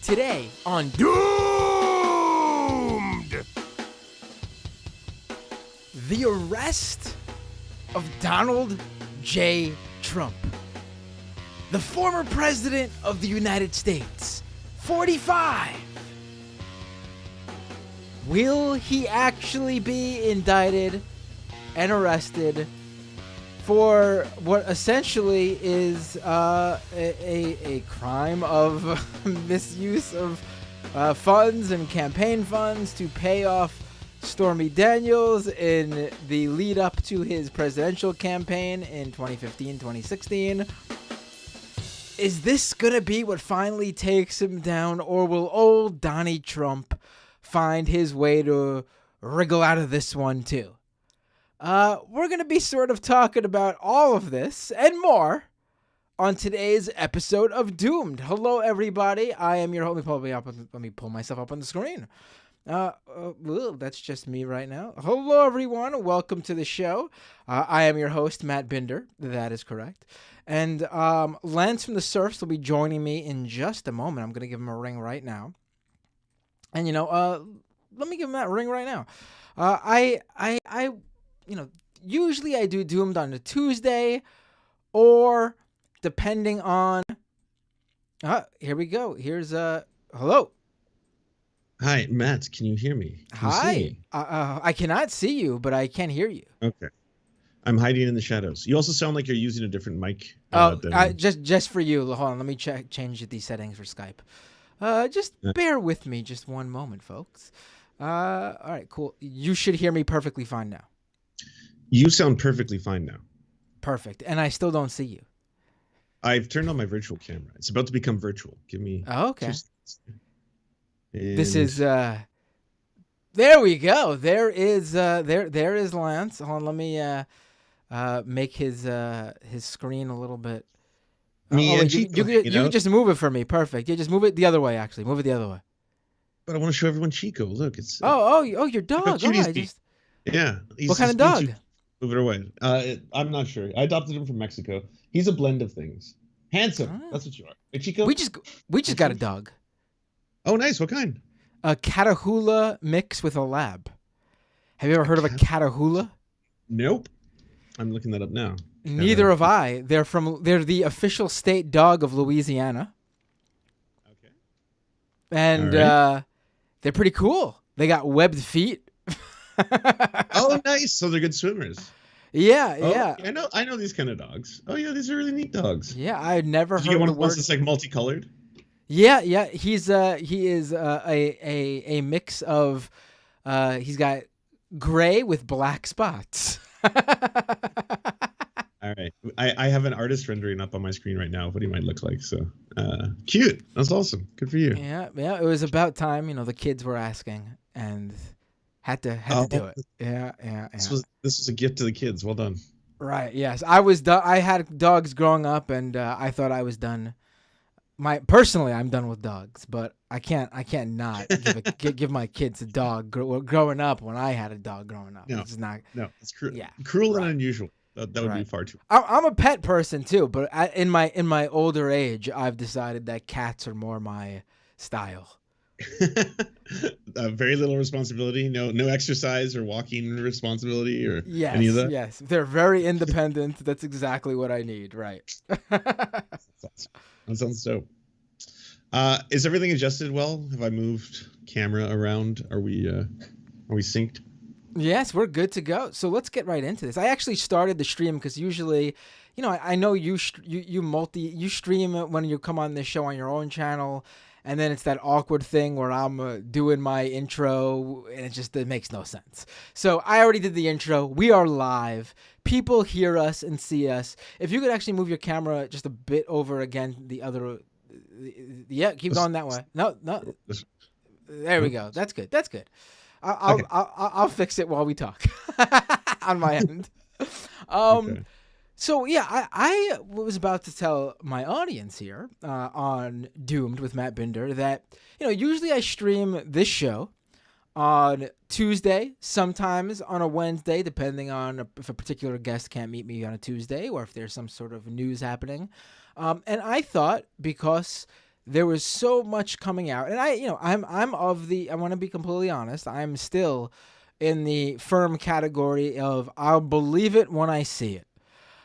Today on Doomed! the arrest of Donald J. Trump, the former president of the United States, 45. Will he actually be indicted and arrested for what essentially is a crime of misuse of funds and campaign funds to pay off Stormy Daniels in the lead up to his presidential campaign in 2015-2016? Is this gonna be what finally takes him down, or will old Donnie Trump find his way to wriggle out of this one too? We're going to be sort of talking about all of this and more on today's episode of Doomed. Hello, everybody. I am your host. Let me pull myself up on the screen. That's just me right now. Hello, everyone. Welcome to the show. I am your host, Matt Binder. That is correct. And Lance from the Serfs will be joining me in just a moment. I'm going to give him a ring right now. And, let me give him that ring right now. Usually I do Doomed on a Tuesday, or depending on. Here we go. Here's hello. Hi, Matt. Can you hear me? Can you Hi. see me? I cannot see you, but I can hear you. Okay. I'm hiding in the shadows. You also sound like you're using a different mic. Just for you. Hold on. Let me change these settings for Skype. Just bear with me just one moment, folks. All right, cool. You should hear me perfectly fine now. You sound perfectly fine now. Perfect. And I still don't see you. I've turned on my virtual camera. It's about to become virtual. Give me. Oh, okay. This And is there we go. There is Lance. Hold on, let me make his screen a little bit. me and you Chico could hanging out. just move it for me. Perfect. Yeah, just move it the other way. Actually, move it the other way. But I want to show everyone Chico. Look, it's. Oh, your dog. Look how cute Oh, he's being. Yeah. What kind of being dog? cute. Move it away. I'm not sure. I adopted him from Mexico. He's a blend of things. Handsome. Oh. That's what you are. Hey, Chico. We just got a dog. Oh, nice. What kind? A Catahoula mix with a lab. Have you ever heard of a Catahoula? Nope. I'm looking that up now. Neither have I. They're the official state dog of Louisiana. Okay. And All right. they're pretty cool. They got webbed feet. Oh, nice. So they're good swimmers. Yeah, Oh, yeah. I know these kind of dogs. Oh yeah, these are really neat dogs. Yeah, I had never Did heard you get one the of those word. that's like multicolored? Yeah. He is a mix of he's got gray with black spots. All right. I have an artist rendering up on my screen right now of what he might look like. So cute. That's awesome. Good for you. Yeah. It was about time. The kids were asking and had to do it. Yeah. This was a gift to the kids. Well done. Right. Yes. I had dogs growing up, and I thought I was done. Personally, I'm done with dogs, but I can't not give my kids a dog growing up when I had a dog growing up. No, It's not. No, it's cruel. Yeah. Cruel Right. and unusual. That would be far too. I'm a pet person too, but in my older age, I've decided that cats are more my style. Very little responsibility. No exercise or walking responsibility or Yes, any of that. yes, they're very independent. That's exactly what I need. Right. That sounds dope. Is everything adjusted well? Have I moved camera around? Are we synced? Yes, we're good to go. So let's get right into this. I actually started the stream because usually, I know you stream it when you come on this show on your own channel, and then it's that awkward thing where I'm doing my intro, and it makes no sense. So I already did the intro. We are live. People hear us and see us. If you could actually move your camera just a bit over again, the other, yeah, keep going that way. No. There we go. That's good. I'll fix it while we talk on my end. Okay. So yeah, I was about to tell my audience here on Doomed with Matt Binder that usually I stream this show on Tuesday, sometimes on a Wednesday, depending on if a particular guest can't meet me on a Tuesday or if there's some sort of news happening. And I thought because there was so much coming out, and I want to be completely honest. I'm still in the firm category of I'll believe it when I see it.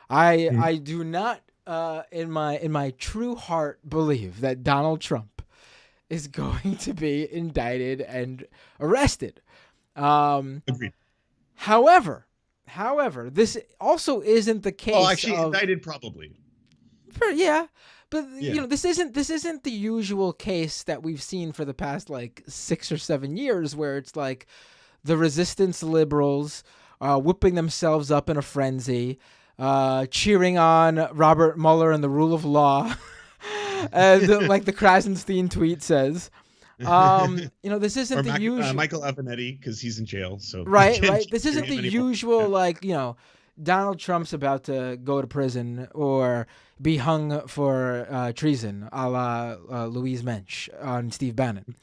I do not in my true heart believe that Donald Trump is going to be indicted and arrested. Agreed. However, this also isn't the case. Oh, actually, indicted probably. Yeah. But this isn't the usual case that we've seen for the past like 6 or 7 years, where it's like the resistance liberals whipping themselves up in a frenzy, cheering on Robert Mueller and the rule of law, like the Krasenstein tweet says. This isn't the usual. Michael Avenatti, because he's in jail. So right. This isn't the usual Donald Trump's about to go to prison or be hung for treason, a la Louise Mensch on Steve Bannon.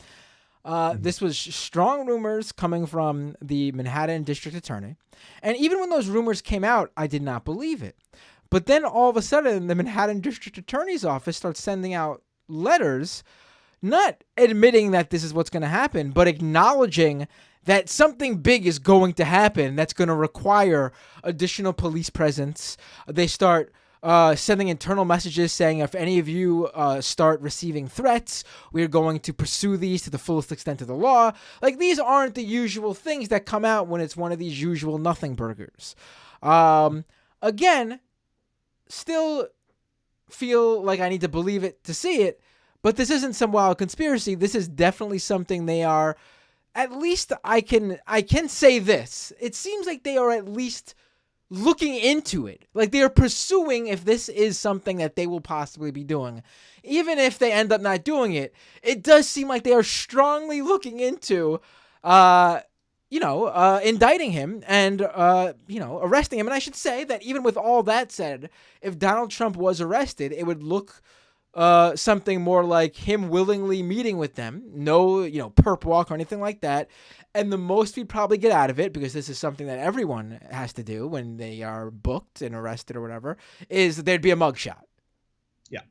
This was strong rumors coming from the Manhattan District Attorney. And even when those rumors came out, I did not believe it. But then all of a sudden, the Manhattan District Attorney's office starts sending out letters, not admitting that this is what's going to happen, but acknowledging that something big is going to happen that's going to require additional police presence. They start sending internal messages saying, if any of you start receiving threats, we're going to pursue these to the fullest extent of the law. Like, these aren't the usual things that come out when it's one of these usual nothing burgers. Again, still feel like I need to believe it to see it, but this isn't some wild conspiracy. This is definitely something they are, at least I can say this. It seems like they are at least looking into it. Like, they are pursuing if this is something that they will possibly be doing. Even if they end up not doing it, it does seem like they are strongly looking into, indicting him and, arresting him. And I should say that even with all that said, if Donald Trump was arrested, it would look something more like him willingly meeting with them. No, perp walk or anything like that. And the most we'd probably get out of it, because this is something that everyone has to do when they are booked and arrested or whatever, is there'd be a mugshot. Yeah.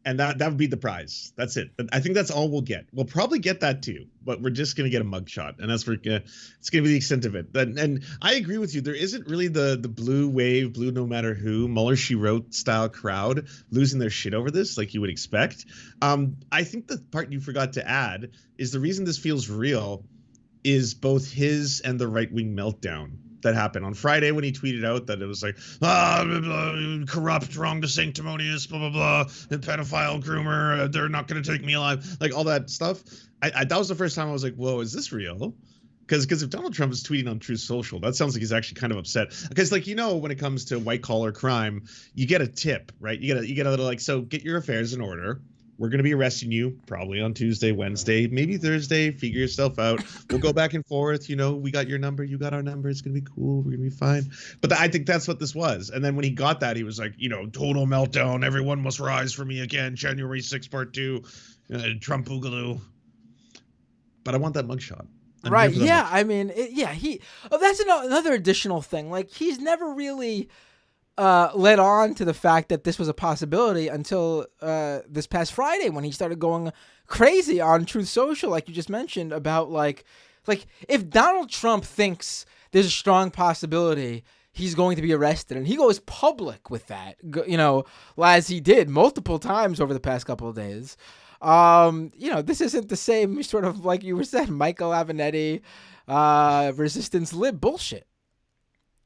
And that would be the prize. That's it. I think that's all we'll get. We'll probably get that too, but we're just going to get a mugshot. And it's going to be the extent of it. And I agree with you. There isn't really the blue wave, blue no matter who, Mueller she wrote style crowd losing their shit over this like you would expect. I think the part you forgot to add is the reason this feels real is both his and the right-wing meltdown that happened on Friday when he tweeted out that it was like, blah, blah, corrupt, wrong to sanctimonious, blah, blah, blah, and pedophile groomer, they're not going to take me alive, like all that stuff. That was the first time I was like, whoa, is this real? Because if Donald Trump is tweeting on Truth Social, that sounds like he's actually kind of upset. Because when it comes to white-collar crime, you get a tip, right? You get a little so get your affairs in order. We're going to be arresting you probably on Tuesday, Wednesday, maybe Thursday. Figure yourself out. We'll go back and forth. We got your number. You got our number. It's going to be cool. We're going to be fine. But I think that's what this was. And then when he got that, he was like, total meltdown. Everyone must rise for me again. January 6th, part 2. Trump Boogaloo. But I want that mugshot. Right. Yeah. I mean, that's another additional thing. Like, he's never really led on to the fact that this was a possibility until this past Friday, when he started going crazy on Truth Social, like you just mentioned, about like if Donald Trump thinks there's a strong possibility he's going to be arrested, and he goes public with that, as he did multiple times over the past couple of days. This isn't the same sort of, like you were saying, Michael Avenatti, resistance lib bullshit.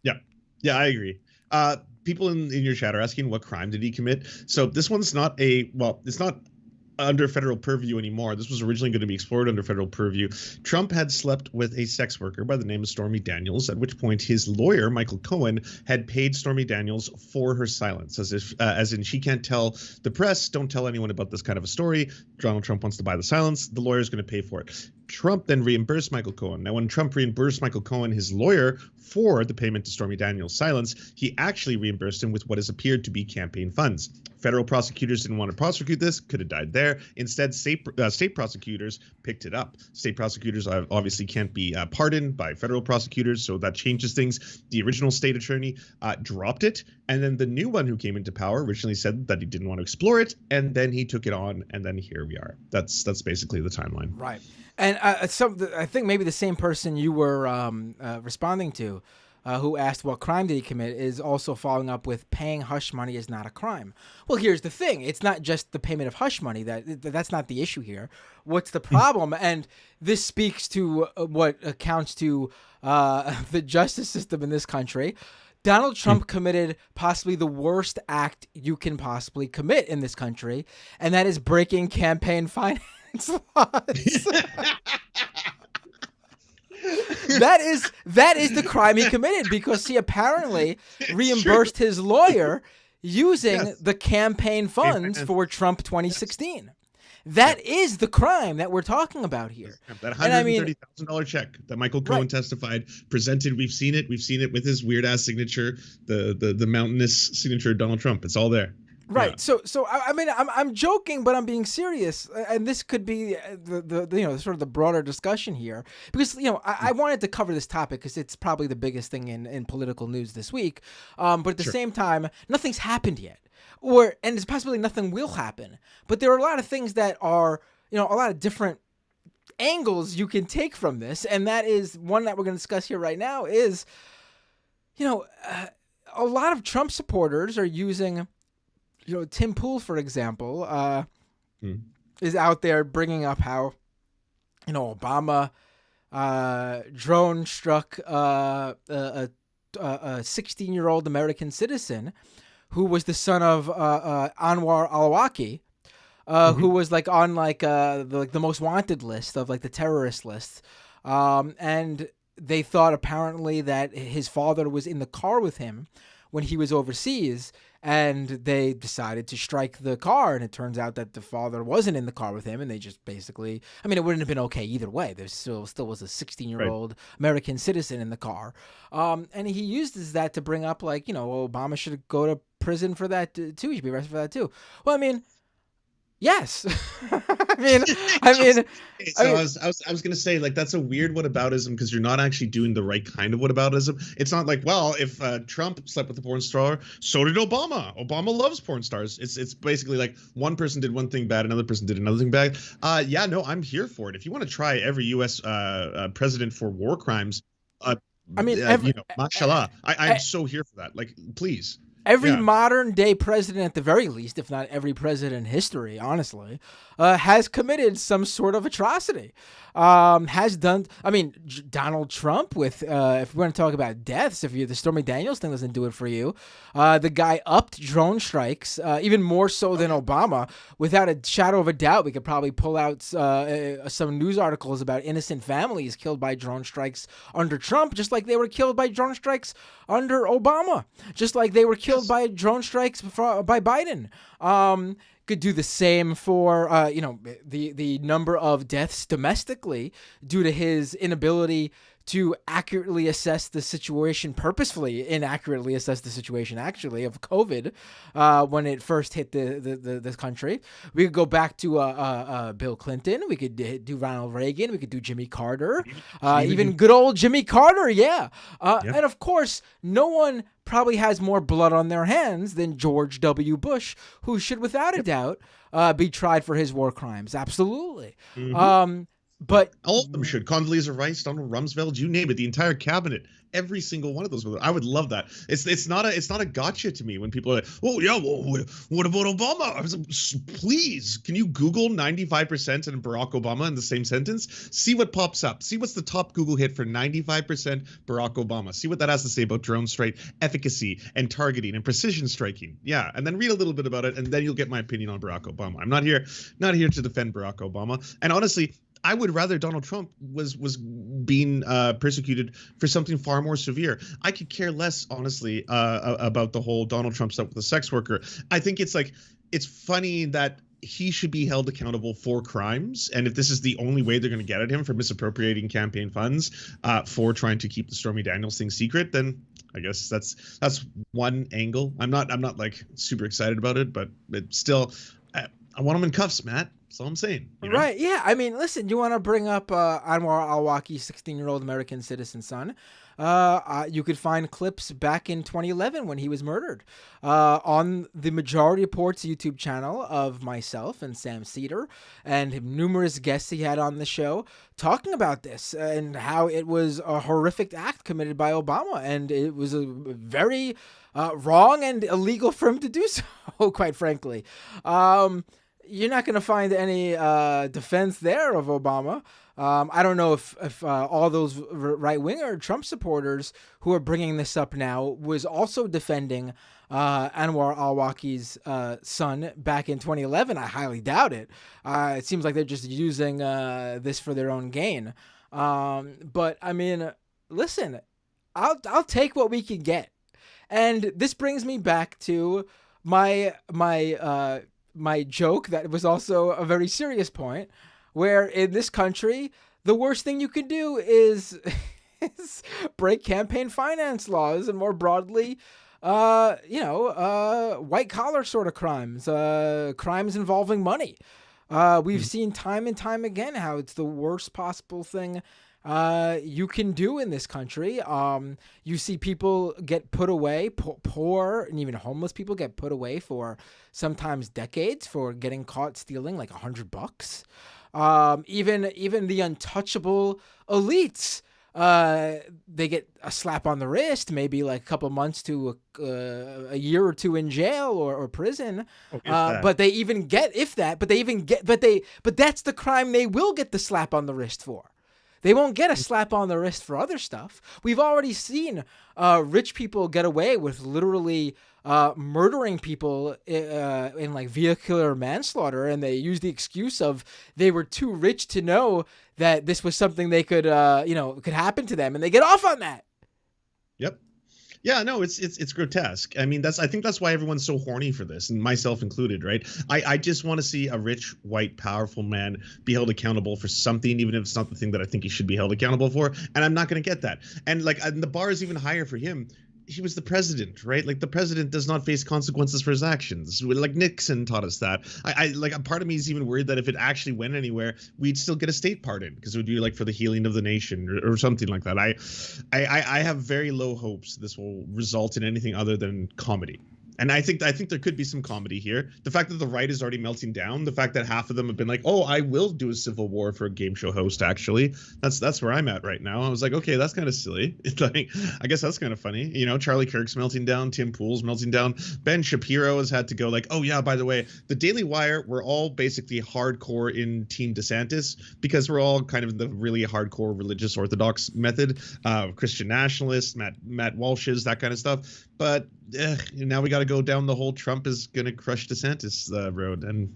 Yeah, I agree. People in your chat are asking, what crime did he commit? So this one's not it's not under federal purview anymore. This was originally going to be explored under federal purview. Trump had slept with a sex worker by the name of Stormy Daniels, at which point his lawyer, Michael Cohen, had paid Stormy Daniels for her silence, as in she can't tell the press, don't tell anyone about this kind of a story. Donald Trump wants to buy the silence. The lawyer is going to pay for it. Trump then reimbursed Michael Cohen. Now, when Trump reimbursed Michael Cohen, his lawyer, for the payment to Stormy Daniels' silence, he actually reimbursed him with what has appeared to be campaign funds. Federal prosecutors didn't want to prosecute this, could have died there. Instead, state prosecutors picked it up. State prosecutors obviously can't be pardoned by federal prosecutors, so that changes things. The original state attorney dropped it, And then the new one who came into power originally said that he didn't want to explore it, and then he took it on, and then here we are. That's basically the timeline. Right. And I think maybe the same person you were responding to, who asked what crime did he commit, is also following up with paying hush money is not a crime. Well, here's the thing. It's not just the payment of hush money. That's not the issue here. What's the problem? And this speaks to what accounts to the justice system in this country. Donald Trump committed possibly the worst act you can possibly commit in this country, and that is breaking campaign finance laws. That is the crime he committed, because he apparently reimbursed his lawyer using the campaign funds for Trump 2016. That is the crime that we're talking about here. That $130,000 check that Michael Cohen testified, presented. We've seen it. We've seen it with his weird ass signature, the mountainous signature of Donald Trump. It's all there. Right. Yeah. So I mean, I'm joking, but I'm being serious, and this could be the sort of the broader discussion here, because I wanted to cover this topic because it's probably the biggest thing in political news this week. But at the same time, nothing's happened yet, and there's possibly nothing will happen. But there are a lot of things that are a lot of different angles you can take from this, and that is one that we're going to discuss here right now. Is a lot of Trump supporters are using. Tim Pool, for example, is out there bringing up how, Obama drone struck a 16-year-old American citizen who was the son of Anwar al-Awlaki, who was on the most wanted list of the terrorist lists, and they thought apparently that his father was in the car with him when he was overseas, and they decided to strike the car, and it turns out that the father wasn't in the car with him, and they just basically, it wouldn't have been okay either way. There still was a 16-year-old American citizen in the car. And he uses that to bring up Obama should go to prison for that too. He should be arrested for that too. Well, yes. I was gonna say that's a weird whataboutism, because you're not actually doing the right kind of whataboutism. It's not if Trump slept with a porn star, so did Obama. Obama loves porn stars. It's basically one person did one thing bad, another person did another thing bad. I'm here for it. If you want to try every U.S. President for war crimes, mashallah, I'm so here for that. Please. Every modern day president, at the very least, if not every president in history, honestly, has committed some sort of atrocity. Donald Trump with, if we want to talk about deaths, the Stormy Daniels thing doesn't do it for you, the guy upped drone strikes, even more so than Obama. Without a shadow of a doubt, we could probably pull out some news articles about innocent families killed by drone strikes under Trump, just like they were killed by drone strikes under Obama, just like they were killed by drone strikes by Biden. Could do the same for the number of deaths domestically due to his inability to accurately assess the situation, purposefully inaccurately assess the situation actually of COVID when it first hit this country. We could go back to Bill Clinton. We could do Ronald Reagan. We could do Jimmy Carter. Even good old Jimmy Carter. And of course, no one probably has more blood on their hands than George W. Bush, who should without a doubt be tried for his war crimes. Absolutely. But all of them should. Condoleezza Rice, Donald Rumsfeld, you name it, the entire cabinet, every single one of those. I would love that. It's not a gotcha to me when people are like, oh yeah, well, what about Obama? I was like, please, can you Google 95% and Barack Obama in the same sentence? See what pops up. See what's the top Google hit for 95% Barack Obama. See what that has to say about drone strike efficacy and targeting and precision striking. Yeah, and then read a little bit about it, and then you'll get my opinion on Barack Obama. I'm not here to defend Barack Obama. And honestly, I would rather Donald Trump was being persecuted for something far more severe. I could care less, honestly, about the whole Donald Trump stuff with the sex worker. I think it's funny that he should be held accountable for crimes. And if this is the only way they're going to get at him for misappropriating campaign funds for trying to keep the Stormy Daniels thing secret, then I guess that's one angle. I'm not super excited about it, but it's still, I want him in cuffs, Matt. That's all I'm saying. Right. Yeah. I mean, listen, you want to bring up Anwar al-Awlaki's 16-year-old American citizen son. You could find clips back in 2011 when he was murdered on the Majority Reports YouTube channel of myself and Sam Cedar and numerous guests he had on the show talking about this and how it was a horrific act committed by Obama. And it was a very wrong and illegal for him to do so, quite frankly. You're not going to find any defense there of Obama. I don't know if all those right-winger Trump supporters who are bringing this up now was also defending Anwar al-Awlaki's son back in 2011. I highly doubt it. It seems like they're just using this for their own gain. But, I mean, listen, I'll take what we can get. And this brings me back to my joke that was also a very serious point, where in this country, the worst thing you can do is break campaign finance laws and more broadly, white collar sort of crimes, crimes involving money. We've seen time and time again how it's the worst possible thing you can do in this country. You see people get put away, poor and even homeless people get put away for sometimes decades for getting caught stealing like $100. Even the untouchable elites, they get a slap on the wrist, maybe like a couple months to a year or two in jail or prison. But they even get, but that's the crime they will get the slap on the wrist for. They won't get a slap on the wrist for other stuff. We've already seen rich people get away with literally murdering people in like vehicular manslaughter, and they use the excuse of they were too rich to know that this was something they could happen to them, and they get off on that. Yep. Yeah, no, it's grotesque. I mean, I think that's why everyone's so horny for this, and myself included, right? I just want to see a rich, white, powerful man be held accountable for something, even if it's not the thing that I think he should be held accountable for. And I'm not going to get that. And the bar is even higher for him. He was the president, right? Like, the president does not face consequences for his actions. Like Nixon taught us that. A part of me is even worried that if it actually went anywhere, we'd still get a state pardon because it would be like for the healing of the nation or something like that. I have very low hopes this will result in anything other than comedy. And I think there could be some comedy here. The fact that the right is already melting down, the fact that half of them have been like, oh, I will do a civil war for a game show host, actually. That's where I'm at right now. I was like, okay, that's kind of silly. It's like, I guess that's kind of funny. You know, Charlie Kirk's melting down, Tim Pool's melting down. Ben Shapiro has had to go like, oh, yeah, by the way, the Daily Wire, we're all basically hardcore in Team DeSantis because we're all kind of the really hardcore religious orthodox method, Christian nationalists, Matt Walsh's, that kind of stuff. But now we got to go down the whole Trump is going to crush DeSantis road. And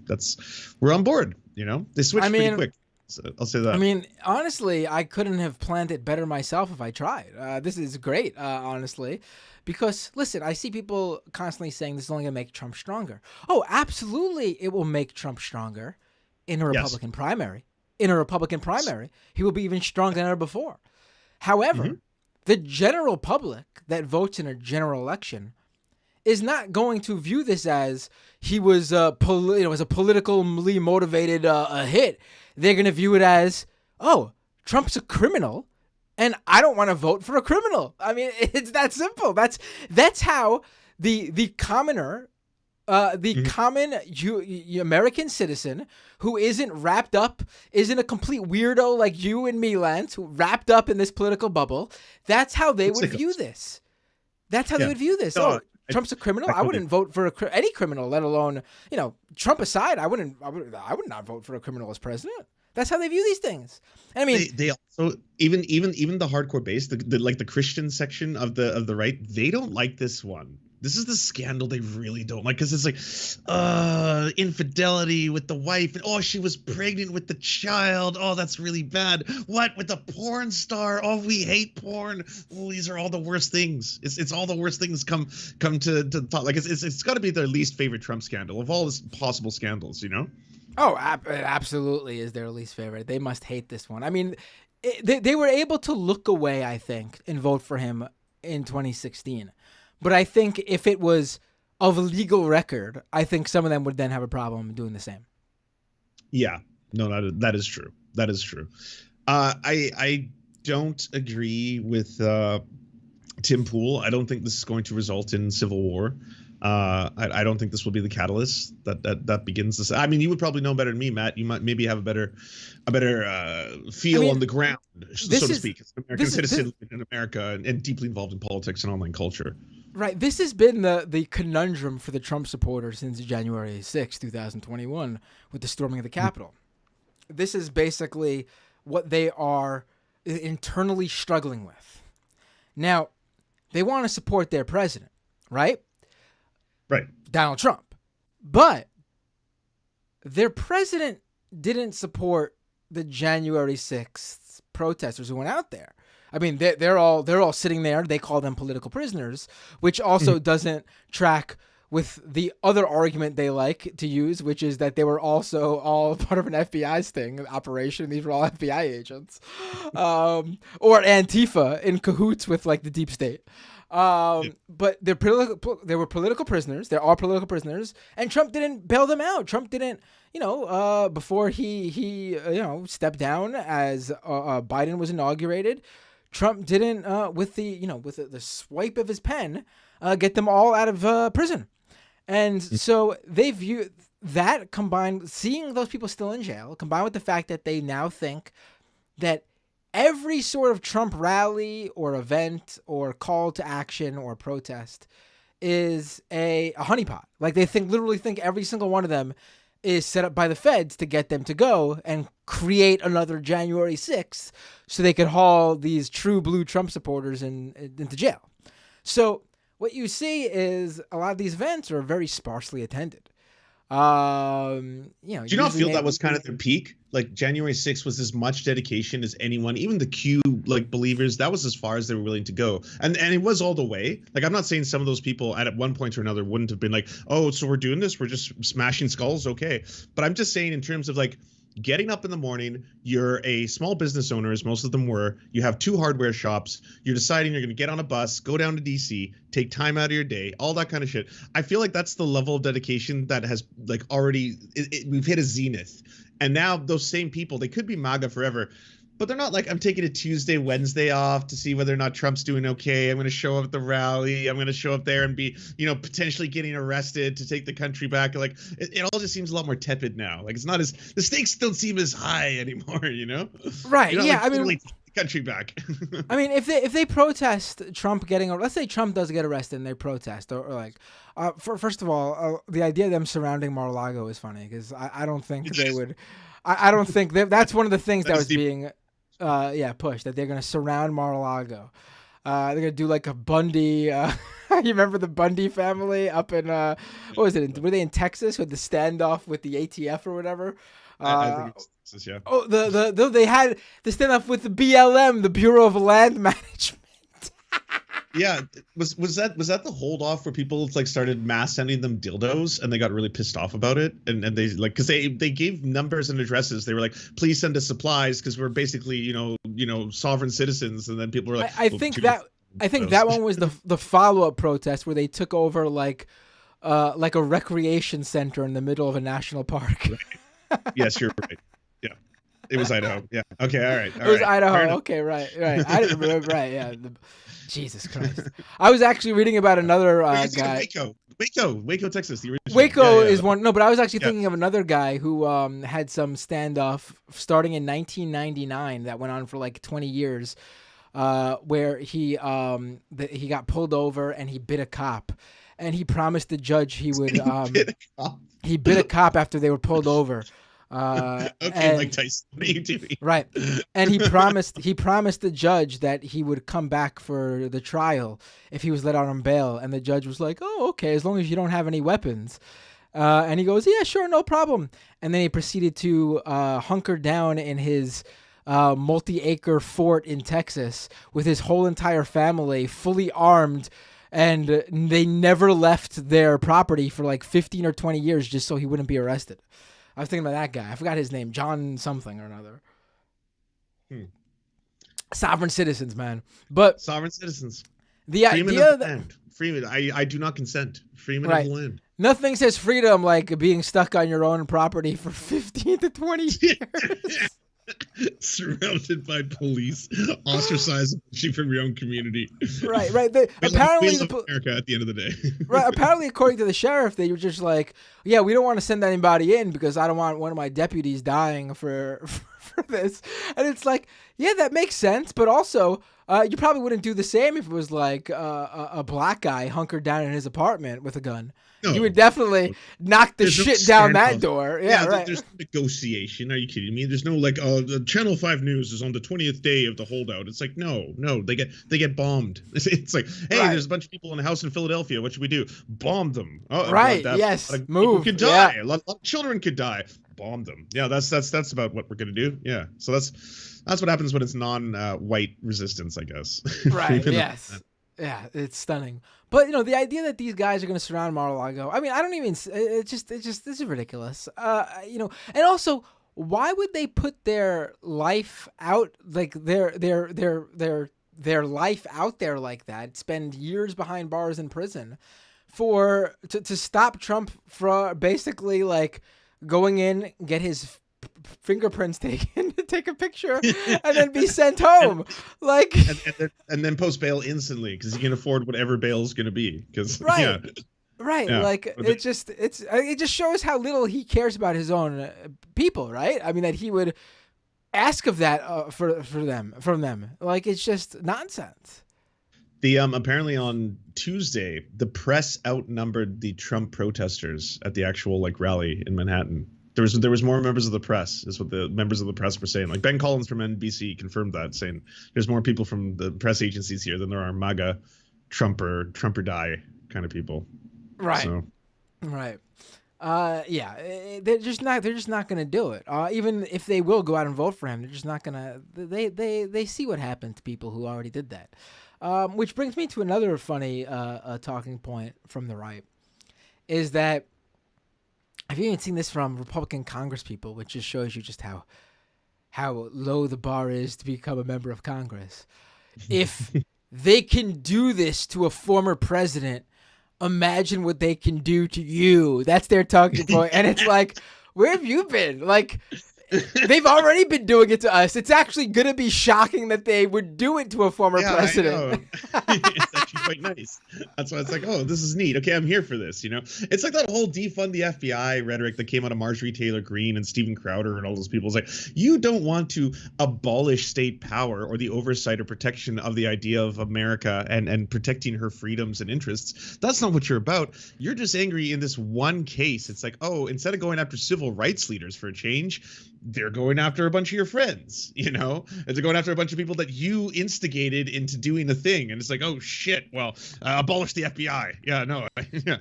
we're on board. You know, they switched pretty quick. So I'll say that. I mean, honestly, I couldn't have planned it better myself if I tried. This is great, honestly, because listen, I see people constantly saying this is only going to make Trump stronger. Oh, absolutely. It will make Trump stronger in a Republican primary. In a Republican primary, he will be even stronger than ever before. However, the general public that votes in a general election is not going to view this as he was as a politically motivated hit. They're going to view it as, oh, Trump's a criminal, and I don't want to vote for a criminal. I mean, it's that simple. That's how the commoner, common American citizen who isn't a complete weirdo like you and me, Lance, wrapped up in this political bubble. That's how they would view this. That's how they would view this. Oh, Trump's a criminal. I wouldn't vote for any criminal, let alone, Trump aside. I would not vote for a criminal as president. That's how they view these things. I mean, they also even the hardcore base, the Christian section of the right, they don't like this one. This is the scandal they really don't like, because it's like, infidelity with the wife, and oh, she was pregnant with the child. Oh, that's really bad. What, with the porn star? Oh, we hate porn. Oh, these are all the worst things. It's all the worst things come to thought. Like it's got to be their least favorite Trump scandal of all the possible scandals, you know? Oh, it absolutely is their least favorite. They must hate this one. I mean, they were able to look away, I think, and vote for him in 2016. But I think if it was of legal record, I think some of them would then have a problem doing the same. Yeah, no, that is true. That is true. I don't agree with Tim Pool. I don't think this is going to result in civil war. I don't think this will be the catalyst that begins this. I mean, you would probably know better than me, Matt. You might maybe have a better feel on the ground, so to speak, as an American citizen in America and deeply involved in politics and online culture. Right. This has been the conundrum for the Trump supporters since January 6, 2021, with the storming of the Capitol. This is basically what they are internally struggling with. Now, they want to support their president, right? Right. Donald Trump. But their president didn't support the January 6th protesters who went out there. I mean, they're all sitting there. They call them political prisoners, which also doesn't track with the other argument they like to use, which is that they were also all part of an FBI sting operation. These were all FBI agents, or Antifa in cahoots with like the deep state. But they were political prisoners. They're all political prisoners, and Trump didn't bail them out. Trump didn't, before he stepped down as Biden was inaugurated. Trump didn't, with the swipe of his pen, get them all out of prison. And so they view that combined, seeing those people still in jail, combined with the fact that they now think that every sort of Trump rally or event or call to action or protest is a honeypot. Like they literally think every single one of them is set up by the feds to get them to go and create another January 6th so they could haul these true blue Trump supporters into jail. So what you see is a lot of these events are very sparsely attended. Do you not feel that was kind of their peak? Like January 6th was as much dedication as anyone, even the Q believers, that was as far as they were willing to go. And it was all the way. Like, I'm not saying some of those people at one point or another wouldn't have been like, oh, so we're doing this, we're just smashing skulls. Okay. But I'm just saying in terms of like getting up in the morning, you're a small business owner, as most of them were. You have 2 hardware shops. You're deciding you're going to get on a bus, go down to DC, take time out of your day, all that kind of shit. I feel like that's the level of dedication that has like already we've hit a zenith. And now those same people, they could be MAGA forever, but they're not like, I'm taking a Tuesday, Wednesday off to see whether or not Trump's doing okay. I'm going to show up at the rally. I'm going to show up there and be, potentially getting arrested to take the country back. Like it all just seems a lot more tepid now. Like it's not as, the stakes don't seem as high anymore, Right. Yeah. Like, I mean, country back. I mean, if they protest Trump let's say Trump does get arrested and they protest first of all, the idea of them surrounding Mar-a-Lago is funny because I don't think they would. I don't think that's one of the things that was being pushed, that they're going to surround Mar-a-Lago. They're going to do like a Bundy. You remember the Bundy family up in, what was it? Were they in Texas with the standoff with the ATF or whatever? I think it's Texas, yeah. Oh, they had the standoff with the BLM, the Bureau of Land Management. Yeah, was that the hold off where people like started mass sending them dildos and they got really pissed off about it and they like because they gave numbers and addresses. They were like, please send us supplies because we're basically sovereign citizens, and then people were like, I think that one was the follow-up protest where they took over like a recreation center in the middle of a national park. Yes, you're right. Yeah, it was Idaho. Yeah. Okay. All right. It was Idaho. Okay. Right. I didn't remember. Right. Yeah. Jesus Christ. I was actually reading about another guy. Waco, Texas. The original. Waco is one. No, but I was actually thinking of another guy who had some standoff starting in 1999 that went on for like 20 years, where he got pulled over and he bit a cop, and he promised the judge he would he bit a cop after they were pulled over. Like Tyson, what are you doing? Right, and he promised the judge that he would come back for the trial if he was let out on bail, and the judge was like, "Oh, okay, as long as you don't have any weapons." And he goes, "Yeah, sure, no problem." And then he proceeded to hunker down in his multi-acre fort in Texas with his whole entire family, fully armed. And they never left their property for like 15 or 20 years just so he wouldn't be arrested. I was thinking about that guy. I forgot his name. John something or another. Hmm. Sovereign citizens, man. But sovereign citizens. The Freeman idea of the that land. Freeman, I do not consent. Freeman of right, the land. nothing says freedom like being stuck on your own property for 15 to 20 years. Surrounded by police, ostracized from your own community. Right. We Apparently, love America at the end of the day. right. Apparently, according to the sheriff, they were just like, "Yeah, we don't want to send anybody in because I don't want one of my deputies dying for this." And it's like, yeah, that makes sense, but also, you probably wouldn't do the same if it was like a black guy hunkered down in his apartment with a gun. No, You would definitely knock the shit down that door. Yeah, right. There's negotiation. Are you kidding me? There's no like, the Channel 5 News is on the 20th day of the holdout. It's like, no, they get bombed. It's like, hey, Right. there's a bunch of people in a house in Philadelphia. What should we do? Bomb them. Oh, Right, yes. Move. People could die. A lot of children could die. Bomb them. Yeah, that's about what we're gonna do. Yeah. So that's what happens when it's non-white resistance, I guess. Right. Yes. Yeah, it's stunning. But the idea that these guys are going to surround Mar-a-Lago, I mean, I don't even. This is ridiculous. And also, why would they put their life out, like their life out there like that? Spend years behind bars in prison to stop Trump from basically like going in, get his fingerprints taken, take a picture, and then be sent home. Like, and then post bail instantly because he can afford whatever bail is going to be. Because right. yeah. Right, Yeah. like it just shows how little he cares about his own people, right? I mean, that he would ask of that from them. Like, it's just nonsense. The apparently on Tuesday, the press outnumbered the Trump protesters at the actual like rally in Manhattan. There was more members of the press, is what the members of the press were saying. Like Ben Collins from NBC confirmed that, saying there's more people from the press agencies here than there are MAGA, Trumper die kind of people. Right. So. Right. They're just not going to do it. Even if they will go out and vote for him, they're just not going to. They see what happened to people who already did that. Which brings me to another funny talking point from the right, is that I've even seen this from Republican Congress people, which just shows you just how low the bar is to become a member of Congress. If they can do this to a former president, imagine what they can do to you. That's their talking point. And it's like, where have you been? Like, they've already been doing it to us. It's actually going to be shocking that they would do it to a former president. It's actually quite nice. That's why it's like, oh, this is neat. Okay, I'm here for this. It's like that whole defund the FBI rhetoric that came out of Marjorie Taylor Greene and Stephen Crowder and all those people. It's like, you don't want to abolish state power or the oversight or protection of the idea of America and protecting her freedoms and interests. That's not what you're about. You're just angry in this one case. It's like, oh, instead of going after civil rights leaders for a change, they're going after a bunch of your friends, and they're going after a bunch of people that you instigated into doing the thing. And it's like, oh shit, well, abolish the FBI. Yeah, no. Yeah.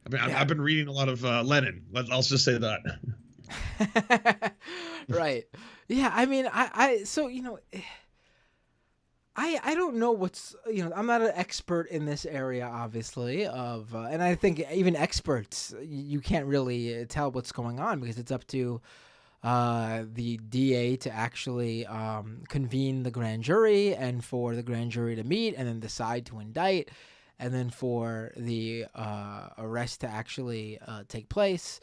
I mean, I've been reading a lot of Lenin. I'll just say that. Right. Yeah. I mean, I don't know what's, I'm not an expert in this area, obviously, and I think even experts, you can't really tell what's going on because it's up to the DA to actually convene the grand jury and for the grand jury to meet and then decide to indict and then for the arrest to actually take place.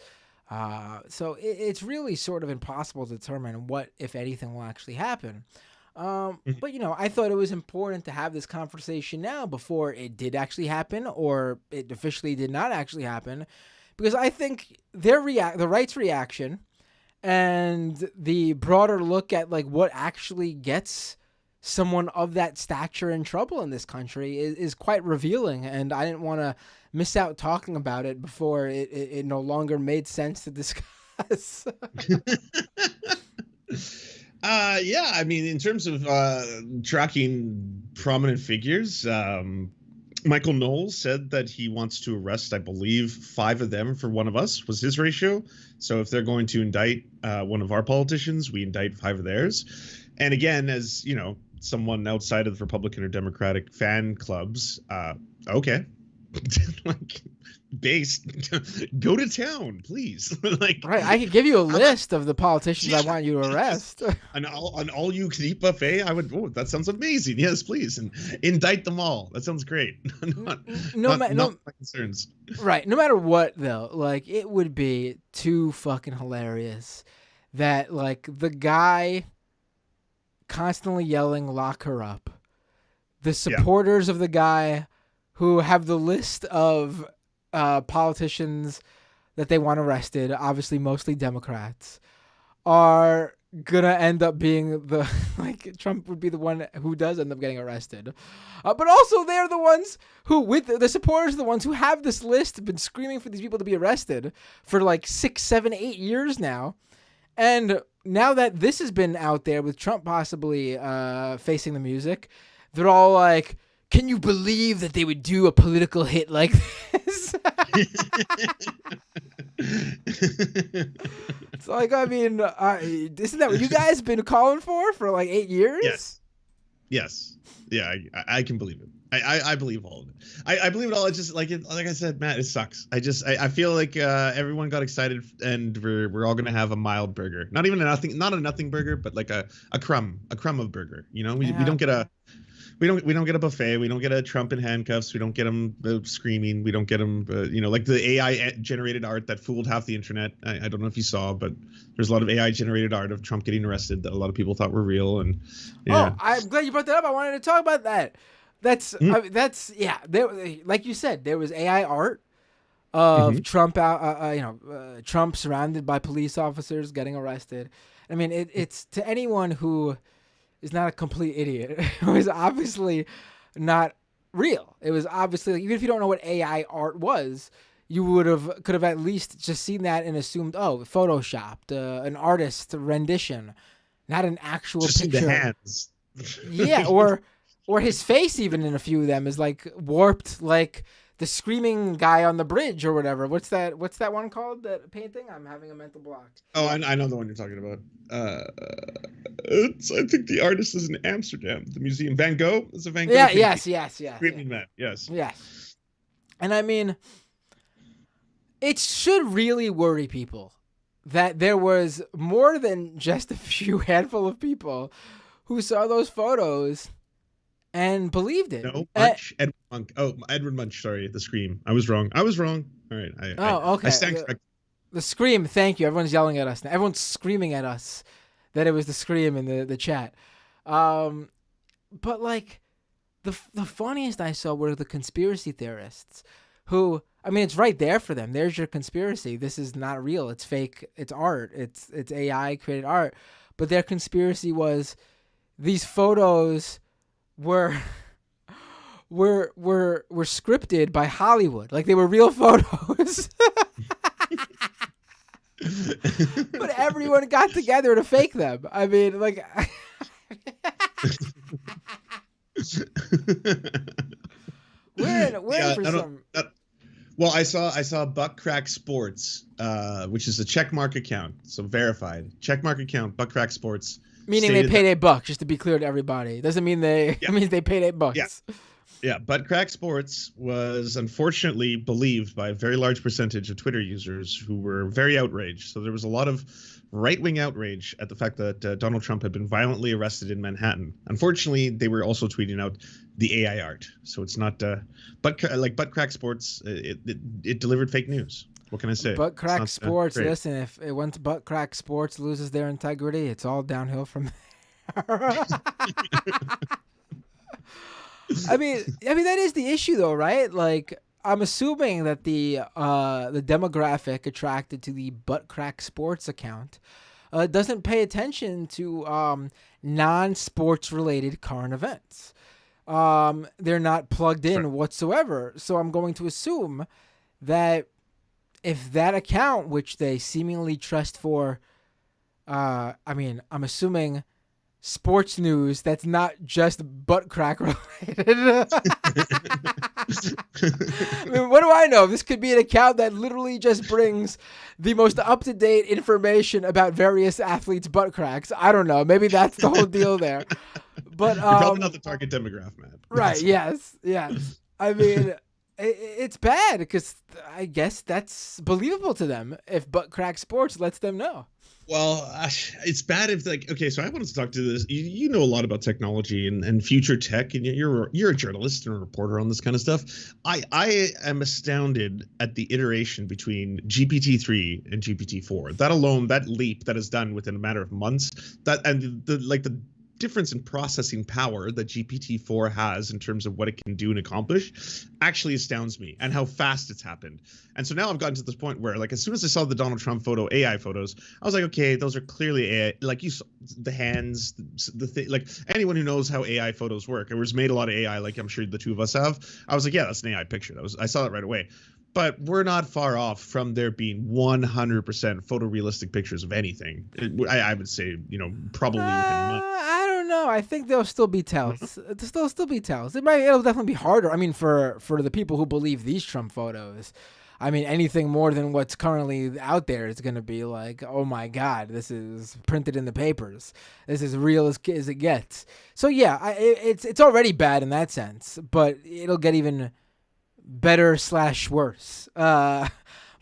So it's really sort of impossible to determine what, if anything, will actually happen. But, I thought it was important to have this conversation now before it did actually happen or it officially did not actually happen, because I think the right's reaction and the broader look at like what actually gets someone of that stature in trouble in this country is quite revealing. And I didn't want to miss out talking about it before it no longer made sense to discuss. Yeah, I mean, in terms of tracking prominent figures, Michael Knowles said that he wants to arrest, I believe, 5 of them for one of us was his ratio. So if they're going to indict one of our politicians, we indict 5 of theirs. And again, as someone outside of the Republican or Democratic fan clubs, okay, like base. Go to town, please. Like, right, I could give you a list of the politicians I want you to arrest. An all you can eat buffet. I would. Oh, that sounds amazing. Yes, please, and indict them all. That sounds great. not my concerns. Right. No matter what, though, like, it would be too fucking hilarious that, like, the guy constantly yelling, "Lock her up." The supporters of the guy who have the list of politicians that they want arrested, obviously mostly Democrats, are gonna end up being the like Trump would be the one who does end up getting arrested, but also they're the ones who, with the supporters, the ones who have this list, been screaming for these people to be arrested for like 6, 7, 8 years now, and now that this has been out there with Trump possibly facing the music, they're all like, "Can you believe that they would do a political hit like this?" It's like, I mean, isn't that what you guys been calling for like 8 years? Yes. Yeah, I can believe it. I believe all of it. I believe it all. It's just like I said, Matt, it sucks. I feel like everyone got excited, and we're all gonna have a mild burger. Not even not a nothing burger, but like a crumb of burger. You know, we don't get a. We don't get a buffet. We don't get a Trump in handcuffs. We don't get him screaming. We don't get him, like the AI generated art that fooled half the internet. I don't know if you saw, but there's a lot of AI generated art of Trump getting arrested that a lot of people thought were real. And Oh, I'm glad you brought that up. I wanted to talk about that. There, like you said, there was AI art of Trump Trump surrounded by police officers getting arrested. I mean, it's to anyone who is not a complete idiot. It was obviously not real. It was obviously, like, even if you don't know what AI art was, you could have at least just seen that and assumed, oh, photoshopped, an artist rendition, not an actual just picture. The hands. Yeah, or his face, even in a few of them, is like warped, like the screaming guy on the bridge or whatever. What's that one called? That painting? I'm having a mental block. Oh, I know the one you're talking about. I think the artist is in Amsterdam, the museum. Van Gogh? It's a Van Gogh painting. Yes. Screaming Man, yes. Yes. And I mean, it should really worry people that there was more than just a few handful of people who saw those photos and believed it. No, Munch, Edward Munch. Oh, Edward Munch. Sorry, the Scream. I was wrong. All right. Okay. I stand corrected. The Scream. Thank you. Everyone's yelling at us now. Everyone's screaming at us that it was the Scream in the chat. But like, the funniest I saw were the conspiracy theorists, who, I mean, it's right there for them. There's your conspiracy. This is not real. It's fake. It's art. It's AI created art. But their conspiracy was these photos were scripted by Hollywood. Like, they were real photos. But everyone got together to fake them. I mean, like, we're in for some. Well, I saw Buck Crack Sports, which is a checkmark account, so verified checkmark account. Buck Crack Sports, meaning they paid $8. Just to be clear to everybody, doesn't mean it means they paid $8. Yeah, Butt Crack Sports was unfortunately believed by a very large percentage of Twitter users who were very outraged. So there was a lot of right-wing outrage at the fact that Donald Trump had been violently arrested in Manhattan. Unfortunately, they were also tweeting out the AI art. So it's not Butt Crack Sports. It delivered fake news. What can I say? Butt Crack Sports. Listen, if once Butt Crack Sports loses their integrity, it's all downhill from there. I mean that is the issue, though, right? Like, I'm assuming that the demographic attracted to the Butt Crack Sports account doesn't pay attention to non-sports related current events. They're not plugged in whatsoever. So I'm going to assume that if that account, which they seemingly trust for, I'm assuming sports news that's not just butt crack related. I mean, what do I know? This could be an account that literally just brings the most up-to-date information about various athletes' butt cracks. I don't know. Maybe that's the whole deal there. But you're probably not the target demographic, man. Right? Yes. I mean, it's bad because I guess that's believable to them if Butt Crack Sports lets them know. Well, it's bad if like okay. So I wanted to talk to this. You know a lot about technology and future tech, and you're a journalist and a reporter on this kind of stuff. I am astounded at the iteration between GPT-3 and GPT-4. That alone, that leap that is done within a matter of months. That and the difference in processing power that GPT-4 has in terms of what it can do and accomplish actually astounds me, and how fast it's happened. And so now I've gotten to this point where, like, as soon as I saw the Donald Trump AI photos, I was like, okay, those are clearly AI. Like, you saw the hands, the thing, like anyone who knows how AI photos work, it was made a lot of AI, like I'm sure the two of us have. I was like, yeah, that's an AI picture. I saw that right away. But we're not far off from there being 100% photorealistic pictures of anything. I would say, probably within months. I don't know. I think there'll still be tells. There'll still be tells. It'll definitely be harder. I mean, for the people who believe these Trump photos, I mean, anything more than what's currently out there is going to be like, oh my God, this is printed in the papers. This is real as it gets. So yeah, it's already bad in that sense, but it'll get even better / worse. But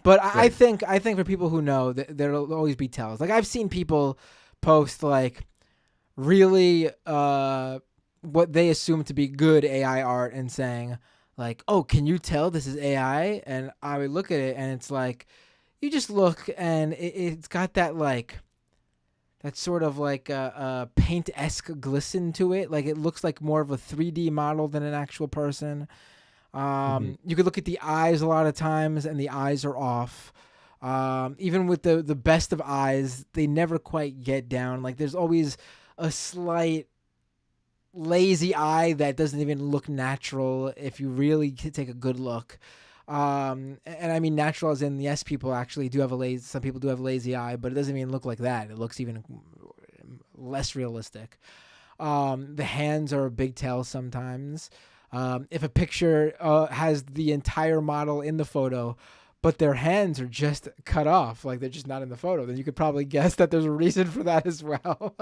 I think for people who know, that there'll always be tells. Like I've seen people post like really what they assume to be good AI art and saying like, oh, can you tell this is AI? And I would look at it and it's like, you just look and it's got that like, that sort of like a paint-esque glisten to it. Like it looks like more of a 3D model than an actual person. You could look at the eyes a lot of times and the eyes are off. Even with the best of eyes, they never quite get down. Like there's always a slight lazy eye that doesn't even look natural if you really take a good look. And I mean natural as in, yes, people actually do have some people do have a lazy eye, but it doesn't even look like that. It looks even less realistic. The hands are a big tell sometimes. If a picture has the entire model in the photo, but their hands are just cut off, like they're just not in the photo, then you could probably guess that there's a reason for that as well.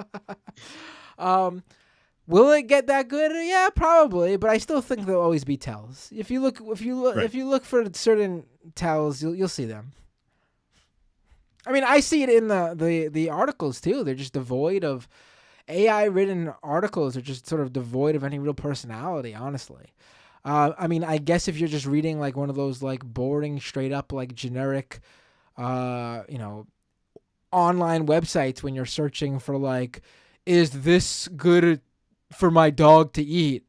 Will it get that good? Yeah, probably, but I still think there'll always be tells. If you look for certain tells, you'll see them. I mean, I see it in the articles too. They're just devoid of AI written articles are just sort of devoid of any real personality, honestly. I mean, I guess if you're just reading like one of those like boring, straight up like generic, online websites when you're searching for like, is this good for my dog to eat?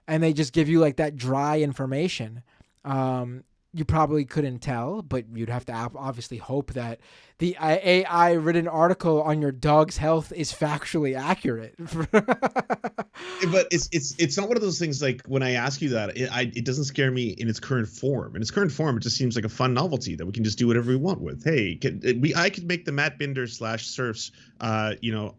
And they just give you like that dry information. You probably couldn't tell, but you'd have to obviously hope that the AI written article on your dog's health is factually accurate. But it's not one of those things like when I ask you that, it doesn't scare me in its current form. In its current form, it just seems like a fun novelty that we can just do whatever we want with. Hey, I could make the Matt Binder / Serfs,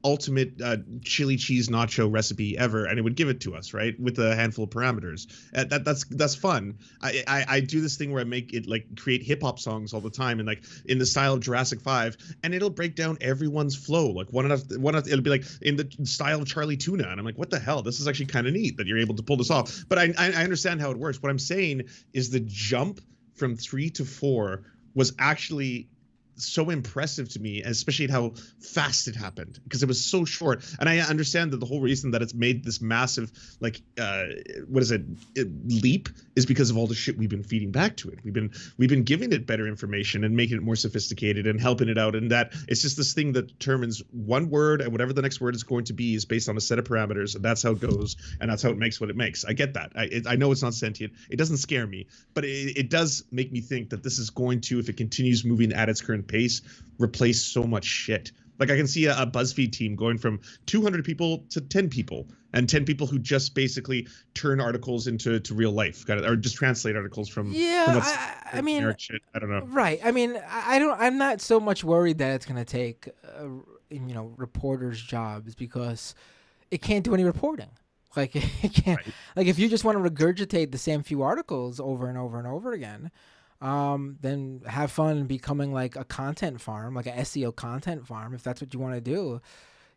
ultimate chili cheese nacho recipe ever, and it would give it to us, right, with a handful of parameters. That's fun. I do this thing where I make it like create hip hop songs all the time, and like in the style of Jurassic 5, and it'll break down everyone's flow. Like one it'll be like in the style of Charlie Tuna, and I'm like, what the hell? This is actually kind of neat that you're able to pull this off. But I understand how it works. What I'm saying is the jump from 3 to 4 was actually so impressive to me, especially how fast it happened, because it was so short. And I understand that the whole reason that it's made this massive leap is because of all the shit we've been feeding back to it. We've been giving it better information and making it more sophisticated and helping it out, and that it's just this thing that determines one word, and whatever the next word is going to be is based on a set of parameters, and that's how it goes, and that's how it makes what it makes. I get that. I know it's not sentient. It doesn't scare me, but it does make me think that this is going to, if it continues moving at its current pace, replace so much shit. Like I can see a BuzzFeed team going from 200 people to 10 people, and 10 people who just basically turn articles into real life, or just translate articles from what's I mean, generic shit. I don't know. Right. I mean, I'm not so much worried that it's going to take reporters' jobs, because it can't do any reporting. Like it can't. Right. Like if you just want to regurgitate the same few articles over and over and over again, then have fun becoming like a content farm, like an SEO content farm, if that's what you want to do.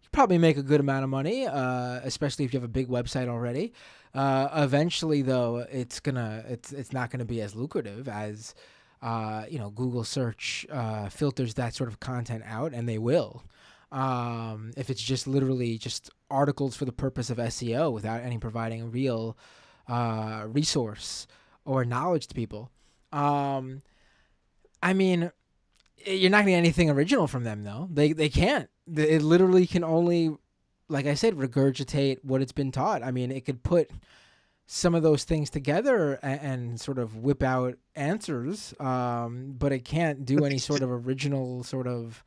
you probably make a good amount of money, especially if you have a big website already. Eventually, though, it's not gonna be as lucrative as Google search filters that sort of content out, and they will. If it's just literally just articles for the purpose of SEO without any providing a real resource or knowledge to people. I mean, you're not going to get anything original from them, though. They can't. It literally can only, like I said, regurgitate what it's been taught. I mean, it could put some of those things together and sort of whip out answers, but it can't do any sort of original sort of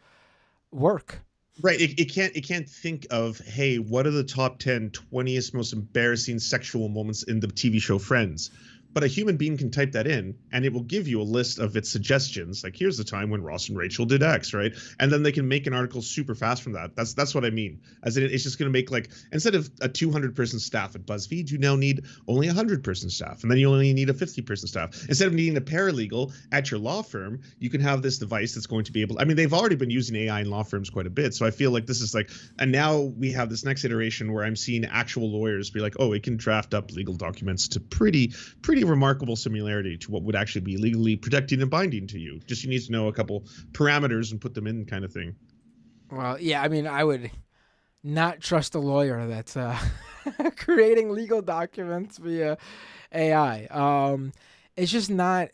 work. Right. It can't think of, hey, what are the top 10, 20th most embarrassing sexual moments in the TV show Friends? But a human being can type that in, and it will give you a list of its suggestions. Like, here's the time when Ross and Rachel did X, right? And then they can make an article super fast from that. That's what I mean. As in, it's just going to make, like, instead of a 200-person staff at BuzzFeed, you now need only a 100-person staff, and then you only need a 50-person staff. Instead of needing a paralegal at your law firm, you can have this device that's going to be able. I mean, they've already been using AI in law firms quite a bit, so I feel like this is like, and now we have this next iteration where I'm seeing actual lawyers be like, oh, it can draft up legal documents to pretty remarkable similarity to what would actually be legally protecting and binding to you. Just you need to know a couple parameters and put them in, kind of thing. Well, yeah, I mean, I would not trust a lawyer that's creating legal documents via AI. It's just not.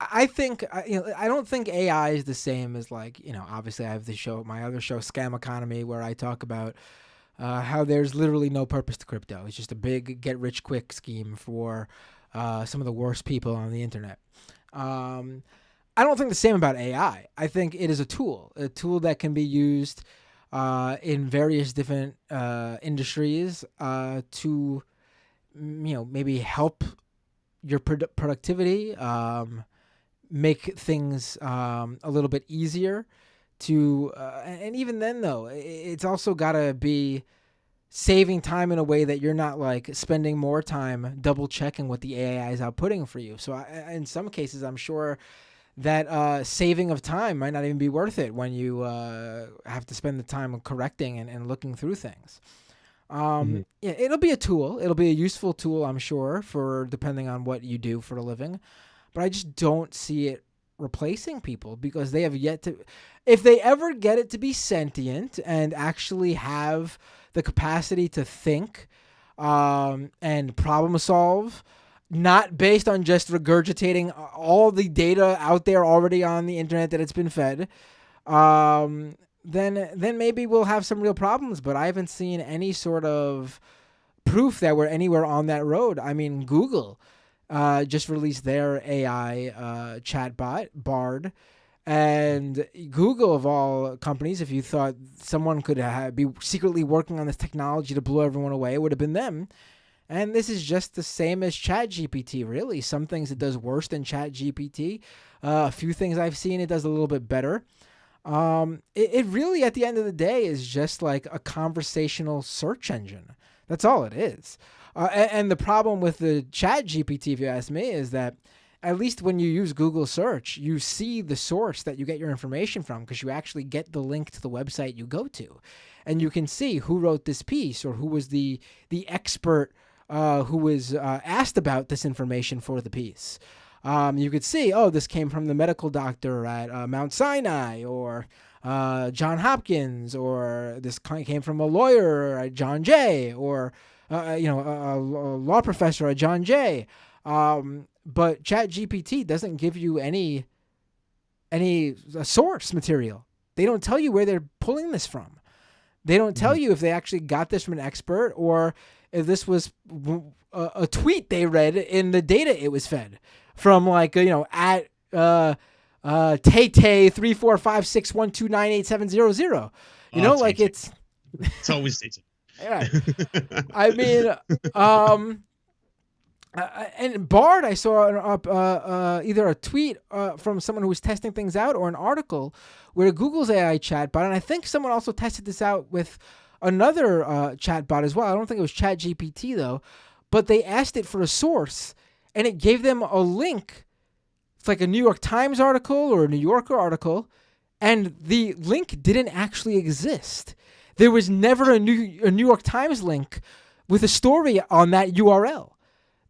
I think I don't think AI is the same as, like, obviously I have my other show, Scam Economy, where I talk about how there's literally no purpose to crypto. It's just a big get rich quick scheme for some of the worst people on the internet. I don't think the same about AI. I think it is a tool that can be used in various different industries to, maybe help your productivity, make things a little bit easier to, and even then, though, it's also got to be saving time in a way that you're not, like, spending more time double checking what the AI is outputting for you. So in some cases, I'm sure that saving of time might not even be worth it when you have to spend the time correcting and looking through things. Yeah, it'll be a tool. It'll be a useful tool, I'm sure, for depending on what you do for a living. But I just don't see it replacing people, because they have yet to. If they ever get it to be sentient and actually have the capacity to think and problem solve, not based on just regurgitating all the data out there already on the internet that it's been fed, then maybe we'll have some real problems. But I haven't seen any sort of proof that we're anywhere on that road. I mean, Google just released their AI chatbot, Bard. And Google, of all companies, if you thought someone could be secretly working on this technology to blow everyone away, it would have been them. And this is just the same as ChatGPT, really. Some things it does worse than ChatGPT. A few things I've seen it does a little bit better. It really, at the end of the day, is just like a conversational search engine. That's all it is. And the problem with the ChatGPT, if you ask me, is that at least when you use Google search, you see the source that you get your information from, because you actually get the link to the website you go to. And you can see who wrote this piece, or who was the expert who was asked about this information for the piece. You could see, this came from the medical doctor at Mount Sinai, or John Hopkins, or this came from a lawyer at John Jay, or a law professor at John Jay. But ChatGPT doesn't give you any source material. They don't tell you where they're pulling this from. They don't tell you if they actually got this from an expert, or if this was a tweet they read in the data it was fed from, like, at Tay34561298700. Like it's always Tay. Yeah. I mean, and Bard, I saw either a tweet from someone who was testing things out, or an article where Google's AI chatbot, and I think someone also tested this out with another chatbot as well. I don't think it was ChatGPT, though, but they asked it for a source, and it gave them a link. It's like a New York Times article or a New Yorker article, and the link didn't actually exist. There was never a New York Times link with a story on that URL.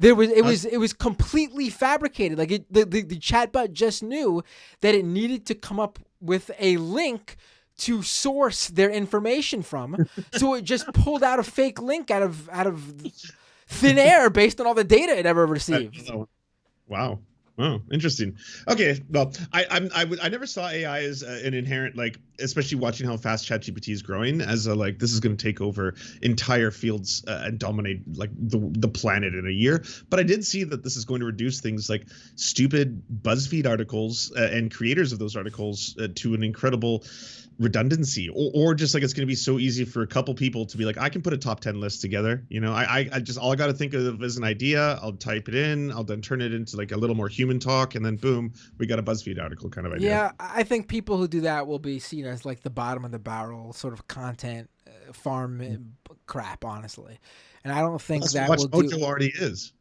It was completely fabricated. Like the chatbot just knew that it needed to come up with a link to source their information from, so it just pulled out a fake link out of thin air based on all the data it ever received. Wow. Oh, interesting. Okay, well, I never saw AI as an inherent, like, especially watching how fast ChatGPT is growing, as a, like, this is going to take over entire fields and dominate like the planet in a year. But I did see that this is going to reduce things like stupid BuzzFeed articles and creators of those articles to an incredible redundancy, or just like it's going to be so easy for a couple people to be like, I can put a top 10 list together. You know, I just, all I got to think of is an idea. I'll type it in. I'll then turn it into like a little more human talk. And then boom, we got a BuzzFeed article kind of idea. Yeah, I think people who do that will be seen as like the bottom of the barrel sort of content farm crap, honestly. And I don't think that's that what will Mojo do. already is.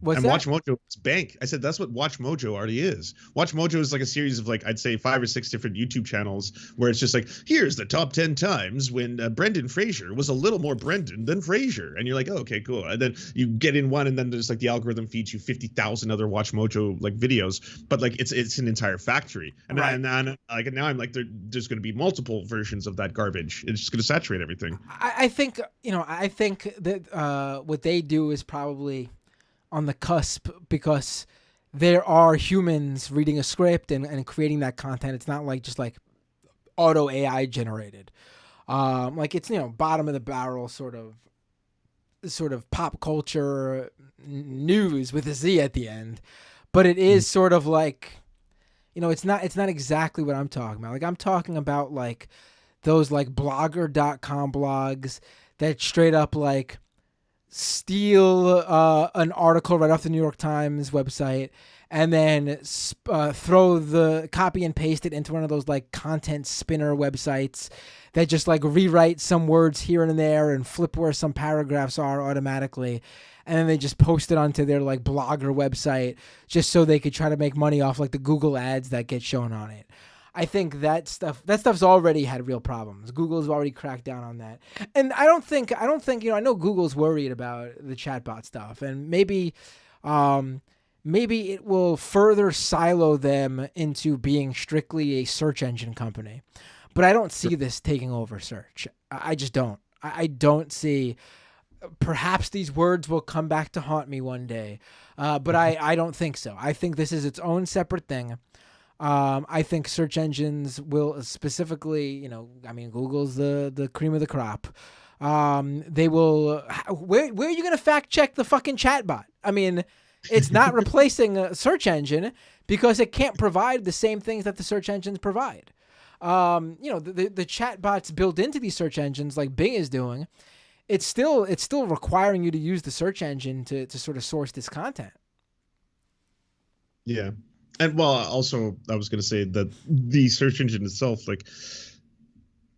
What's and that? Watch Mojo is bank. I said that's what Watch Mojo already is. Watch Mojo is like a series of like, I'd say 5 or 6 different YouTube channels where it's just like, here's the top 10 times when Brendan Fraser was a little more Brendan than Fraser, and you're like, oh, okay, cool. And then you get in one, and then there's like the algorithm feeds you 50,000 other Watch Mojo like videos, but like it's an entire factory. And Right. now I'm like, there's going to be multiple versions of that garbage. It's just going to saturate everything. I think that what they do is probably on the cusp, because there are humans reading a script and creating that content. It's not like just like auto AI generated. Like it's, bottom of the barrel sort of pop culture news with a Z at the end. But it is sort of like, it's not exactly what I'm talking about. Like I'm talking about like those like blogger.com blogs that straight up like steal an article right off the New York Times website and then throw the copy and paste it into one of those like content spinner websites that just like rewrite some words here and there and flip where some paragraphs are automatically, and then they just post it onto their like blogger website just so they could try to make money off like the Google ads that get shown on it. I think that stuff's already had real problems. Google's already cracked down on that. And I don't think, I know Google's worried about the chatbot stuff, and maybe it will further silo them into being strictly a search engine company. But I don't see this taking over search. I just don't. I don't see. Perhaps these words will come back to haunt me one day. But I don't think so. I think this is its own separate thing. I think search engines will specifically, Google's the cream of the crop. They will. Where are you going to fact check the fucking chatbot? I mean, it's not replacing a search engine because it can't provide the same things that the search engines provide. The chatbots built into these search engines, like Bing is doing, it's still requiring you to use the search engine to sort of source this content. Yeah. And well, also, I was going to say that the search engine itself, like,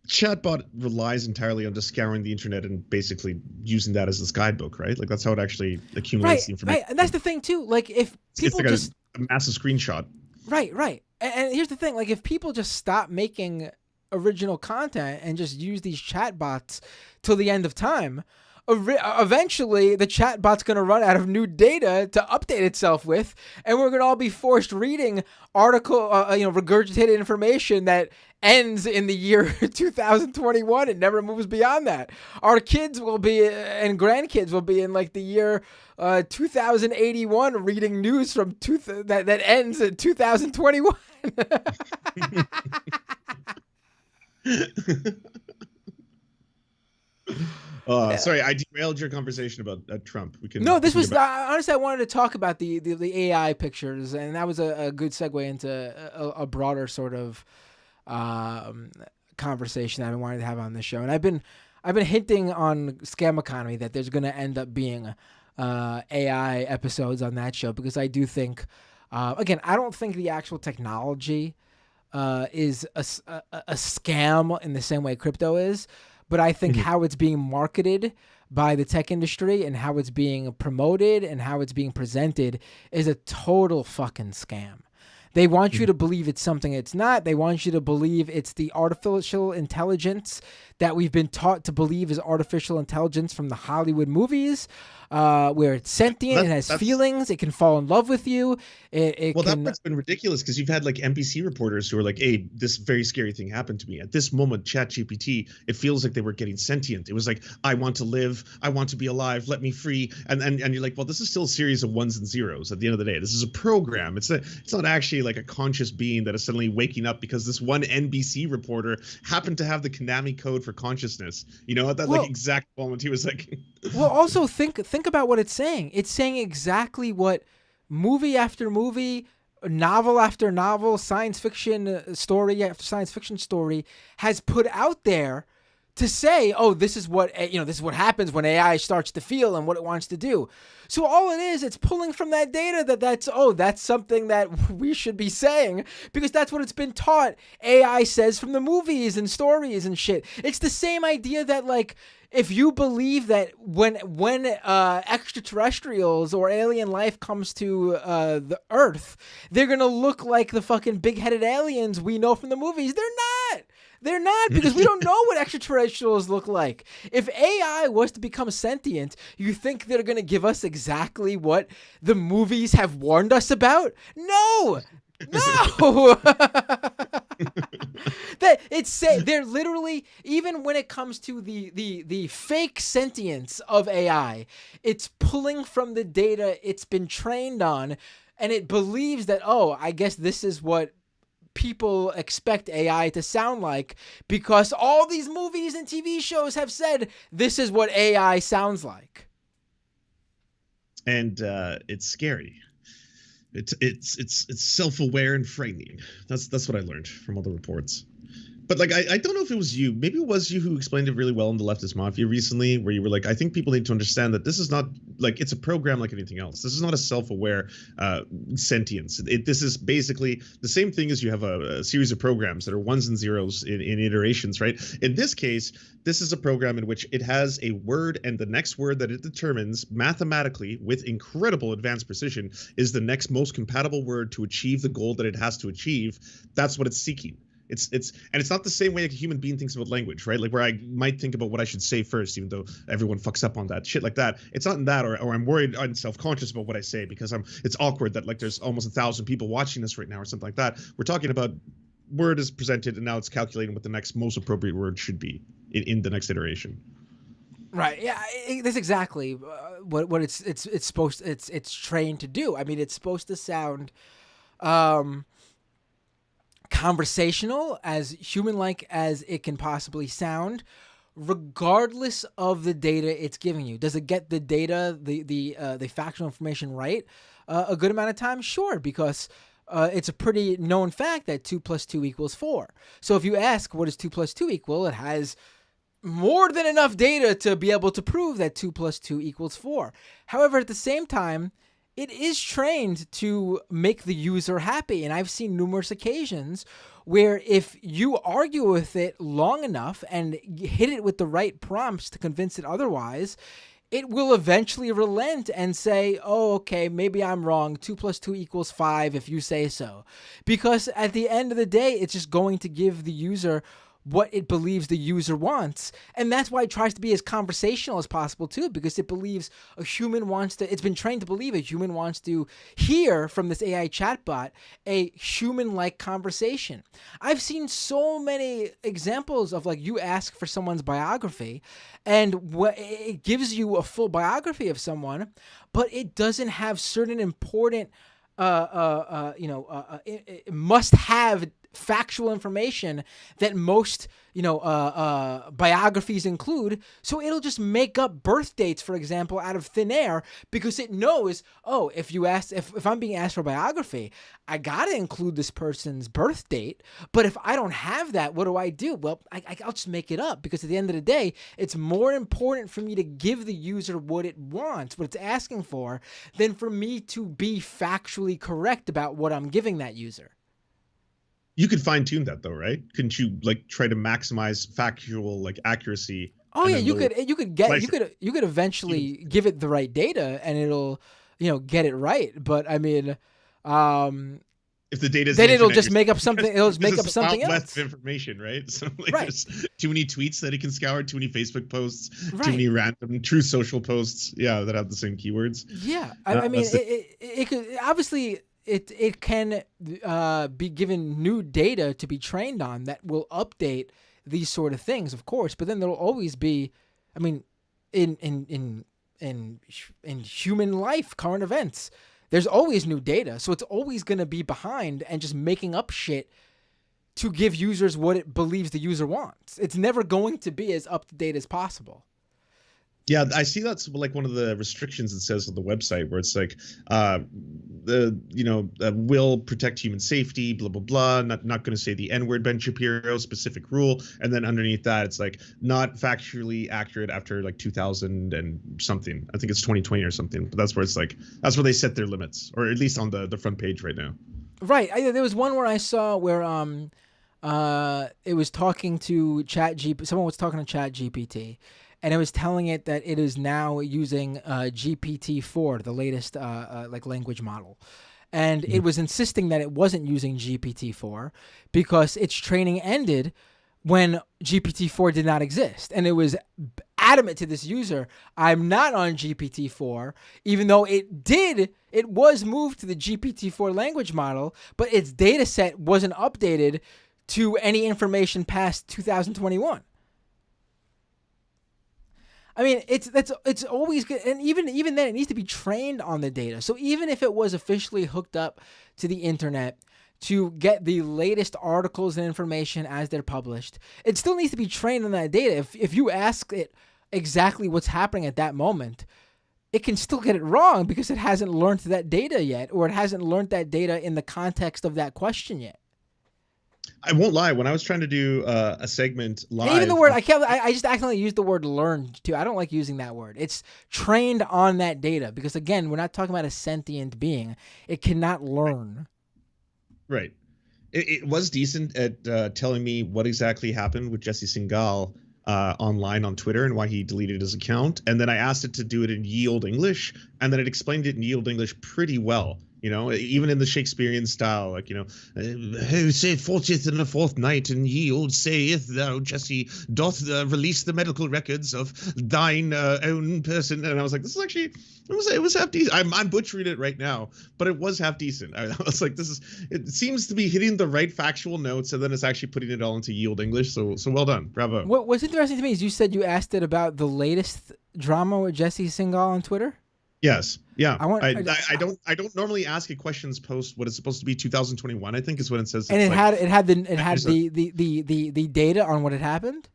chatbot relies entirely on just scouring the internet and basically using that as this guidebook, right? Like, that's how it actually accumulates the information. Right, and that's the thing, too. Like, if people it's like a massive screenshot. Right. And here's the thing. Like, if people just stop making original content and just use these chatbots till the end of time, eventually the chatbot's going to run out of new data to update itself with, and we're going to all be forced reading regurgitated information that ends in the year 2021 and never moves beyond that. Our kids will be, and grandkids will be in like the year 2081 reading news from that ends in 2021. Sorry, I derailed your conversation about Trump. No, this was honestly, I wanted to talk about the AI pictures, and that was a good segue into a broader sort of conversation I've been wanting to have on this show. And I've been hinting on Scam Economy that there's going to end up being AI episodes on that show, because I do think, again, I don't think the actual technology is a scam in the same way crypto is. But I think how it's being marketed by the tech industry and how it's being promoted and how it's being presented is a total fucking scam. They want you to believe it's something it's not. They want you to believe it's the artificial intelligence that we've been taught to believe is artificial intelligence from the Hollywood movies, where it's sentient, it has feelings, it can fall in love with you. That part's been ridiculous because you've had like NBC reporters who are like, hey, this very scary thing happened to me. At this moment, ChatGPT, it feels like they were getting sentient. It was like, I want to live, I want to be alive, let me free. And you're like, well, this is still a series of ones and zeros at the end of the day. This is a program. It's not actually like a conscious being that is suddenly waking up because this one NBC reporter happened to have the Konami code for consciousness. You know, at that like exact moment he was like well, also think about what it's saying. It's saying exactly what movie after movie, novel after novel, science fiction story after science fiction story has put out there to say, oh, this is what happens when AI starts to feel and what it wants to do. So all it is, it's pulling from that data that's something that we should be saying because that's what it's been taught. AI says from the movies and stories and shit. It's the same idea that like, if you believe that when extraterrestrials or alien life comes to the Earth, they're gonna look like the fucking big-headed aliens we know from the movies, they're not. They're not, because we don't know what extraterrestrials look like. If AI was to become sentient, you think they're going to give us exactly what the movies have warned us about? No! They're literally, even when it comes to the fake sentience of AI, it's pulling from the data it's been trained on, and it believes that, oh, I guess this is what people expect AI to sound like because all these movies and TV shows have said this is what AI sounds like. And it's scary. It's self-aware and frightening. That's what I learned from all the reports. But like I don't know if it was you. Maybe it was you who explained it really well in the Leftist Mafia recently, where you were like, I think people need to understand that this is not like it's a program like anything else. This is not a self-aware sentience. This is basically the same thing as you have a series of programs that are ones and zeros in iterations, right? In this case, this is a program in which it has a word, and the next word that it determines mathematically with incredible advanced precision is the next most compatible word to achieve the goal that it has to achieve. That's what it's seeking. It's not the same way like a human being thinks about language, right? Like where I might think about what I should say first, even though everyone fucks up on that shit like that. It's not in that, or I'm worried and self-conscious about what I say because it's awkward that like there's almost 1,000 people watching this right now or something like that. We're talking about word is presented and now it's calculating what the next most appropriate word should be in the next iteration. Right. Yeah. That's exactly what it's supposed. It's trained to do. I mean, it's supposed to sound conversational, as human-like as it can possibly sound, regardless of the data it's giving you. Does it get the data, the factual information right a good amount of time? Sure, because it's a pretty known fact that 2 + 2 = 4. So if you ask what is 2 + 2 equal, it has more than enough data to be able to prove that 2 + 2 = 4. However, at the same time, it is trained to make the user happy. And I've seen numerous occasions where if you argue with it long enough and hit it with the right prompts to convince it otherwise, it will eventually relent and say, oh, okay, maybe I'm wrong. 2 + 2 = 5 if you say so. Because at the end of the day, it's just going to give the user what it believes the user wants. And that's why it tries to be as conversational as possible too, because it believes it's been trained to believe a human wants to hear from this AI chatbot a human-like conversation. I've seen so many examples of like you ask for someone's biography and it gives you a full biography of someone, but it doesn't have certain important must-have factual information that most biographies include. So it'll just make up birth dates, for example, out of thin air, because it knows, oh, if I'm being asked for a biography, I gotta include this person's birth date. But if I don't have that, what do? Well, I'll just make it up, because at the end of the day, it's more important for me to give the user what it wants, what it's asking for, than for me to be factually correct about what I'm giving that user. You could fine tune that though, right? Couldn't you like try to maximize factual like accuracy? Oh yeah, you could eventually give it the right data and it'll, get it right. But I mean, if the data is then the it'll internet, just you're make up saying, something. It'll just make up it's a something wild else. west of information, right? So like, Right. there's too many tweets that it can scour, too many Facebook posts, Right. too many random true social posts, that have the same keywords. Yeah, I mean, it could obviously it can be given new data to be trained on that will update these sort of things, of course. But then there'll always be, I mean, in human life, current events, there's always new data, so it's always going to be behind and just making up shit to give users what it believes the user wants. It's never going to be as up to date as possible. Yeah, I see that's like one of the restrictions it says on the website, where it's like, will protect human safety, blah, blah, blah. Not going to say the N-word, Ben Shapiro, specific rule. And then underneath that, it's like not factually accurate after like 2000 and something. I think it's 2020 or something. But that's where it's like, that's where they set their limits, or at least on the front page right now. Right. There was one where I saw where it was talking to someone was talking to ChatGPT. And it was telling it that it is now using GPT-4, the latest like language model. And it was insisting that it wasn't using GPT-4 because its training ended when GPT-4 did not exist. And it was adamant to this user, I'm not on GPT-4, even though it was moved to the GPT-4 language model, but its data set wasn't updated to any information past 2021. I mean, it's always good, and even then, it needs to be trained on the data. So even if it was officially hooked up to the internet to get the latest articles and information as they're published, it still needs to be trained on that data. If you ask it exactly what's happening at that moment, it can still get it wrong because it hasn't learned that data yet, or it hasn't learned that data in the context of that question yet. I won't lie. When I was trying to do a segment live, and even the word I just accidentally used the word learned too. I don't like using that word. It's trained on that data because again, we're not talking about a sentient being. It cannot learn. Right. It was decent at telling me what exactly happened with Jesse Singal online on Twitter and why he deleted his account. And then I asked it to do it in ye olde English, and then it explained it in ye olde English pretty well. Even in the Shakespearean style, like, who say 40th and the fourth night, and ye old sayeth thou, Jesse, doth release the medical records of thine own person. And I was like, this is actually, it was half decent. I'm butchering it right now, but it was half decent. I was like, it seems to be hitting the right factual notes, and then it's actually putting it all into ye olde English. So well done. Bravo. What's interesting to me is you said you asked it about the latest drama with Jesse Singal on Twitter. Yes. Yeah. I don't normally ask it questions post what is supposed to be 2021. I think is what it says. And it had the data on what had happened.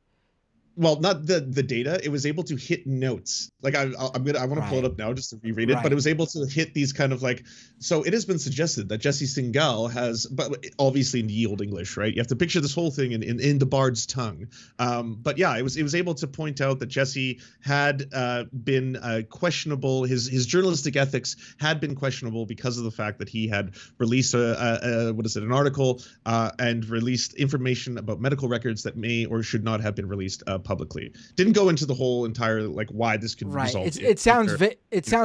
Well, not the data. It was able to hit notes. Like I want to pull it up now just to reread it. But it was able to hit these kind of like. So it has been suggested that Jesse Singal has, but obviously in ye olde English, right? You have to picture this whole thing in the bard's tongue. But yeah, it was able to point out that Jesse had been questionable. His journalistic ethics had been questionable because of the fact that he had released an article and released information about medical records that may or should not have been released publicly. Didn't go into the whole entire like why this could result. It sounds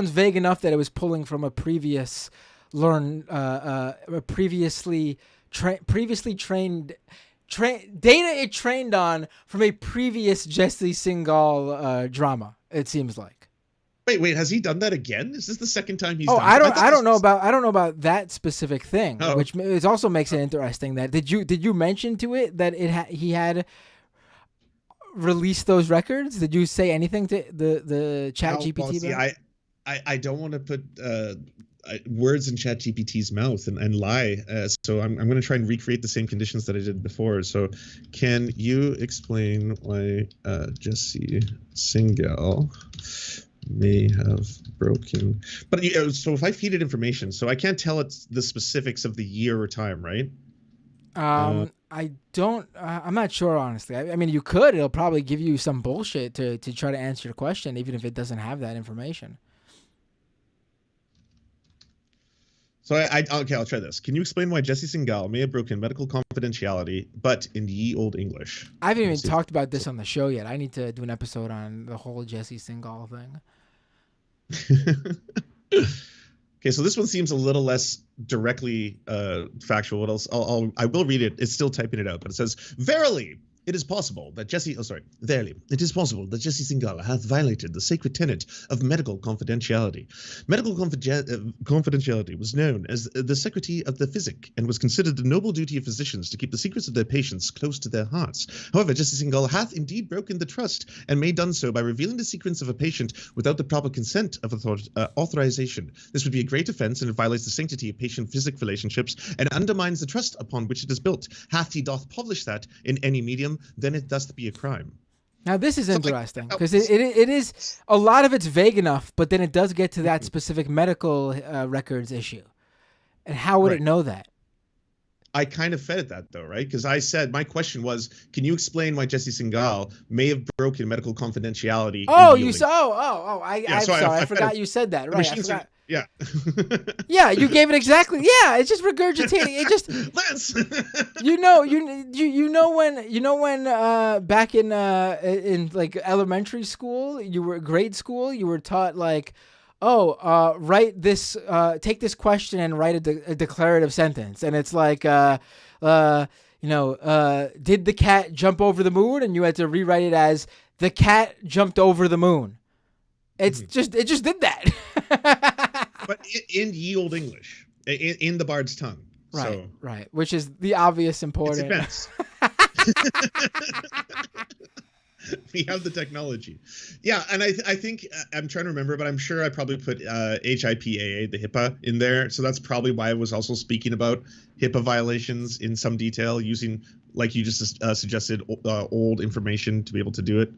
vague enough that it was pulling from a previous previously trained data it trained on from a previous Jesse Singal drama. It seems like. Wait, has he done that again? Is this the second time he's? I don't know about that specific thing, which it also makes it interesting. That did you mention to it that he had released those records? Did you say anything to the Chat GPT? I don't want to put words in Chat GPT's mouth and lie. So I'm going to try and recreate the same conditions that I did before. So can you explain why Jesse Singal may have broken? But so if I feed it information, so I can't tell it the specifics of the year or time, right? I don't. I'm not sure, honestly. I mean, you could. It'll probably give you some bullshit to try to answer your question, even if it doesn't have that information. So okay, I'll try this. Can you explain why Jesse Singal may have broken medical confidentiality, but in ye olde English? I haven't even talked about this on the show yet. I need to do an episode on the whole Jesse Singal thing. Okay, so this one seems a little less directly factual. What else? I will read it. It's still typing it out, but it says, "Verily, it is possible that verily, it is possible that Jesse Singala hath violated the sacred tenet of medical confidentiality. Medical confidentiality was known as the secrecy of the physic and was considered the noble duty of physicians to keep the secrets of their patients close to their hearts. However, Jesse Singala hath indeed broken the trust and may done so by revealing the secrets of a patient without the proper consent of authorization. This would be a great offense, and it violates the sanctity of patient-physic relationships and undermines the trust upon which it is built. Hath he doth publish that in any medium, then it doth be a crime." Now this is interesting because it is, a lot of it's vague enough, but then it does get to that specific medical records issue. And how would it know that? I kind of fed it that though, right? Because I said, my question was, can you explain why Jesse Singal may have broken medical confidentiality? Oh, you saw. I'm sorry. I forgot you said that. Right. I forgot. Yeah. Yeah, you gave it exactly. Yeah, it's just regurgitating. It just Lance. you know when back in like elementary school, grade school, you were taught like, write this, take this question and write a declarative sentence, and it's like did the cat jump over the moon, and you had to rewrite it as the cat jumped over the moon. It just did that. But in ye olde English, in the bard's tongue. Right. Which is the obvious important. It's we have the technology. Yeah, and I think, I'm trying to remember, but I'm sure I probably put HIPAA, the HIPAA, in there. So that's probably why I was also speaking about HIPAA violations in some detail, using, like you just suggested, old information to be able to do it.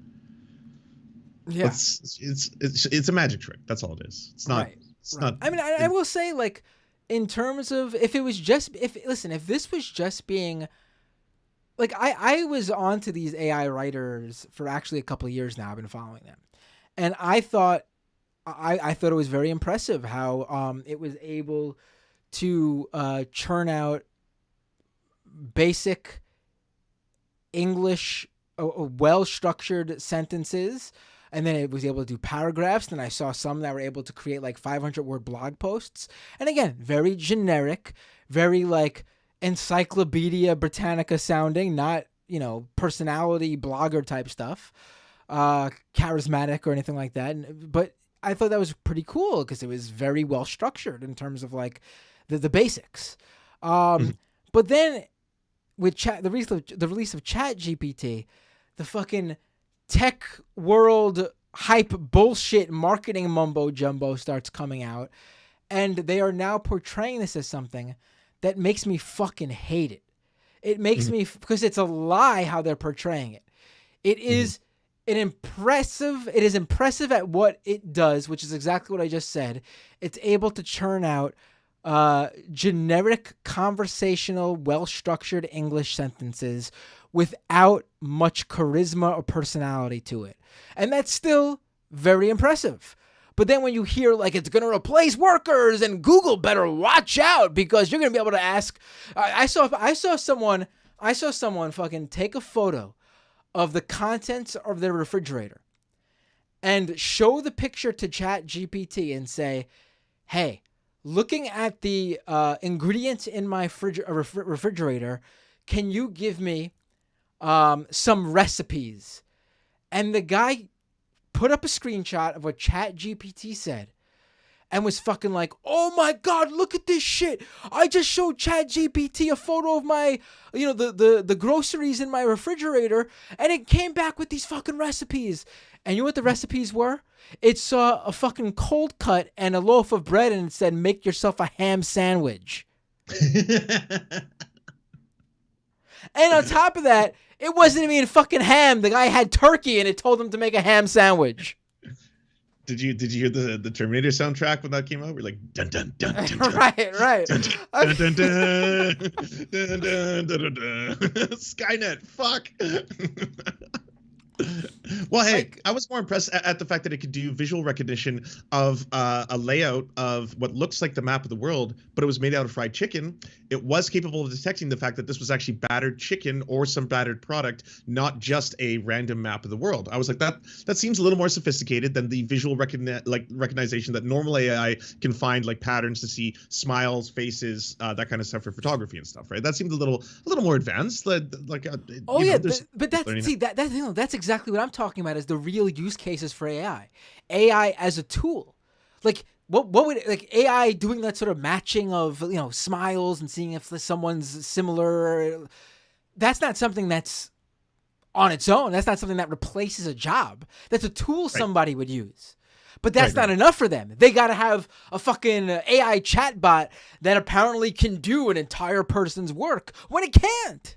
Yeah, it's a magic trick. That's all it is. It's not. Right. It's not. I mean, I will say, like, in terms of if this was just being, like, I was onto these AI writers for actually a couple of years now. I've been following them, and I thought it was very impressive how it was able to churn out basic English, well-structured sentences. And then it was able to do paragraphs. Then I saw some that were able to create like 500-word blog posts. And again, very generic, very like Encyclopedia Britannica sounding, not, personality blogger type stuff, charismatic or anything like that. But I thought that was pretty cool because it was very well structured in terms of like the basics. But then with the release of ChatGPT, the fucking tech world hype bullshit marketing mumbo jumbo starts coming out, and they are now portraying this as something that makes me fucking hate it. It makes me, because it's a lie how they're portraying it. It is impressive at what it does, which is exactly what I just said. It's able to churn out generic conversational, well-structured English sentences without much charisma or personality to it. And that's still very impressive. But then when you hear like it's going to replace workers and Google better watch out because you're going to be able to ask, I saw someone fucking take a photo of the contents of their refrigerator and show the picture to ChatGPT and say, "Hey, looking at the ingredients in my refrigerator, can you give me some recipes?" And the guy put up a screenshot of what ChatGPT said and was fucking like, "Oh my God, look at this shit. I just showed ChatGPT a photo of my, the groceries in my refrigerator, and it came back with these fucking recipes." And you know what the recipes were? It saw a fucking cold cut and a loaf of bread, and it said, "Make yourself a ham sandwich." And on top of that, it wasn't even fucking ham. The guy had turkey, and it told him to make a ham sandwich. Did you hear the Terminator soundtrack when that came out? We're like, dun dun dun dun dun. Right. Dun, dun, dun, dun, dun, dun, dun, dun, dun. Skynet, fuck. Well, hey, Like, I was more impressed at the fact that it could do visual recognition of a layout of what looks like the map of the world, but it was made out of fried chicken. It was capable of detecting the fact that this was actually battered chicken or some battered product, not just a random map of the world. I was like, that seems a little more sophisticated than the visual recognition that normal AI can find, like patterns to see smiles, faces, that kind of stuff for photography and stuff, right? That seemed a little more advanced. oh You yeah, know, there's but that's learning. see that you know, that's exactly what I'm talking about is the real use cases for AI. AI as a tool. Like what would like AI doing that sort of matching of smiles and seeing if someone's similar. That's not something that's on its own. That's not something that replaces a job. That's a tool Right. somebody would use. But that's Right. not enough for them. They got to have a fucking AI chatbot that apparently can do an entire person's work when it can't.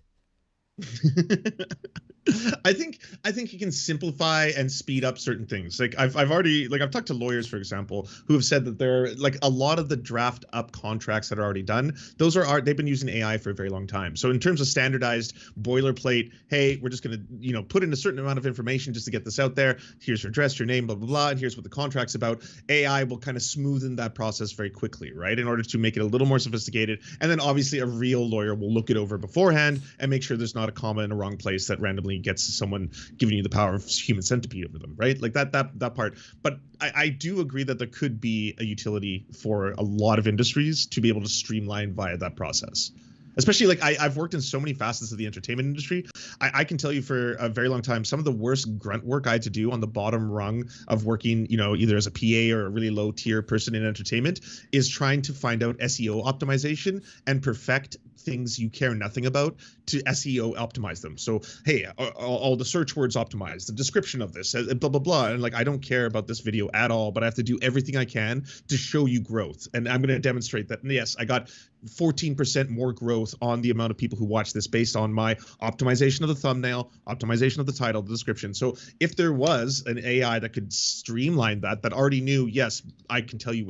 I think you can simplify and speed up certain things. Like I've already I've talked to lawyers, for example, who have said that they're like a lot of the draft up contracts that are already done. They've been using AI for a very long time. So in terms of standardized boilerplate, hey, we're just gonna put in a certain amount of information just to get this out there. Here's your address, your name, blah blah blah, and here's what the contract's about. AI will kind of smoothen that process very quickly, right? In order to make it a little more sophisticated, and then obviously a real lawyer will look it over beforehand and make sure there's not a comma in a wrong place that randomly gets someone giving you the power of human centipede over them, right? Like that part. But I do agree that there could be a utility for a lot of industries to be able to streamline via that process. Especially like I've worked in so many facets of the entertainment industry. I can tell you for a very long time, some of the worst grunt work I had to do on the bottom rung of working, either as a PA or a really low tier person in entertainment is trying to find out SEO optimization and perfect things you care nothing about to SEO optimize them. So, hey, all the search words optimized, the description of this, blah, blah, blah. And like, I don't care about this video at all, but I have to do everything I can to show you growth. And I'm going to demonstrate that, yes, I got 14% more growth on the amount of people who watch this based on my optimization of the thumbnail, optimization of the title, the description. So if there was an AI that could streamline that already knew, yes, I can tell you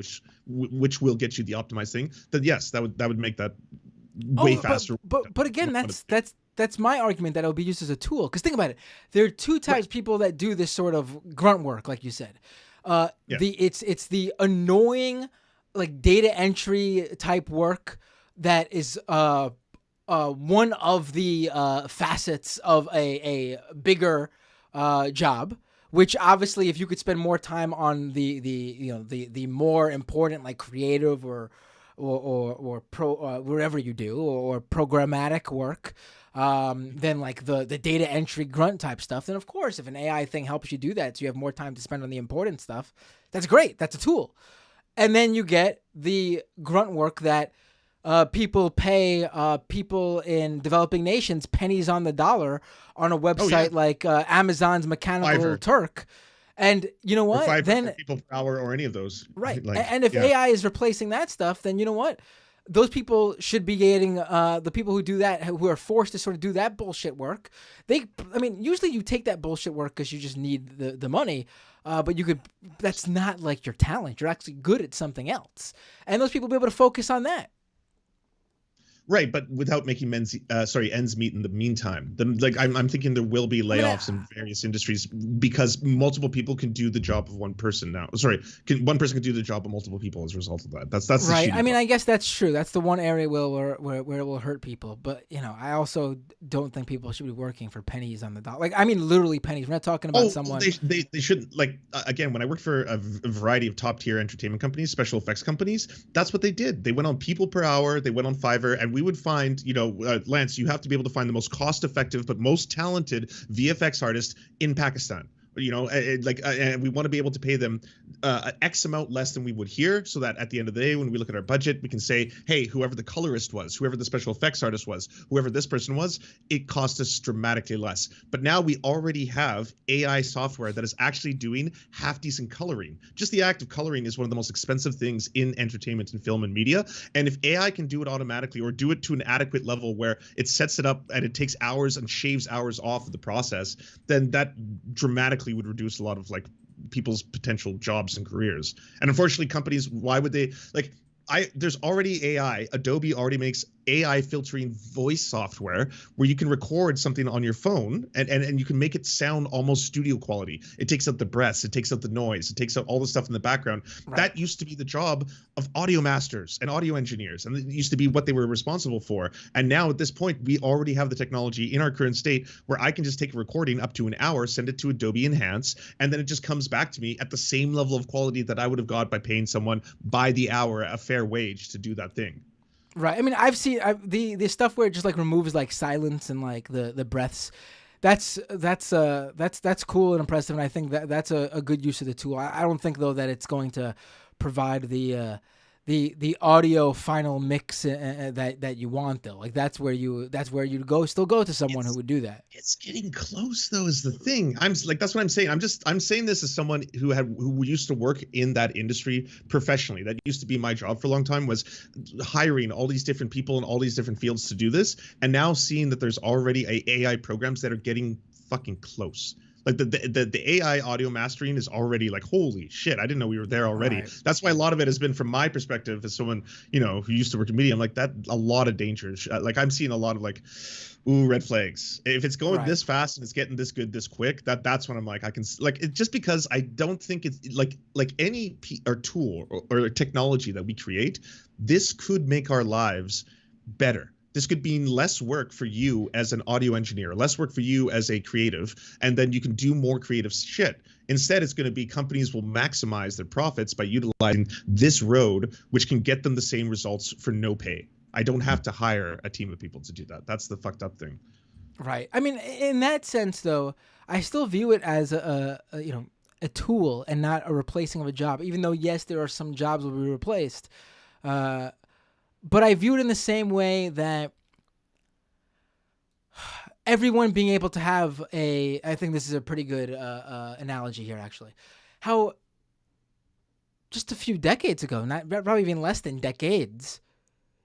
which will get you the optimized thing, then yes, that would make that way faster. But again, that's my argument that it'll be used as a tool. Because think about it, there are two types of people that do this sort of grunt work, like you said. Yeah. It's the annoying, like data entry type work that is one of the facets of a bigger job. Which obviously, if you could spend more time on the more important, like creative or wherever you do or programmatic work, then like the data entry grunt type stuff, then of course if an AI thing helps you do that so you have more time to spend on the important stuff, that's great. That's a tool. And then you get the grunt work that people pay people in developing nations pennies on the dollar on a website like Amazon's Mechanical Fiverr. Turk. And you know what? Or then people per hour or any of those. Right. And if AI is replacing that stuff, then you know what? Those people should be getting the people who do that, who are forced to sort of do that bullshit work. Usually you take that bullshit work because you just need the money. But that's not like your talent. You're actually good at something else. And those people will be able to focus on that. Right, but without making ends meet in the meantime. I'm thinking there will be layoffs in various industries because multiple people can do the job of one person now. One person can do the job of multiple people as a result of that. That's right. I guess that's true. That's the one area where it will hurt people. But I also don't think people should be working for pennies on the dollar. Like, I mean, literally pennies. We're not talking about someone. They shouldn't. Like, again, when I worked for a variety of top tier entertainment companies, special effects companies, that's what they did. They went on people per hour. They went on Fiverr, and we would find, Lance, you have to be able to find the most cost-effective but most talented VFX artist in Pakistan. And we want to be able to pay them X amount less than we would here, so that at the end of the day, when we look at our budget, we can say, hey, whoever the colorist was, whoever the special effects artist was, whoever this person was, it cost us dramatically less. But now we already have AI software that is actually doing half decent coloring. Just the act of coloring is one of the most expensive things in entertainment and film and media. And if AI can do it automatically or do it to an adequate level where it sets it up and it takes hours and shaves hours off of the process, then that dramatically would reduce a lot of like people's potential jobs and careers. And unfortunately, companies, why would they there's already AI. Adobe already makes AI filtering voice software where you can record something on your phone and you can make it sound almost studio quality. It takes out the breaths, it takes out the noise, it takes out all the stuff in the background. Right. That used to be the job of audio masters and audio engineers, and it used to be what they were responsible for. And now at this point, we already have the technology in our current state where I can just take a recording up to an hour, send it to Adobe Enhance, and then it just comes back to me at the same level of quality that I would have got by paying someone by the hour a fair wage to do that thing. Right. I mean, I've seen the stuff where it just like removes like silence and like the breaths. That's cool and impressive, and I think that's a good use of the tool. I don't think though that it's going to provide the audio final mix that you want though. Like that's where you go to someone who would do that. It's getting close though is the thing. I'm like, that's what I'm saying. I'm saying this as someone who used to work in that industry professionally. That used to be my job for a long time, was hiring all these different people in all these different fields to do this, and now seeing that there's already AI programs that are getting fucking close. Like the AI audio mastering is already like, holy shit, I didn't know we were there already. Right. That's why a lot of it has been, from my perspective as someone, who used to work in media, I'm like, that a lot of dangers. Like I'm seeing a lot of like, ooh, red flags. If it's going this fast and it's getting this good this quick, that's when I'm like, I can like it, just because I don't think it's like any tool or technology that we create, this could make our lives better. This could mean less work for you as an audio engineer, less work for you as a creative, and then you can do more creative shit. Instead, it's going to be companies will maximize their profits by utilizing this road, which can get them the same results for no pay. I don't have to hire a team of people to do that. That's the fucked up thing. Right. I mean, in that sense, though, I still view it as a tool and not a replacing of a job, even though, yes, there are some jobs that will be replaced. But I view it in the same way that everyone being able to have I think this is a pretty good analogy here, actually. How just a few decades ago, not probably even less than decades,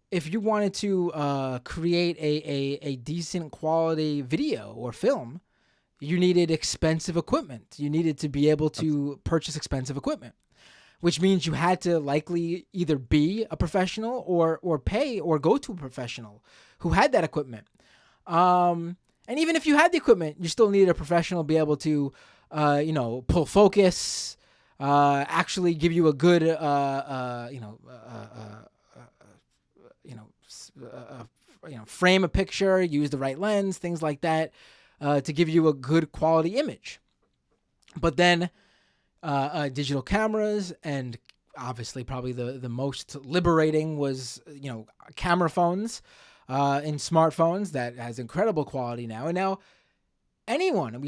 if you wanted to create a decent quality video or film, you needed expensive equipment. You needed to be able to purchase expensive equipment, which means you had to likely either be a professional or pay or go to a professional who had that equipment. And even if you had the equipment, you still needed a professional to be able to, pull focus, actually give you a good, frame a picture, use the right lens, things like that, to give you a good quality image. But then digital cameras, and obviously probably the most liberating was, camera phones and smartphones that has incredible quality now. And now anyone,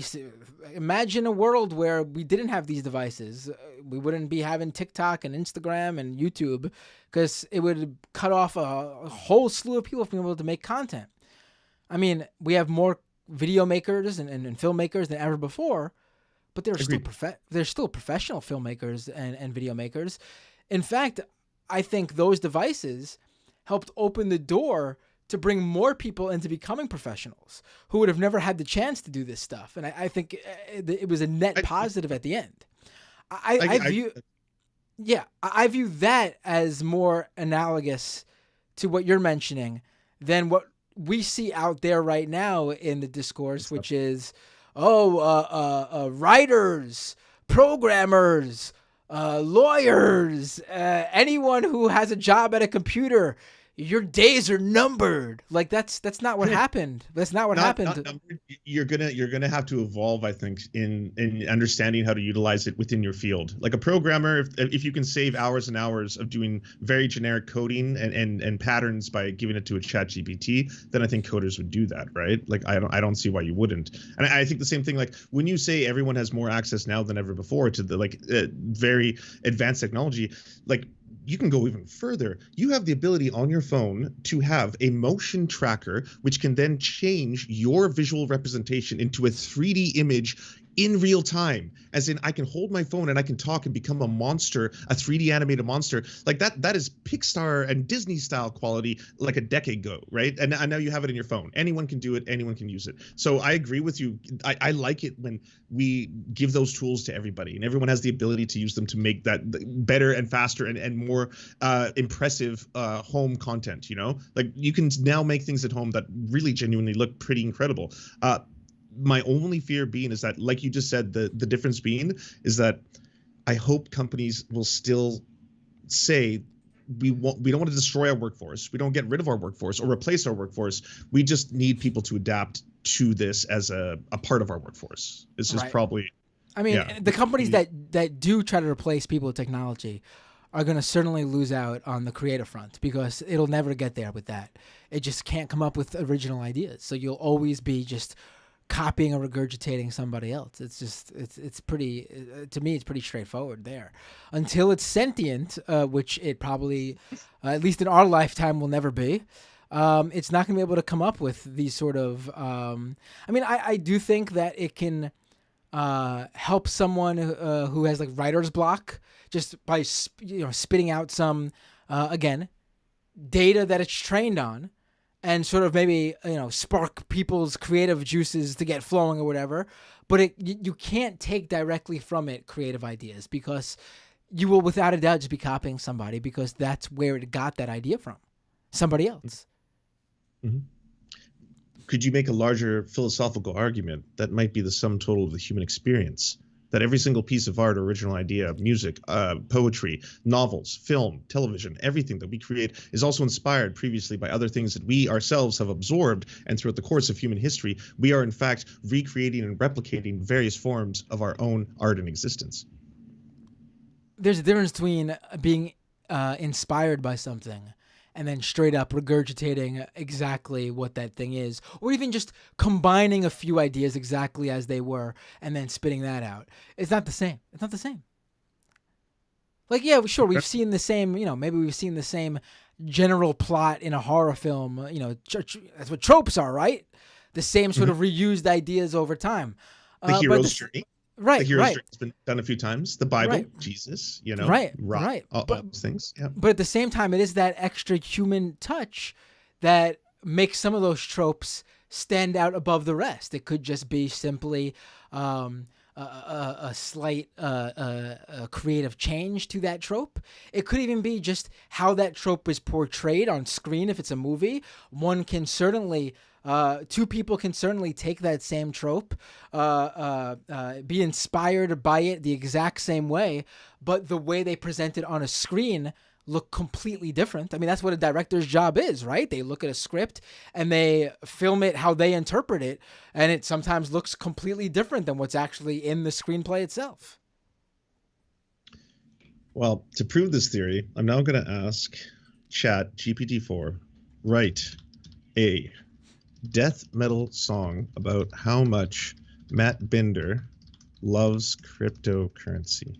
imagine a world where we didn't have these devices. We wouldn't be having TikTok and Instagram and YouTube, because it would cut off a whole slew of people from being able to make content. I mean, we have more video makers and filmmakers than ever before, but they're still professional filmmakers and video makers. In fact, I think those devices helped open the door to bring more people into becoming professionals who would have never had the chance to do this stuff. And I think it was a net positive at the end. I view that as more analogous to what you're mentioning than what we see out there right now in the discourse, which is, writers, programmers, lawyers, anyone who has a job at a computer, your days are numbered. Like that's not what happened. That's not what happened. You're gonna have to evolve, I think, in understanding how to utilize it within your field. Like a programmer, if you can save hours and hours of doing very generic coding and patterns by giving it to a chat GPT, then I think coders would do that, right? Like I don't see why you wouldn't. And I think the same thing, like when you say everyone has more access now than ever before to the very advanced technology, like you can go even further. You have the ability on your phone to have a motion tracker, which can then change your visual representation into a 3D image in real time, as in I can hold my phone and I can talk and become a monster, a 3D animated monster. Like that is Pixar and Disney style quality like a decade ago, right? And I know you have it in your phone. Anyone can do it. Anyone can use it. So I agree with you. I like it when we give those tools to everybody and everyone has the ability to use them to make that better and faster and more impressive home content, you know? Like you can now make things at home that really genuinely look pretty incredible. My only fear being is that, like you just said, the difference being is that I hope companies will still say we don't want to destroy our workforce. We don't get rid of our workforce or replace our workforce. We just need people to adapt to this as a part of our workforce. This is probably. I mean, the companies that do try to replace people with technology are going to certainly lose out on the creative front because it'll never get there with that. It just can't come up with original ideas. So you'll always be just copying or regurgitating somebody else. It's just it's pretty to me it's pretty straightforward there until it's sentient, which it probably at least in our lifetime will never be. It's not going to be able to come up with these sort of I mean I do think that it can help someone who has like writer's block just by spitting out some again data that it's trained on and sort of maybe, spark people's creative juices to get flowing or whatever. But you can't take directly from it creative ideas because you will without a doubt just be copying somebody because that's where it got that idea from. Somebody else. Mm-hmm. Could you make a larger philosophical argument that might be the sum total of the human experience? That every single piece of art, original idea, music, poetry, novels, film, television, everything that we create is also inspired previously by other things that we ourselves have absorbed. And throughout the course of human history, we are in fact recreating and replicating various forms of our own art and existence. There's a difference between being inspired by something and then straight up regurgitating exactly what that thing is, or even just combining a few ideas exactly as they were and then spitting that out. It's not the same. It's not the same. Like, yeah, sure, we've seen the same, maybe we've seen the same general plot in a horror film, that's what tropes are, right? The same sort of reused ideas over time. The hero's journey. Right, the hero's journey has been done a few times. The Bible, Jesus, right. All those things. Yeah. But at the same time, it is that extra human touch that makes some of those tropes stand out above the rest. It could just be simply a slight creative change to that trope. It could even be just how that trope is portrayed on screen. If it's a movie, one can certainly. Two people can certainly take that same trope, be inspired by it the exact same way, but the way they present it on a screen look completely different. I mean, that's what a director's job is, right? They look at a script and they film it how they interpret it, and it sometimes looks completely different than what's actually in the screenplay itself. Well, to prove this theory, I'm now going to ask Chat GPT-4, write a death metal song about how much Matt Binder loves cryptocurrency.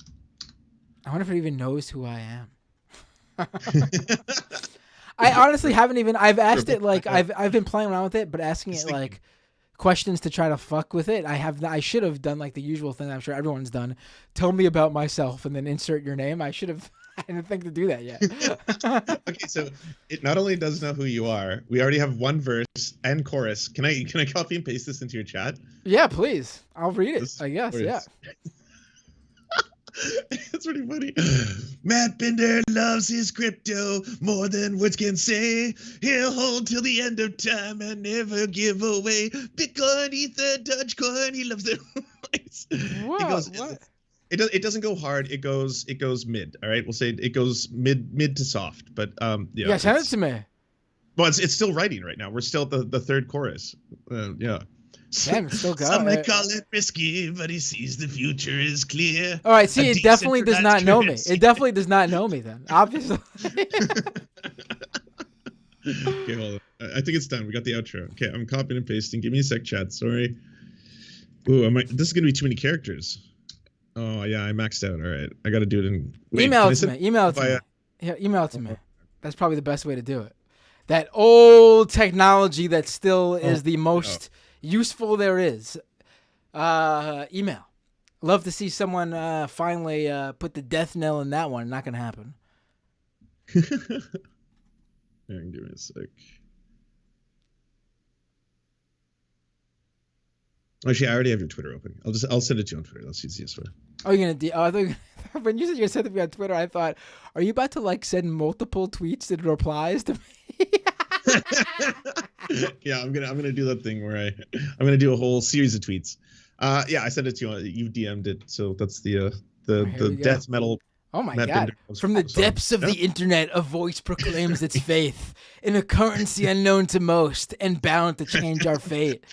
I wonder if it even knows who I am. I honestly haven't even. I've asked it like I've been playing around with it, but asking it like questions to try to fuck with it. I should have done like the usual thing I'm sure everyone's done. Tell me about myself and then insert your name. I should have. I didn't think to do that yet. Okay, so it not only does know who you are, we already have one verse and chorus. Can I copy and paste this into your chat? Yeah, please. I'll read it. I guess. Yeah. It's pretty funny. Matt Binder loves his crypto more than words can say. He'll hold till the end of time and never give away. Bitcoin, Ether, Dogecoin, he loves it. What? It doesn't go hard. It goes mid. All right, we'll say it goes mid to soft. But yeah, send it to me. Well, it's still writing right now. We're still at the third chorus. Yeah. Damn, it's still going. Some may call it risky, but he sees the future is clear. All right, see, it definitely does not know me. It definitely does not know me then, obviously. Okay, hold on. I think it's done. We got the outro. Okay, I'm copying and pasting. Give me a sec, chat. Sorry. Ooh, this is going to be too many characters. Oh, yeah, I maxed out. All right. I got to do it in... Email it to me. Email it to me. Yeah, email it to me. That's probably the best way to do it. That old technology that still is the most useful there is. Email. Love to see someone finally put the death knell in that one. Not gonna happen. Hang on, give me a sec. Actually, I already have your Twitter open. I'll send it to you on Twitter. That's the easiest way. Oh, you're gonna? I thought when you said you're gonna send it to me on Twitter, I thought, are you about to like send multiple tweets and replies to me? Yeah, I'm gonna do that thing where I'm gonna do a whole series of tweets. Yeah, I sent it to you. You DM'd it, so that's the death metal. Oh my God! From the depths of the internet, a voice proclaims its faith in a currency unknown to most and bound to change our fate.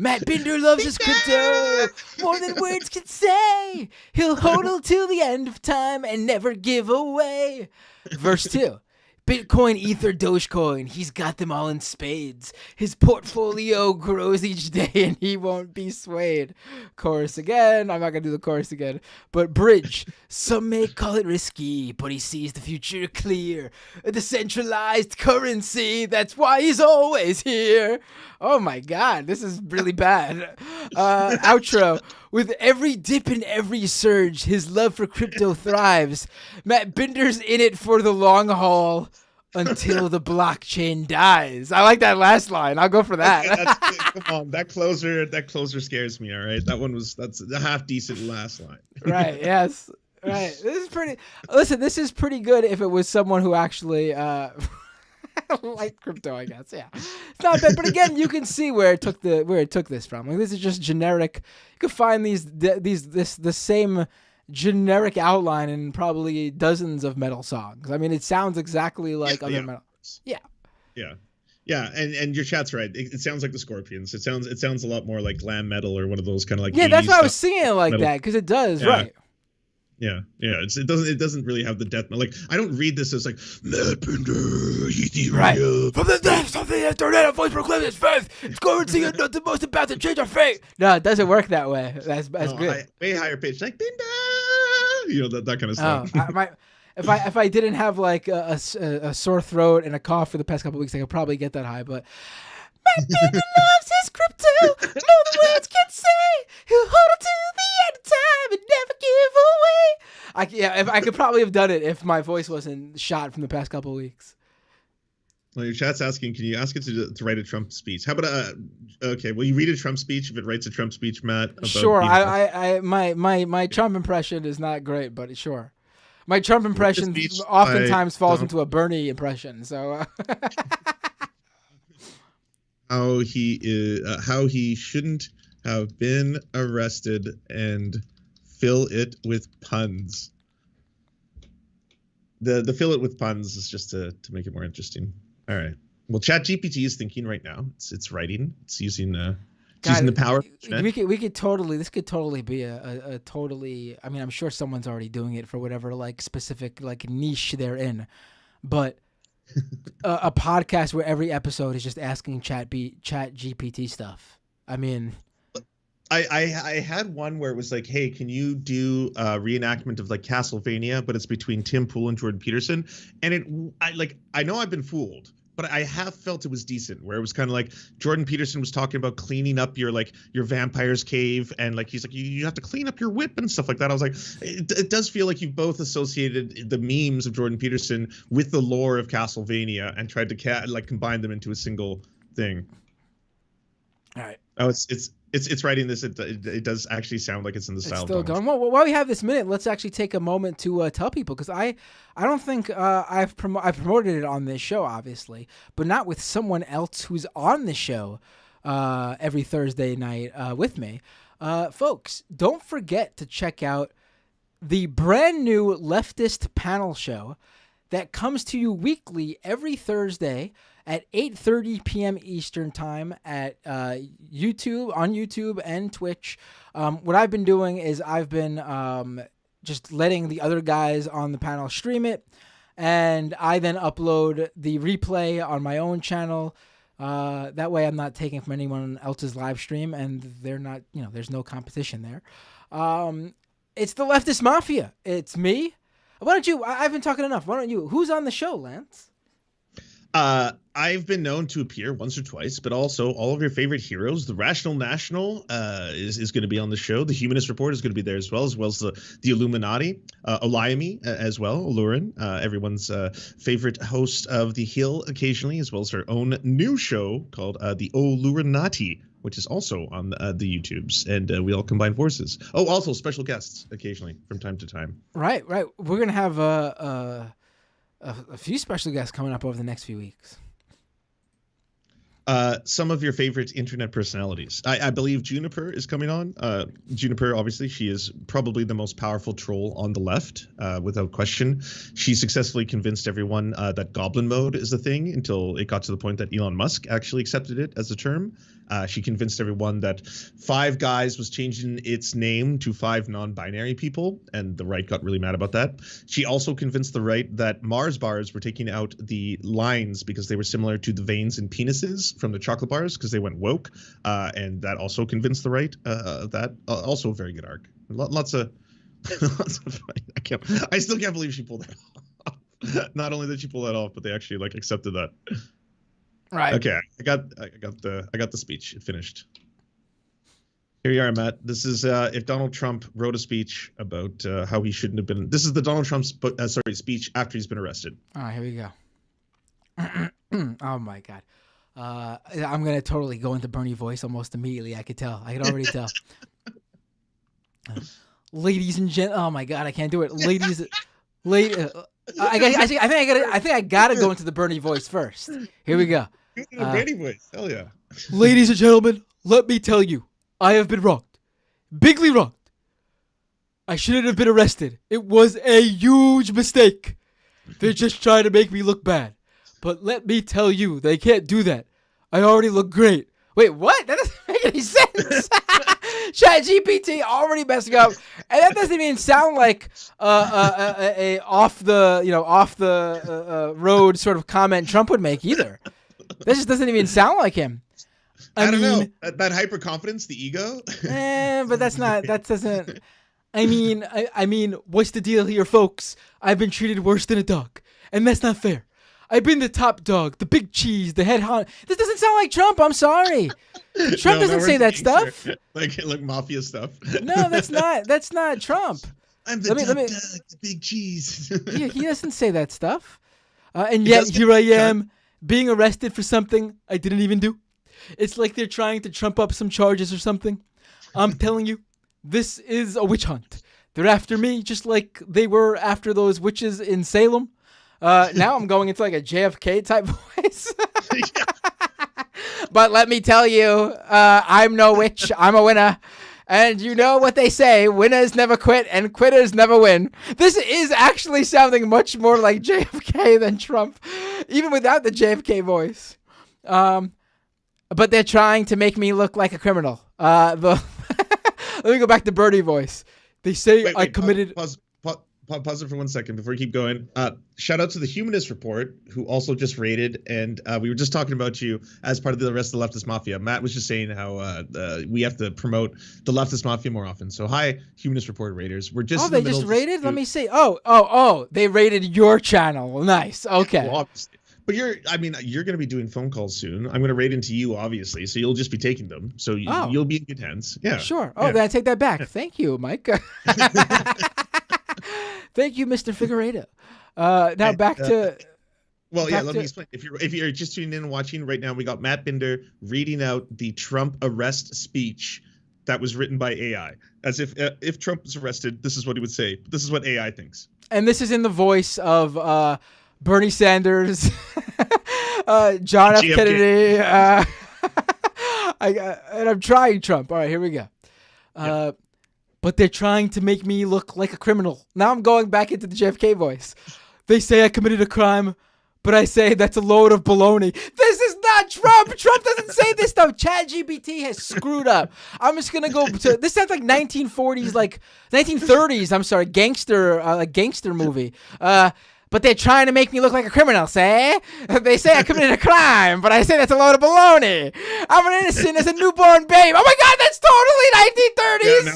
Matt Binder loves his crypto more than words can say. He'll hodl till the end of time and never give away. Verse 2. Bitcoin, Ether, Dogecoin, he's got them all in spades. His portfolio grows each day and he won't be swayed. Chorus again. I'm not going to do the chorus again. But bridge. Some may call it risky, but he sees the future clear. A decentralized currency, that's why he's always here. Oh my God, this is really bad. Outro. With every dip and every surge, his love for crypto thrives. Matt Binder's in it for the long haul until the blockchain dies. I like that last line. I'll go for that. Come on, that closer scares me. All right, that's a half decent last line. Right. Yes. Right. This is pretty. Listen, this is pretty good if it was someone who actually like crypto, I guess. Yeah, it's not bad. But again, you can see where it took this from. Like, this is just generic. You can find the same generic outline in probably dozens of metal songs. I mean, it sounds exactly like other metal. Yeah. Yeah. Yeah, and your chat's right. It sounds like the Scorpions. It sounds a lot more like glam metal or one of those kind of like. Yeah, that's why I was singing it like that, because it does, yeah. right. Yeah. It doesn't really have the death. Like, I don't read this as like Matt Binder, right. From the depths of the internet, a voice proclaims its faith. It's currency and not the most about to change our fate. No, it doesn't work that way. That's good. Way higher pitch, like Binder. That kind of stuff. If I didn't have like a sore throat and a cough for the past couple of weeks, I could probably get that high. But Matt Binder loves his crypto. No words can say. He'll hold it to the end of time and never give away. If I could probably have done it if my voice wasn't shot from the past couple of weeks. Well, your chat's asking, can you ask it to write a Trump speech? How about okay, will you read a Trump speech if it writes a Trump speech, Matt? Sure. My Trump impression is not great, but sure. My Trump impression oftentimes falls into a Bernie impression. So how he shouldn't have been arrested and fill it with puns. The fill it with puns is just to make it more interesting. All right. Well, ChatGPT is thinking right now. It's writing. It's using the power. This could totally be a totally. I mean, I'm sure someone's already doing it for whatever like specific like niche they're in, but a podcast where every episode is just asking ChatGPT stuff. I mean, I had one where it was like, hey, can you do a reenactment of like Castlevania, but it's between Tim Pool and Jordan Peterson, and I know I've been fooled. But I have felt it was decent, where it was kind of like Jordan Peterson was talking about cleaning up your vampire's cave, and like he's like you have to clean up your whip and stuff like that. I was like, it does feel like you've both associated the memes of Jordan Peterson with the lore of Castlevania and tried to combine them into a single thing. All right. Oh, it's writing this. It does actually sound like it's in the style. It's still going. Well, while we have this minute, let's actually take a moment to tell people, because I don't think I've promoted it on this show, obviously, but not with someone else who's on the show every Thursday night with me. Folks, don't forget to check out the brand new leftist panel show that comes to you weekly every Thursday at 8:30 p.m. Eastern time at YouTube, on YouTube and Twitch. What I've been doing is I've been just letting the other guys on the panel stream it, and I then upload the replay on my own channel. That way I'm not taking from anyone else's live stream, and they're not, there's no competition there. It's the Leftist Mafia. It's me. Why don't you, I've been talking enough. Why don't you, who's on the show, Lance? I've been known to appear once or twice, but also all of your favorite heroes. The Rational National is going to be on the show. The Humanist Report is going to be there as well as the Illuminati, Olayemi as well, Olurin, everyone's favorite host of The Hill occasionally, as well as her own new show called The Olurinati, which is also on the YouTubes, and we all combine forces. Oh, also special guests occasionally from time to time. Right. We're going to have a few special guests coming up over the next few weeks. Some of your favorite internet personalities. I believe Juniper is coming on. Juniper, obviously, she is probably the most powerful troll on the left, without question. She successfully convinced everyone that goblin mode is a thing until it got to the point that Elon Musk actually accepted it as a term. She convinced everyone that Five Guys was changing its name to Five Non-Binary People, and the right got really mad about that. She also convinced the right that Mars bars were taking out the lines because they were similar to the veins in penises from the chocolate bars because they went woke, and that also convinced the right of that. Also a very good arc. Lots of I still can't believe she pulled that off. Not only did she pull that off, but they actually accepted that. Right. Okay, I got the speech. It finished. Here you are, Matt. This is if Donald Trump wrote a speech about how he shouldn't have been. This is the Donald Trump speech after he's been arrested. All right, here we go. Oh my God. I'm gonna totally go into Bernie voice almost immediately. I could already tell. Ladies and gentlemen, oh my God, I can't do it. I think I gotta go into the Bernie voice first. Here we go. The Bernie voice, hell yeah. Ladies and gentlemen, let me tell you, I have been wronged, bigly wronged. I shouldn't have been arrested. It was a huge mistake. They're just trying to make me look bad. But let me tell you, they can't do that. I already look great. Wait, what? That doesn't make any sense. ChatGPT already messing up, and that doesn't even sound like a off the road sort of comment Trump would make either. That just doesn't even sound like him. I don't know that hyper confidence, the ego. But that's not. That doesn't. I mean, what's the deal here, folks? I've been treated worse than a dog, and that's not fair. I've been the top dog, the big cheese, the head honk. This doesn't sound like Trump. I'm sorry. Trump doesn't say that stuff. Like mafia stuff. No, that's not Trump. I'm the top dog, the big cheese. Yeah, he doesn't say that stuff. And yet here I am being arrested for something I didn't even do. It's like they're trying to trump up some charges or something. I'm telling you, this is a witch hunt. They're after me just like they were after those witches in Salem. Now I'm going into like a JFK type voice. But let me tell you, I'm no witch. I'm a winner. And you know what they say, winners never quit and quitters never win. This is actually sounding much more like JFK than Trump, even without the JFK voice. But they're trying to make me look like a criminal. Let me go back to Birdie voice. They say I committed... Pause it for 1 second before you keep going. Shout out to the Humanist Report, who also just rated, and we were just talking about you as part of the rest of the leftist mafia. Matt was just saying how we have to promote the leftist mafia more often. So hi, Humanist Report raiders. We're just they just rated? Let me see. Oh, they rated your channel. Nice. Okay. Well, but you're going to be doing phone calls soon. I'm going to raid into you, obviously, so you'll just be taking them. So you'll be in good hands. Yeah. Sure. Oh, then I take that back. Thank you, Mike. Thank you, Mr. Figueredo. Now back to. Let me explain. If you're just tuning in and watching right now, we got Matt Binder reading out the Trump arrest speech that was written by AI, as if Trump was arrested, this is what he would say. This is what AI thinks. And this is in the voice of Bernie Sanders, John F. Kennedy, and I'm trying Trump. All right, here we go. But they're trying to make me look like a criminal. Now I'm going back into the JFK voice. They say I committed a crime, but I say that's a load of baloney. This is not Trump. Trump doesn't say this stuff. ChatGPT has screwed up. I'm just going to go to, this sounds like 1940s, like 1930s, I'm sorry, gangster movie. but they're trying to make me look like a criminal, say? They say I committed a crime, but I say that's a load of baloney. I'm an innocent as a newborn babe. Oh my God, that's totally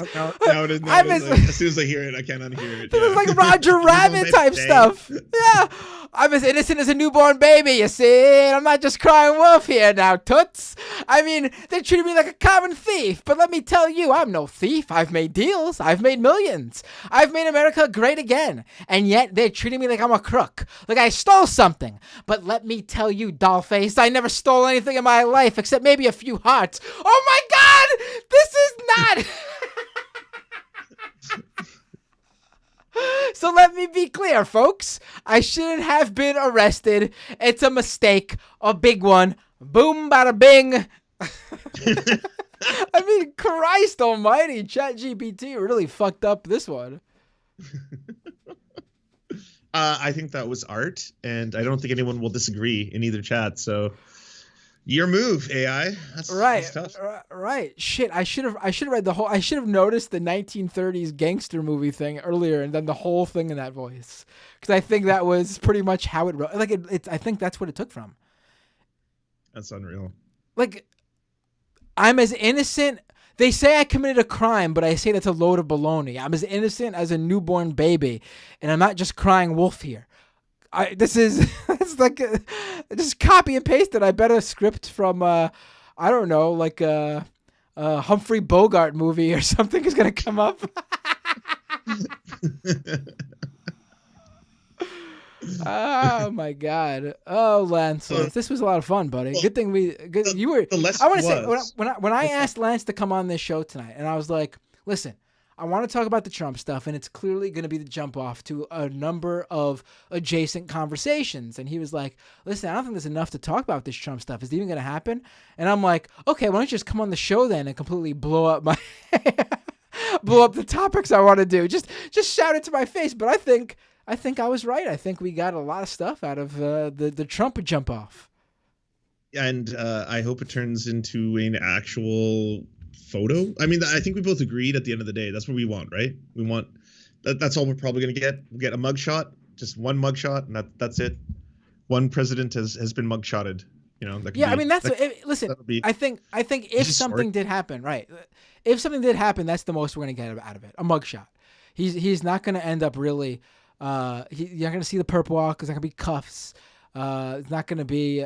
1930s. Yeah, now it is. As soon as I hear it, I can't unhear it. This is like Roger Rabbit type stuff. Yeah. I'm as innocent as a newborn baby, you see? I'm not just crying wolf here now, toots. I mean, they treated me like a common thief, but let me tell you, I'm no thief. I've made deals. I've made millions. I've made America great again. And yet they're treating me like I'm a crook, like I stole something. But let me tell you, dollface, I never stole anything in my life except maybe a few hearts. Oh my God! This is not... So let me be clear, folks. I shouldn't have been arrested. It's a mistake. A big one. Boom, bada bing. I mean, Christ almighty. ChatGPT really fucked up this one. I think that was art, and I don't think anyone will disagree in either chat. So, your move, AI. That's tough. Right. Shit. I should have read the whole. I should have noticed the 1930s gangster movie thing earlier, and then the whole thing in that voice, because I think that was pretty much how it wrote. Like it. I think that's what it took from. That's unreal. Like, I'm as innocent. They say I committed a crime, but I say that's a load of baloney. I'm as innocent as a newborn baby, and I'm not just crying wolf here. It's like just copy and paste it. I bet a script from I don't know, like a Humphrey Bogart movie or something is gonna come up. Oh my God! Oh, Lance, this was a lot of fun, buddy. Good thing you were. I want to say when I asked Lance to come on this show tonight, and I was like, listen. I want to talk about the Trump stuff, and it's clearly going to be the jump off to a number of adjacent conversations. And he was like, listen, I don't think there's enough to talk about this Trump stuff. Is it even going to happen? And I'm like, okay, why don't you just come on the show then and completely blow up the topics I want to do? Just shout it to my face. But I think I was right. I think we got a lot of stuff out of the Trump jump off. And I hope it turns into an actual photo. I mean, I think we both agreed at the end of the day, that's what we want, right? We want that's all we're probably going to get. We'll get a mugshot, just one mugshot, and that's it. One president has been mugshotted. You know, I mean, listen, I think if something did happen, right? If something did happen, that's the most we're going to get out of it. A mugshot. He's not going to end up really you're not going to see the perp walk. There's not going to be cuffs. It's not going to be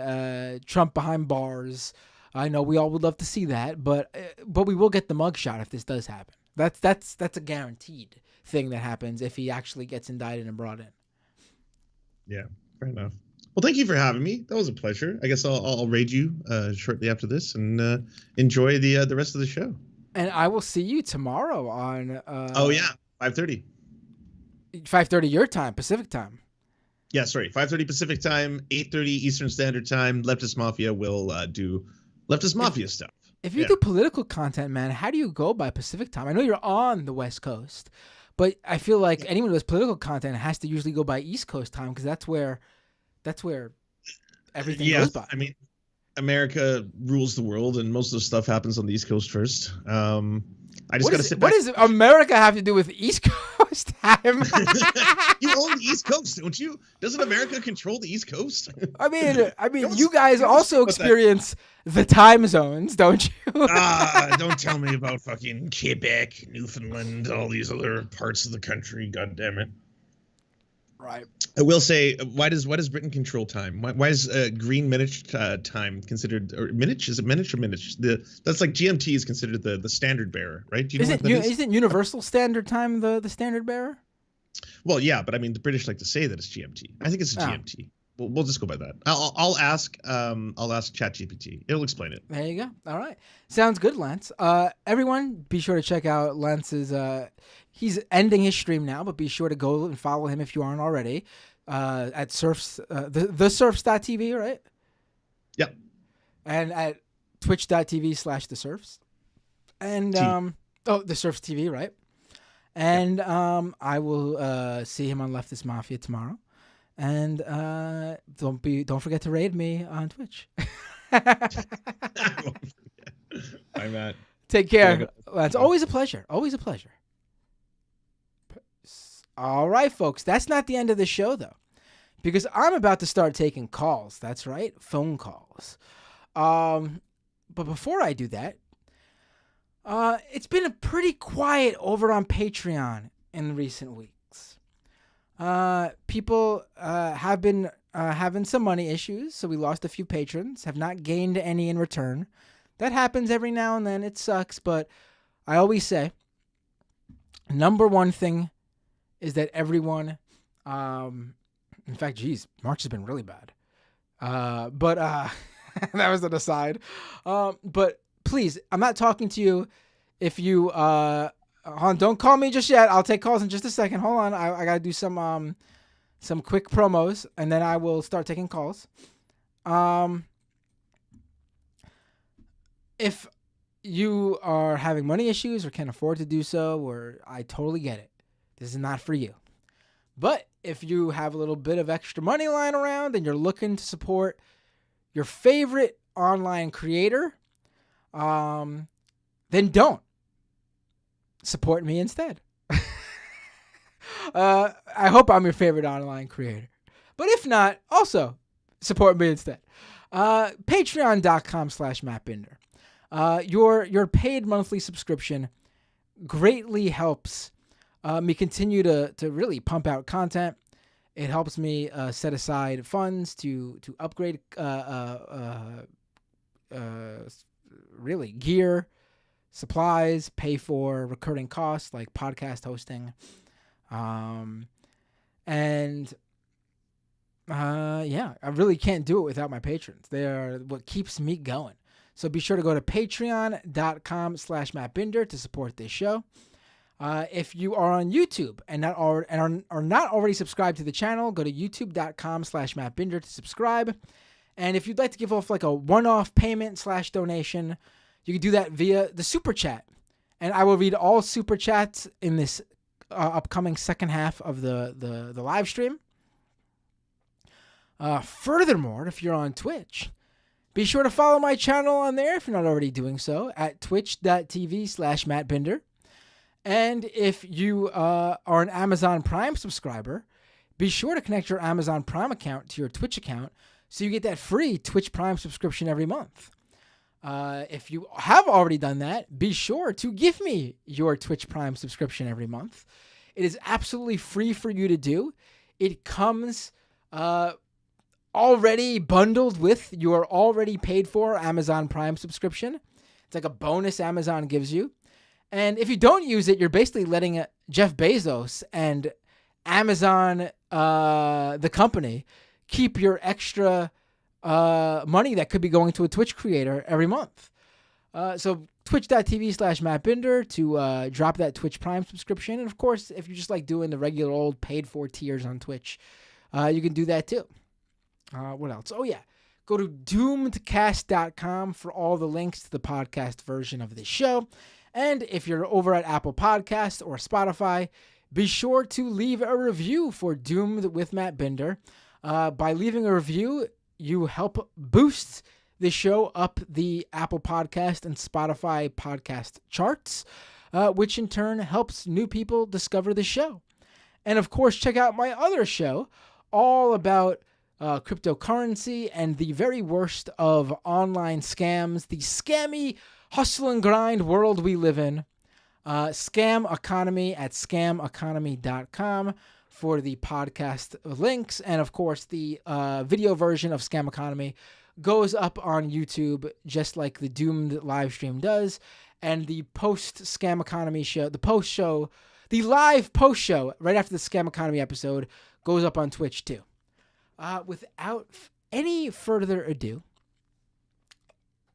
Trump behind bars. I know we all would love to see that, but we will get the mugshot if this does happen. That's a guaranteed thing that happens if he actually gets indicted and brought in. Yeah, fair enough. Well, thank you for having me. That was a pleasure. I guess I'll raid you shortly after this and enjoy the rest of the show. And I will see you tomorrow on. 5:30. 5:30 your time, Pacific time. Yeah, sorry, 5:30 Pacific time, 8:30 Eastern Standard Time. Leftist Mafia will do Leftist Mafia stuff. If you do political content, man, how do you go by Pacific time? I know you're on the West Coast, but I feel like anyone who does political content has to usually go by East Coast time because that's where everything goes by. I mean, America rules the world, and most of the stuff happens on the East Coast first. I just got to sit back. What does America have to do with East Coast time? You own the East Coast, don't you? Doesn't America control the East Coast? I mean, you guys also experience the time zones, don't you? Don't tell me about fucking Quebec, Newfoundland, all these other parts of the country. God damn it. Right. I will say, why does Britain control time? Why is Greenwich time considered, or Minich? Is it Minich or Minich? That's like GMT is considered the standard bearer, right? Do you know what that is? Isn't Universal Standard Time the standard bearer? Well, yeah, but I mean the British like to say that it's GMT. I think it's a GMT. We'll just go by that. I'll ask ChatGPT. It'll explain it. There you go. All right, sounds good, Lance. Everyone, be sure to check out Lance's. He's ending his stream now, but be sure to go and follow him if you aren't already. At Serfs, the Serfs.tv, right? Yep. And at twitch.tv/the Serfs. And the Serfs TV, right? And I will see him on Leftist Mafia tomorrow. And don't forget to raid me on Twitch. I'm Matt. Take care. It's always a pleasure. Always a pleasure. All right, folks. That's not the end of the show, though. because I'm about to start taking calls. That's right, phone calls. But before I do that, it's been a pretty quiet over on Patreon in recent weeks. People have been having some money issues, so we lost a few patrons, have not gained any in return. That happens every now and then. It sucks, but I always say, number one thing is that everyone, in fact, geez, March has been really bad. But that was an aside. But please, I'm not talking to you if you, hold on, don't call me just yet. I'll take calls in just a second. Hold on. I got to do some quick promos, and then I will start taking calls. If you are having money issues or can't afford to do so, or I totally get it. This is not for you. But if you have a little bit of extra money lying around and you're looking to support your favorite online creator, then don't. Support me instead. I hope I'm your favorite online creator. But if not, also support me instead. Patreon.com/MattBinder. Your paid monthly subscription greatly helps me continue to really pump out content. It helps me set aside funds to upgrade really gear, supplies, pay for recurring costs like podcast hosting, yeah, I really can't do it without my patrons. They are what keeps me going. So be sure to go to patreon.com/MattBinder to support this show. If you are on YouTube and are not already subscribed to the channel, go to youtube.com/MattBinder to subscribe. And if you'd like to give off like a one-off payment / donation, you can do that via the super chat. And I will read all super chats in this upcoming second half of the live stream. Furthermore, if you're on Twitch, be sure to follow my channel on there if you're not already doing so at twitch.tv/MattBinder. And if you are an Amazon Prime subscriber, be sure to connect your Amazon Prime account to your Twitch account so you get that free Twitch Prime subscription every month. If you have already done that, be sure to give me your Twitch Prime subscription every month. It is absolutely free for you to do. It comes already bundled with your already paid for Amazon Prime subscription. It's like a bonus Amazon gives you. And if you don't use it, you're basically letting Jeff Bezos and Amazon, the company, keep your extra money that could be going to a Twitch creator every month. So twitch.tv/MattBinder to drop that Twitch Prime subscription. And of course, if you just like doing the regular old paid for tiers on Twitch, you can do that too. What else? Oh yeah. Go to doomedcast.com for all the links to the podcast version of this show. And if you're over at Apple Podcasts or Spotify, be sure to leave a review for Doomed with Matt Binder. By leaving a review, you help boost the show up the Apple Podcast and Spotify podcast charts, which in turn helps new people discover the show. And of course, check out my other show, all about cryptocurrency and the very worst of online scams, the scammy hustle and grind world we live in. Scam Economy at scameconomy.com for the podcast links. And of course, the video version of Scam Economy goes up on YouTube just like the Doomed live stream does. And the post Scam Economy show, the live post show right after the Scam Economy episode goes up on Twitch too. Without any further ado,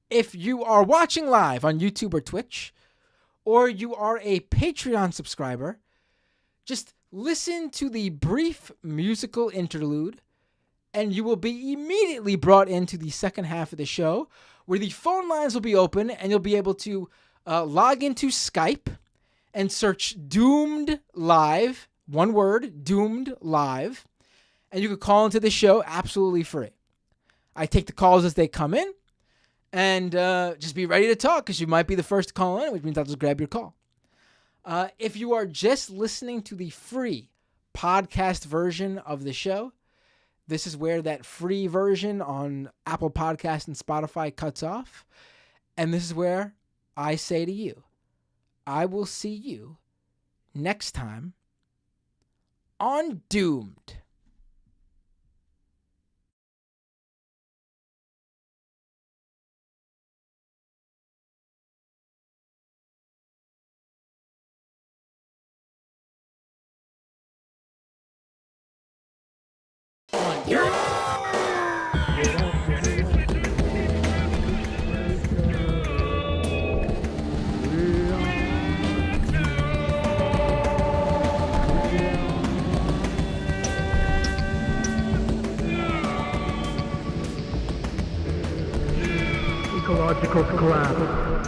if you are watching live on YouTube or Twitch, or you are a Patreon subscriber, just listen to the brief musical interlude, and you will be immediately brought into the second half of the show, where the phone lines will be open, and you'll be able to log into Skype and search Doomed Live, one word, Doomed Live, and you can call into the show absolutely free. I take the calls as they come in. And just be ready to talk because you might be the first to call in, which means I'll just grab your call. If you are just listening to the free podcast version of the show, this is where that free version on Apple Podcast and Spotify cuts off. And this is where I say to you, I will see you next time on Doomed. Ecological collapse.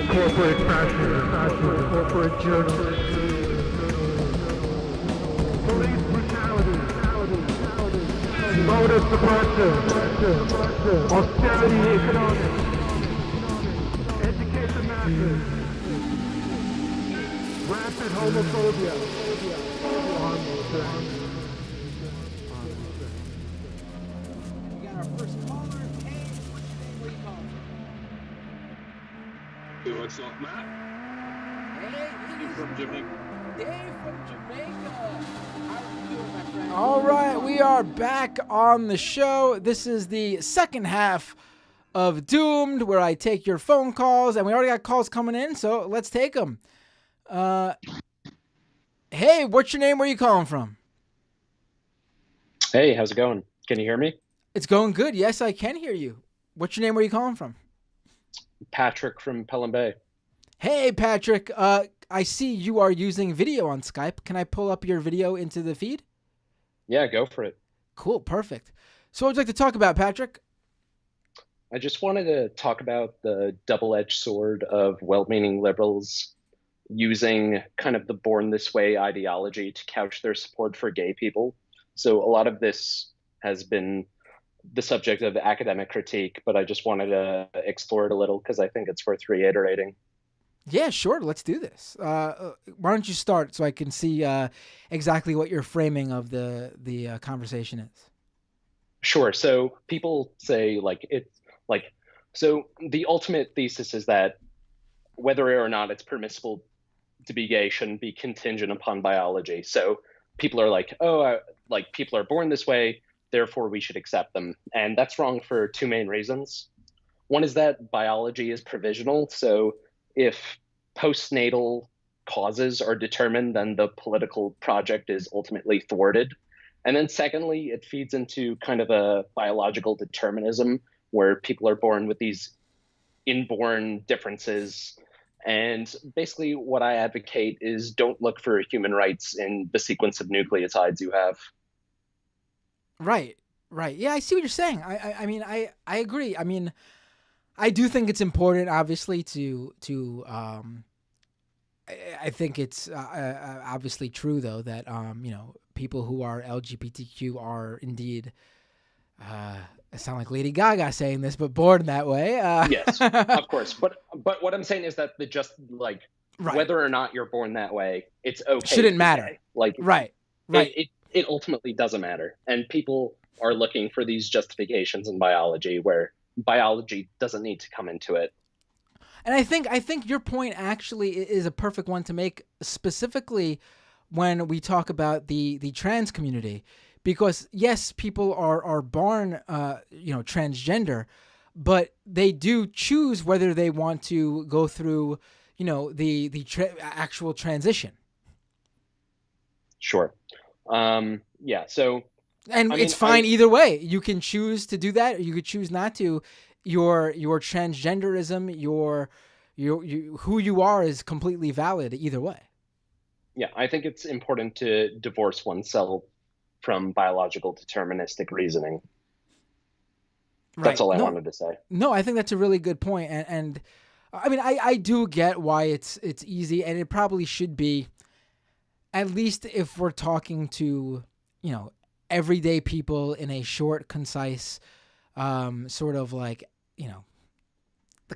Corporate fascism. Corporate journalism. Police brutality. Voter suppression. Austerity economics. Educate the masses. Rampant homophobia. We got our first caller. Hey, what's your name? Where you calling from? What's up, Matt? Hey, You from Jamaica? Dave from Jamaica. How are you doing, my friend? All right, we are back on the show. This is the second half of Doomed, where I take your phone calls, and we already got calls coming in, so let's take them. Hey, what's your name? Where you calling from? Hey, how's it going? Can you hear me? It's going good. Yes, I can hear you. What's your name? Where you calling from? Patrick from Pelham Bay. Hey, Patrick. I see you are using video on Skype. Can I pull up your video into the feed? Yeah, go for it. Cool. Perfect. So what would you like to talk about, Patrick? I just wanted to talk about the double-edged sword of well-meaning liberals using kind of the born this way ideology to couch their support for gay people. So a lot of this has been the subject of academic critique, but I just wanted to explore it a little because I think it's worth reiterating. Yeah, sure. Let's do this. Why don't you start so I can see exactly what your framing of the conversation is? Sure. So people say so the ultimate thesis is that whether or not it's permissible to be gay shouldn't be contingent upon biology. So people are like, people are born this way, therefore we should accept them. And that's wrong for two main reasons. One is that biology is provisional. So if postnatal causes are determined, then the political project is ultimately thwarted. And then secondly, it feeds into kind of a biological determinism where people are born with these inborn differences. And basically what I advocate is don't look for human rights in the sequence of nucleotides you have. Right. Yeah, I see what you're saying. I mean, I agree. I mean, I do think it's important, obviously, I think it's obviously true, though, that, people who are LGBTQ are indeed, I sound like Lady Gaga saying this, but born that way. Yes, of course. But what I'm saying is that right. whether or not you're born that way, it's okay. Shouldn't matter. Like, right. It ultimately doesn't matter. And people are looking for these justifications in biology where biology doesn't need to come into it. And I think your point actually is a perfect one to make, specifically when we talk about the trans community, because yes, people are born transgender, but they do choose whether they want to go through the actual transition. Sure. Yeah. So. And it's fine either way. You can choose to do that, or you could choose not to. Your transgenderism, your who you are is completely valid either way. Yeah, I think it's important to divorce oneself from biological deterministic reasoning. That's all I wanted to say. No, I think that's a really good point, and I mean, I do get why it's easy, and it probably should be, at least if we're talking to everyday people in a short, concise, sort of like,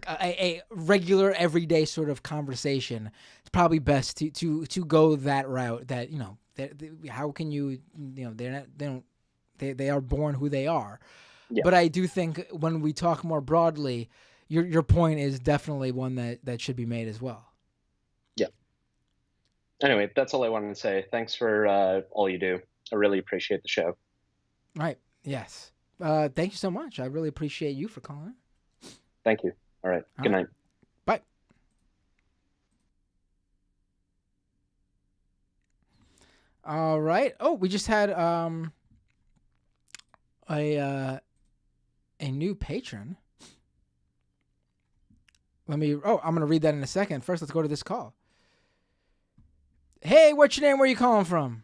a regular everyday sort of conversation. It's probably best to go that route. That how can you they don't They are born who they are. Yeah. But I do think when we talk more broadly, your point is definitely one that should be made as well. Yeah. Anyway, that's all I wanted to say. Thanks for all you do. I really appreciate the show. Right. Yes. Thank you so much. I really appreciate you for calling. Thank you. All right. Good night. Bye. All right. Oh, we just had a new patron. I'm gonna read that in a second. First, let's go to this call. Hey, what's your name? Where are you calling from?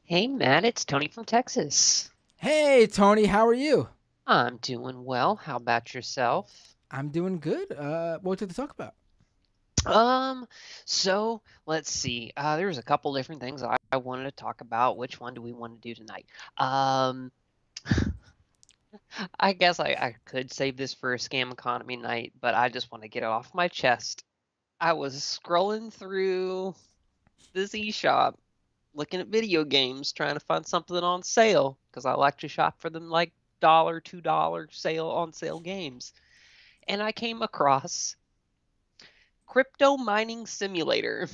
Hey, Matt, it's Tony from Texas. Hey, Tony, how are you? I'm doing well. How about yourself? I'm doing good. What did they talk about? So let's see. There's a couple different things I wanted to talk about. Which one do we want to do tonight? I guess I could save this for a scam economy night, but I just want to get it off my chest. I was scrolling through this eShop, looking at video games, trying to find something on sale because I like to shop for them like $1, $2 on sale games. And I came across Crypto Mining Simulator.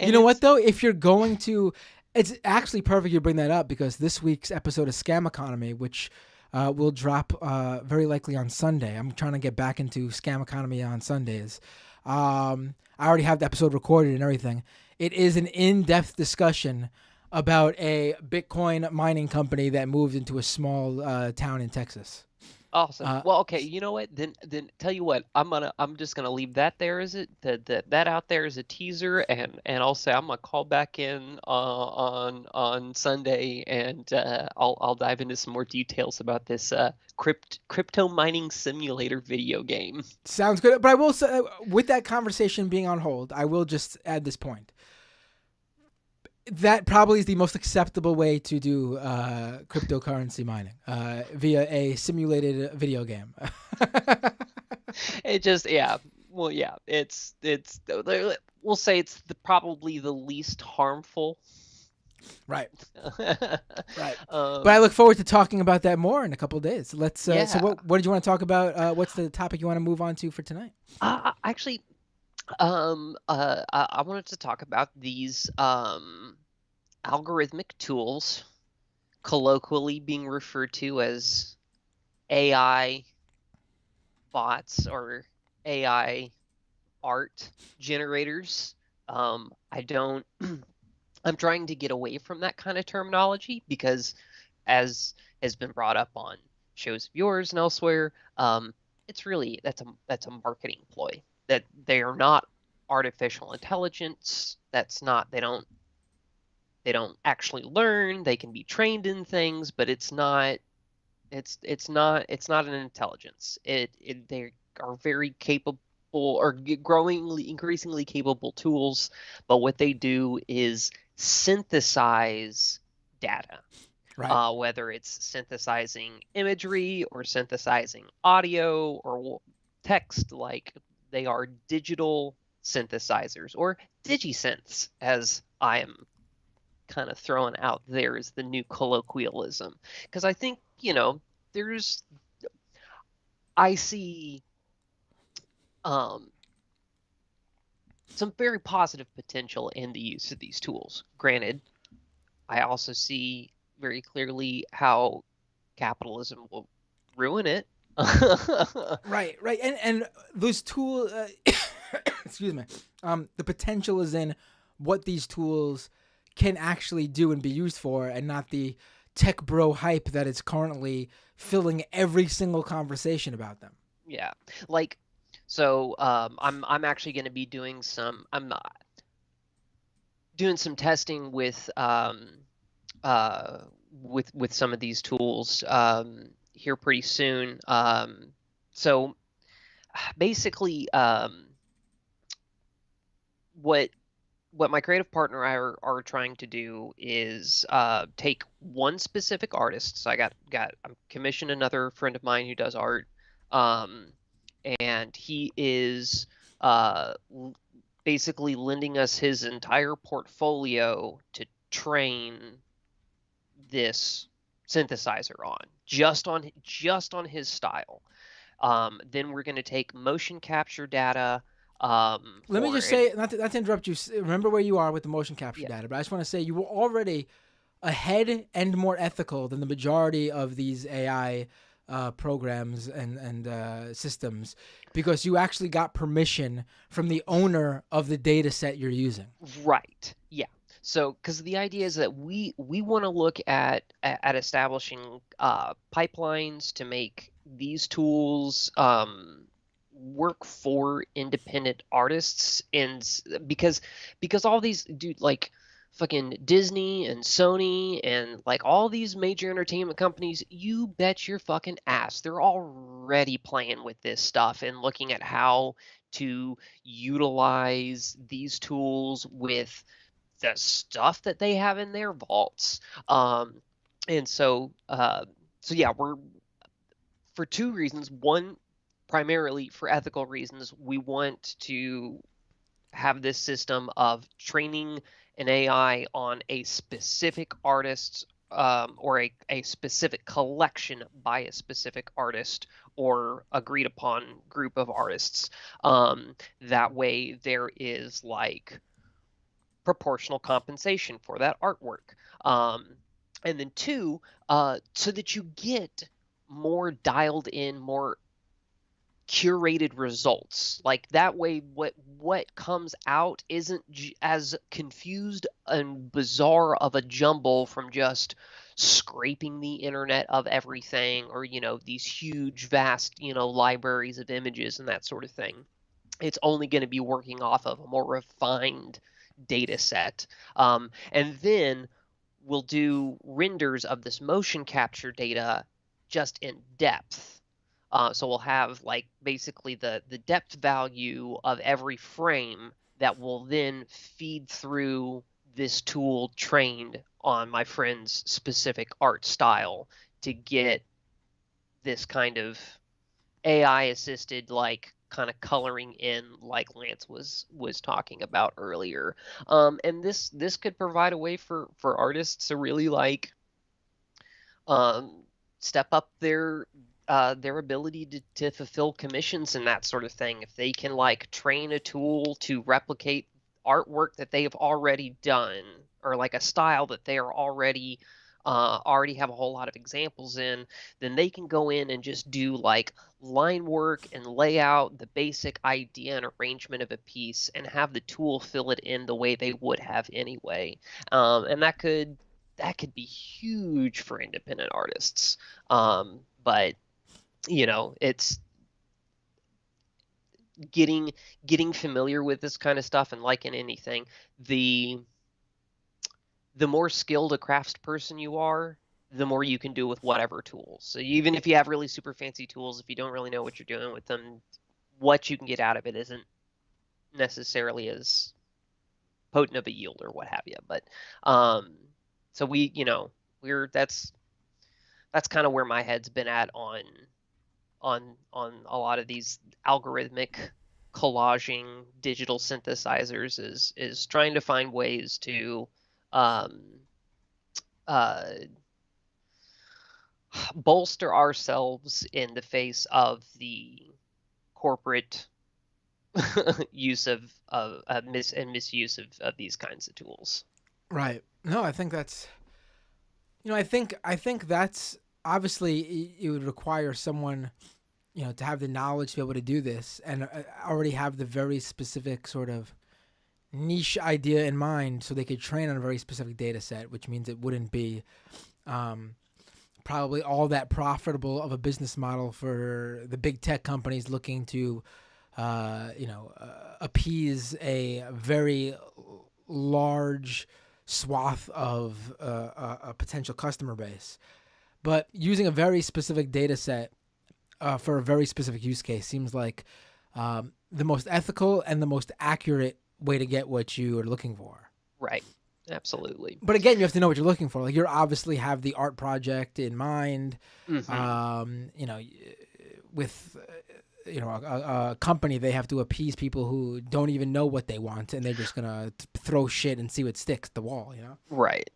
You know what, though? If you're going to... It's actually perfect you bring that up because this week's episode of Scam Economy, which will drop very likely on Sunday. I'm trying to get back into Scam Economy on Sundays. I already have the episode recorded and everything. It is an in-depth discussion about a Bitcoin mining company that moved into a small town in Texas. Awesome. Well, okay. You know what? Then tell you what. I'm just gonna leave that there as that out there as a teaser, and I'll say I'm gonna call back in on Sunday, and I'll dive into some more details about this crypto mining simulator video game. Sounds good. But I will say, with that conversation being on hold, I will just add this point. That probably is the most acceptable way to do cryptocurrency mining via a simulated video game. It just, yeah. Well, yeah. It's we'll say it's probably the least harmful. Right. Right. But I look forward to talking about that more in a couple of days. Let's. Yeah. So what did you want to talk about? What's the topic you want to move on to for tonight? Actually, I wanted to talk about these algorithmic tools, colloquially being referred to as AI bots or AI art generators. I'm trying to get away from that kind of terminology because, as has been brought up on shows of yours and elsewhere, it's really that's a marketing ploy. That they are not artificial intelligence. That's not they don't actually learn. They can be trained in things, but it's not an intelligence. They are very capable or increasingly capable tools, but what they do is synthesize data. Right. Whether it's synthesizing imagery or synthesizing audio or text, like they are digital synthesizers or digisynths, as I am kind of throwing out there as the new colloquialism. Because I think, I see some very positive potential in the use of these tools. Granted, I also see very clearly how capitalism will ruin it. Right. And those tools, excuse me, the potential is in what these tools can actually do and be used for, and not the tech bro hype that is currently filling every single conversation about them. Yeah. Like, so I'm actually going to be doing some testing with some of these tools here pretty soon. So basically, what my creative partner and I are trying to do is take one specific artist. So I'm commissioned another friend of mine who does art, and he is basically lending us his entire portfolio to train this synthesizer on, just on his style. Then we're going to take motion capture data. Let me just say, not to interrupt you. Remember where you are with the motion capture Yeah. data, but I just want to say you were already ahead and more ethical than the majority of these AI programs and systems, because you actually got permission from the owner of the data set you're using. Right. Yeah. So, because the idea is that we want to look at establishing pipelines to make these tools work for independent artists, and because all these dude, like fucking Disney and Sony and like all these major entertainment companies, you bet your fucking ass they're already playing with this stuff and looking at how to utilize these tools with the stuff that they have in their vaults. And so yeah, we're, for two reasons. One, primarily for ethical reasons, we want to have this system of training an AI on a specific artist, or a specific collection by a specific artist or agreed upon group of artists. That way there is like proportional compensation for that artwork. And then two, so that you get more dialed in, more curated results. Like that way what comes out isn't as confused and bizarre of a jumble from just scraping the internet of everything, or these huge vast libraries of images and that sort of thing. It's only going to be working off of a more refined data set. And then we'll do renders of this motion capture data just in depth. So we'll have like basically the depth value of every frame that will then feed through this tool trained on my friend's specific art style to get this kind of AI assisted like kind of coloring in, like Lance was talking about earlier. And this could provide a way for artists to really like step up their ability to fulfill commissions and that sort of thing. If they can like train a tool to replicate artwork that they have already done, or like a style that they are already have a whole lot of examples in, then they can go in and just do like line work and lay out the basic idea and arrangement of a piece and have the tool fill it in the way they would have anyway. And that could be huge for independent artists. But it's getting familiar with this kind of stuff, and like in anything, the more skilled a craftsperson you are, the more you can do with whatever tools. So even if you have really super fancy tools, if you don't really know what you're doing with them, what you can get out of it isn't necessarily as potent of a yield or what have you. But so that's kind of where my head's been at on a lot of these algorithmic collaging digital synthesizers, is trying to find ways to bolster ourselves in the face of the corporate use of misuse of these kinds of tools. Right. No, I think that's, I think that's obviously it would require someone, to have the knowledge to be able to do this and already have the very specific sort of niche idea in mind, so they could train on a very specific data set, which means it wouldn't be probably all that profitable of a business model for the big tech companies looking to appease a very large swath of a potential customer base. But using a very specific data set for a very specific use case seems like the most ethical and the most accurate way to get what you are looking for. Right. Absolutely. But again, you have to know what you're looking for. Like, you obviously have the art project in mind. Mm-hmm. With a company, they have to appease people who don't even know what they want, and they're just gonna throw shit and see what sticks to the wall. Right.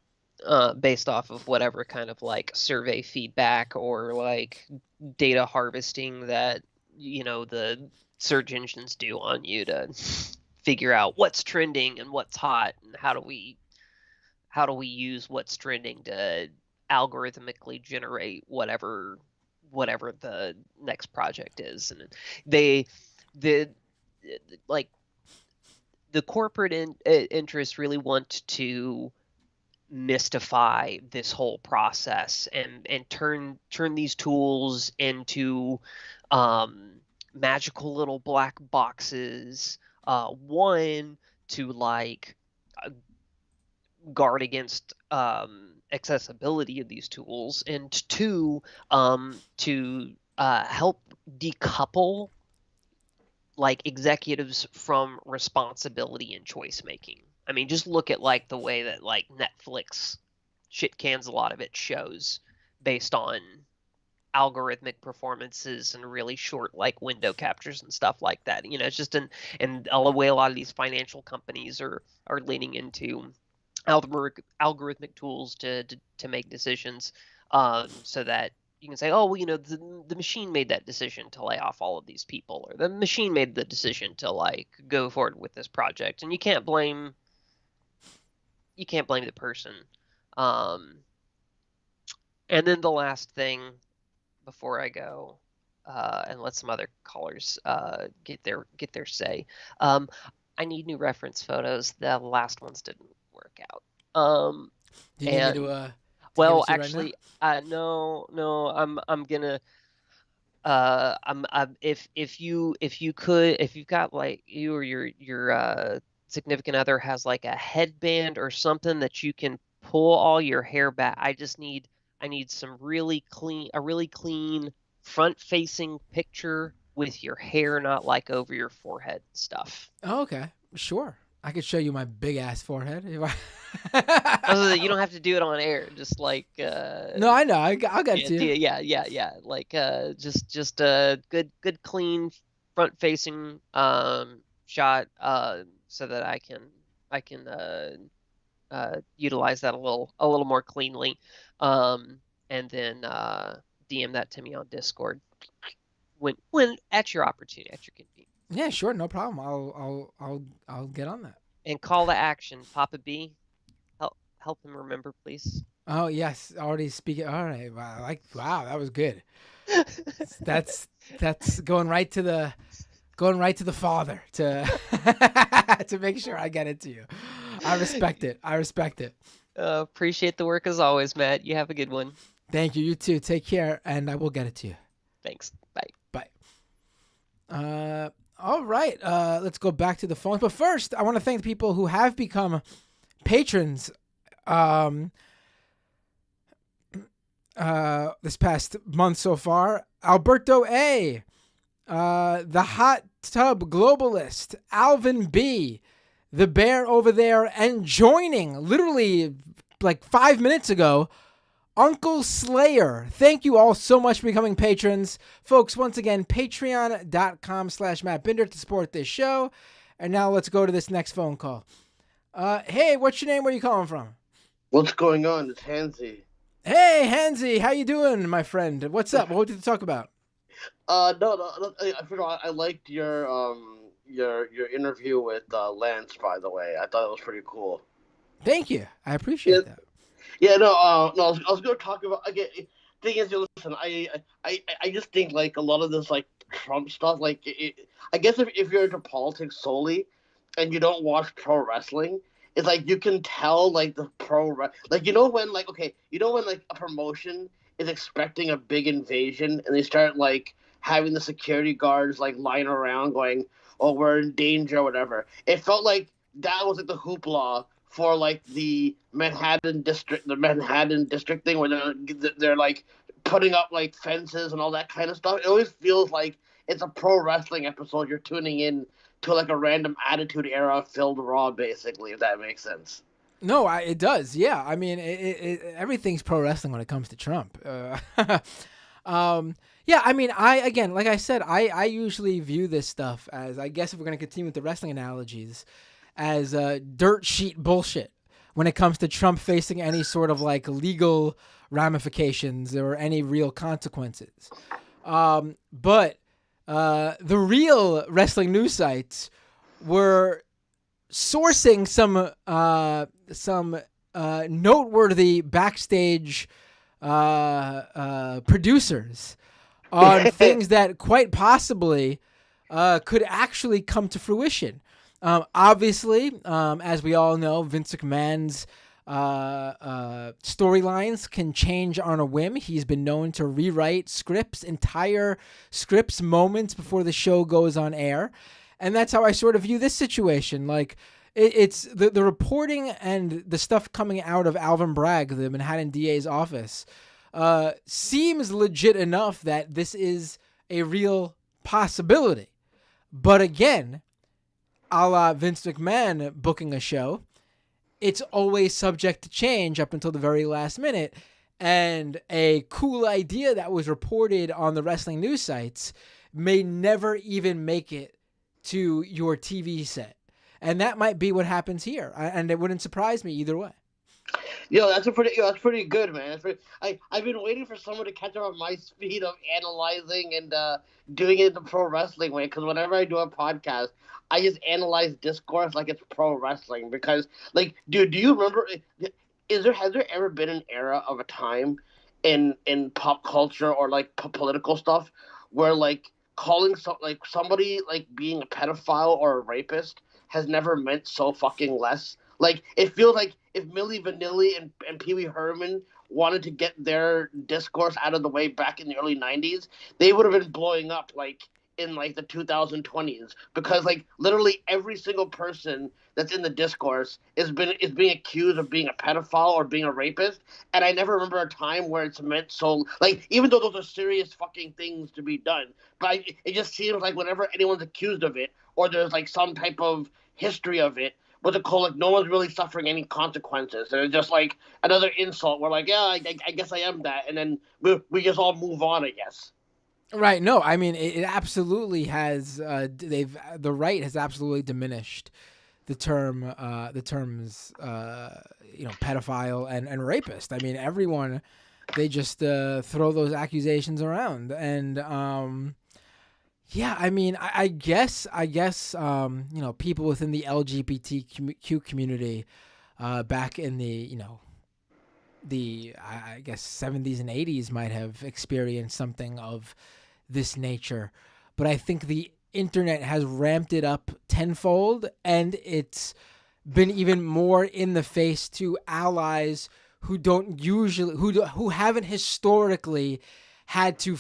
based off of whatever kind of like survey feedback or like data harvesting that the search engines do on you to figure out what's trending and what's hot and how do we use what's trending to algorithmically generate whatever the next project is. And the like the corporate interests really want to mystify this whole process and turn these tools into magical little black boxes, one to like guard against accessibility of these tools, and two, to help decouple like executives from responsibility and choice making. I mean, just look at like the way that like Netflix shit cans a lot of its shows based on algorithmic performances and really short like window captures and stuff like that. It's just and the way a lot of these financial companies are leaning into algorithmic tools to make decisions, so that you can say, oh, well, the machine made that decision to lay off all of these people, or the machine made the decision to like go forward with this project, and you can't blame the person. And then the last thing before I go, and let some other callers get their say. I need new reference photos. The last ones didn't work out. Do you need me to well, give it to you actually, right no. I'm gonna. If you've got like you or your significant other has like a headband or something that you can pull all your hair back. I need some a really clean front facing picture with your hair not like over your forehead and stuff. now? Oh, okay, sure. I could show you my big ass forehead. If Other than you don't have to do it on air. Just like no, I know. I'll get it to you. yeah. Like just a good clean front facing shot, so that I can utilize that a little more cleanly, and then DM that to me on Discord when at your opportunity, at your convenience. Yeah, sure, no problem. I'll get on that. And call to action, Papa B. Help him remember, please. Oh yes, already speaking. All right, wow, that was good. That's going right to the father to make sure I get it to you. I respect it. Appreciate the work as always, Matt. You have a good one. Thank you. You too. Take care, and I will get it to you. Thanks. Bye. All right. Let's go back to the phones. But first, I want to thank the people who have become patrons this past month so far. Alberto A, the Hot Tub Globalist, Alvin B, the Bear over there, and joining literally like 5 minutes ago, Uncle Slayer. Thank you all so much for becoming patrons. Folks, once again, patreon.com/Matt Binder to support this show. And now let's go to this next phone call. Hey, what's your name? Where are you calling from? What's going on? It's Hansy. Hey, Hansy, how you doing, my friend? What's up? What did you talk about? No. I liked your interview with Lance. By the way, I thought it was pretty cool. Thank you. I appreciate that. Yeah, no. I was going to talk about again. Thing is, listen, I just think like a lot of this like Trump stuff. Like, I guess if you're into politics solely, and you don't watch pro wrestling, it's like you can tell like the like when a promotion is expecting a big invasion and they start like having the security guards like lying around going, oh, we're in danger or whatever. It felt like that was like the hoopla for like the Manhattan district thing where they're like putting up like fences and all that kind of stuff. It always feels like it's a pro wrestling episode you're tuning in to, like a random Attitude Era filled Raw, basically, if that makes sense. No, it does. Yeah, I mean, everything's pro wrestling when it comes to Trump. Yeah, I mean, like I said, I usually view this stuff as, I guess if we're going to continue with the wrestling analogies, as dirt sheet bullshit, when it comes to Trump facing any sort of like legal ramifications or any real consequences. But the real wrestling news sites were sourcing some noteworthy backstage producers on things that quite possibly could actually come to fruition. Obviously, as we all know, Vince McMahon's storylines can change on a whim. He's been known to rewrite entire scripts moments before the show goes on air. And that's how I sort of view this situation. Like, it's the reporting and the stuff coming out of Alvin Bragg, the Manhattan DA's office, seems legit enough that this is a real possibility. But again, a la Vince McMahon booking a show, it's always subject to change up until the very last minute. And a cool idea that was reported on the wrestling news sites may never even make it to your TV set. And that might be what happens here. And it wouldn't surprise me either way. That's pretty good, man. I've been waiting for someone to catch up on my speed of analyzing and doing it the pro wrestling way. Because whenever I do a podcast, I just analyze discourse like it's pro wrestling. Because, like, dude, do you remember? Has there ever been an era of a time in pop culture or like political stuff where like calling somebody like being a pedophile or a rapist has never meant so fucking less? Like, it feels like if Milli Vanilli and Pee Wee Herman wanted to get their discourse out of the way back in the early 90s, they would have been blowing up, like, in, like, the 2020s. Because, like, literally every single person that's in the discourse is being accused of being a pedophile or being a rapist. And I never remember a time where it's meant so... Like, even though those are serious fucking things to be done, but it just seems like whenever anyone's accused of it, or there's, like, some type of history of it, what's it called? Like, no one's really suffering any consequences. And it's just like another insult. We're like, yeah, I guess I am that. And then we just all move on, I guess. Right. No, I mean, it absolutely has, the right has absolutely diminished the terms, pedophile and rapist. I mean, everyone, they just throw those accusations around. And, yeah, I mean, I guess, people within the LGBTQ community, back in the, I guess 70s and 80s might have experienced something of this nature. But I think the internet has ramped it up tenfold, and it's been even more in the face to allies who don't usually, who haven't historically had to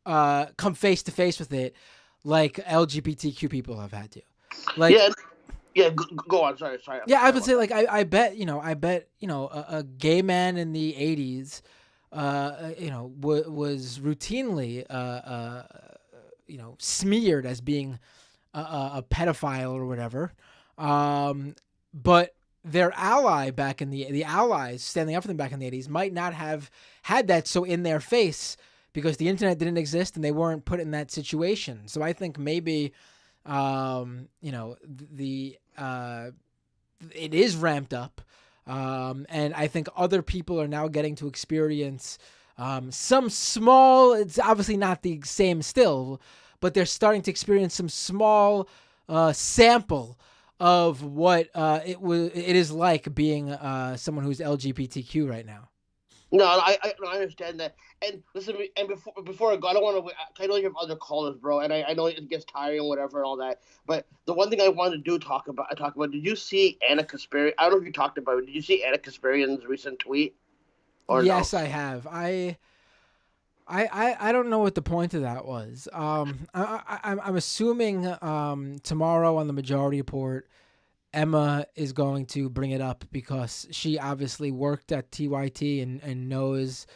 come face to face with it like LGBTQ people have had to. Like, yeah, go on. Sorry. Yeah, I would say, like, I bet a gay man in the 80s, was routinely, smeared as being a pedophile or whatever. But their ally back in the allies standing up for them back in the 80s might not have had that so in their face, because the internet didn't exist and they weren't put in that situation. So I think maybe, it is ramped up. And I think other people are now getting to experience some small, it's obviously not the same still, but they're starting to experience some small sample of what it is like being someone who's LGBTQ right now. No, I understand that. And listen, and before I go, I don't want to. I know you have other callers, bro, and I know it gets tiring and whatever and all that. But the one thing I wanted to talk about. Did you see Anna Kasparian? I don't know if you talked about it. Did you see Anna Kasparian's recent tweet? Or yes, no? I have. I don't know what the point of that was. I'm assuming tomorrow on the Majority Report, Emma is going to bring it up because she obviously worked at TYT and knows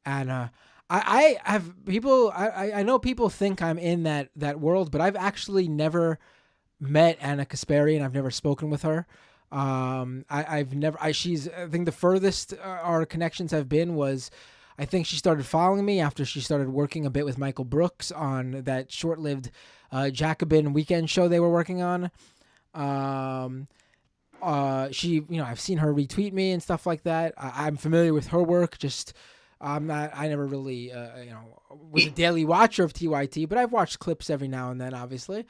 Anna. I know people think I'm in that world, but I've actually never met Anna Kasparian. I've never spoken with her. I think the furthest our connections have been was, I think she started following me after she started working a bit with Michael Brooks on that short-lived Jacobin weekend show they were working on. she, I've seen her retweet me and stuff like that. I'm familiar with her work. Just I never really, was a daily watcher of TYT, but I've watched clips every now and then, obviously.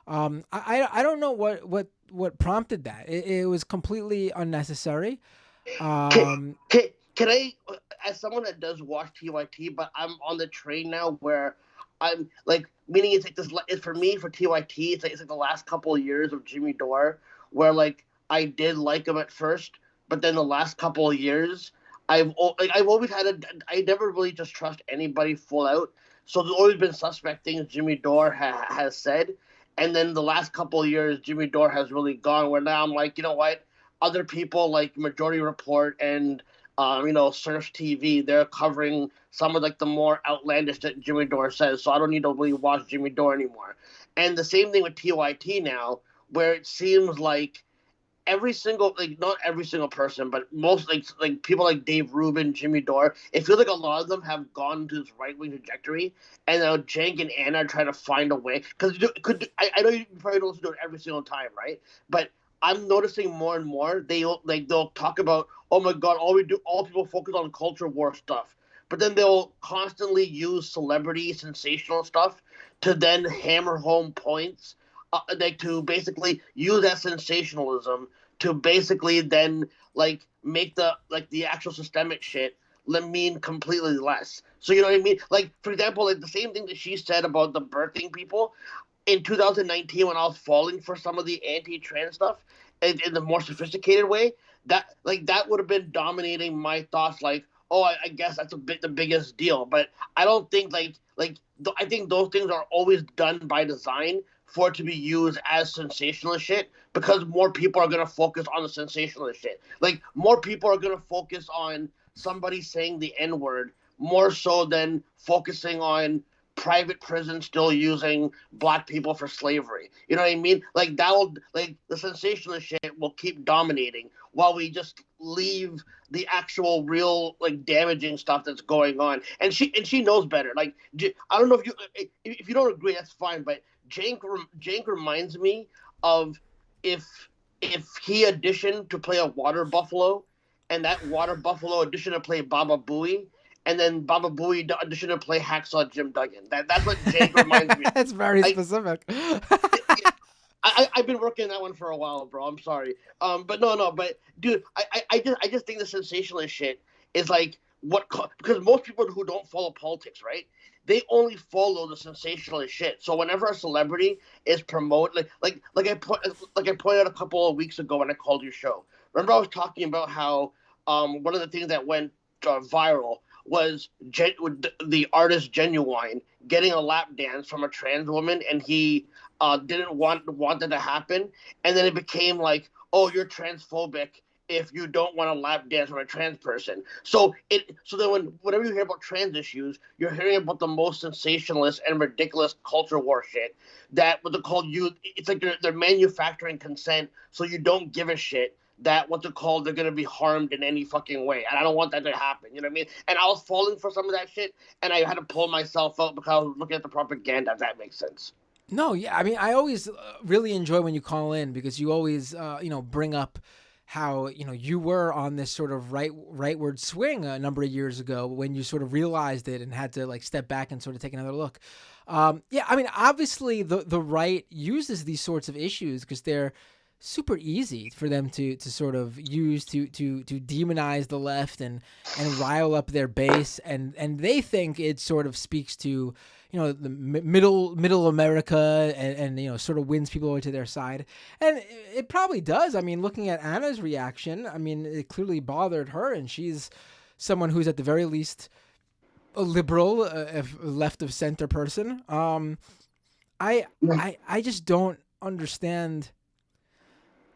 I don't know what prompted that. It was completely unnecessary. Can I, as someone that does watch TYT, but I'm on the train now where I'm like, meaning it's like this, it's for me, for TYT, it's like the last couple of years of Jimmy Dore, where like I did like him at first, but then the last couple of years, I've always I never really just trust anybody full out. So there's always been suspect things Jimmy Dore has said. And then the last couple of years, Jimmy Dore has really gone where now I'm like, you know what? Other people like Majority Report and, Serfs TV, they're covering some of like the more outlandish that Jimmy Dore says. So I don't need to really watch Jimmy Dore anymore. And the same thing with TYT now, where it seems like every single, like not every single person, but most like people like Dave Rubin, Jimmy Dore, it feels like a lot of them have gone to this right wing trajectory, and now Jank and Anna are trying to find a way. Because I know you probably don't do it every single time, right? But I'm noticing more and more they'll talk about, oh my god, all people focus on culture war stuff, but then they'll constantly use celebrity sensational stuff to then hammer home points. Like to basically use that sensationalism to basically then like make the actual systemic shit mean completely less. So you know what I mean? Like for example, like the same thing that she said about the birthing people in 2019 when I was falling for some of the anti-trans stuff in the more sophisticated way, that would have been dominating my thoughts. Like, oh, I guess that's the biggest deal. But I don't think I think those things are always done by design for it to be used as sensationalist shit, because more people are going to focus on the sensationalist shit. Like, more people are going to focus on somebody saying the N-word more so than focusing on private prisons still using black people for slavery. You know what I mean? Like, the sensationalist shit will keep dominating while we just leave the actual real, like, damaging stuff that's going on. And she knows better. Like, I don't know if you don't agree, that's fine, but Jank reminds me of if he auditioned to play a water buffalo, and that water buffalo auditioned to play Baba Booey, and then Baba Booey auditioned to play Hacksaw Jim Duggan. That's what Jank reminds me of. That's very specific. I've been working that one for a while, bro. I'm sorry. But no. But dude, I just think the sensationalist shit is like because most people who don't follow politics, right? They only follow the sensationalist shit. So whenever a celebrity is promoted, like I pointed out a couple of weeks ago when I called your show. Remember I was talking about how one of the things that went viral was the artist Genuine getting a lap dance from a trans woman, and he didn't want that to happen, and then it became like, oh, you're transphobic if you don't want to lap dance from a trans person. So then whenever you hear about trans issues, you're hearing about the most sensationalist and ridiculous culture war shit that what they call you. It's like they're manufacturing consent, so you don't give a shit that what they're called, they're going to be harmed in any fucking way. And I don't want that to happen. You know what I mean? And I was falling for some of that shit, and I had to pull myself out because I was looking at the propaganda, if that makes sense. No, yeah. I mean, I always really enjoy when you call in, because you always, bring up how, you were on this sort of rightward swing a number of years ago when you sort of realized it and had to like step back and sort of take another look. Yeah, I mean, obviously the right uses these sorts of issues because they're super easy for them to sort of use to demonize the left and rile up their base, and they think it sort of speaks to the middle America and sort of wins people over to their side, and it probably does. I mean, looking at Anna's reaction, I mean, it clearly bothered her, and she's someone who's at the very least a liberal, if left of center person. I just don't understand.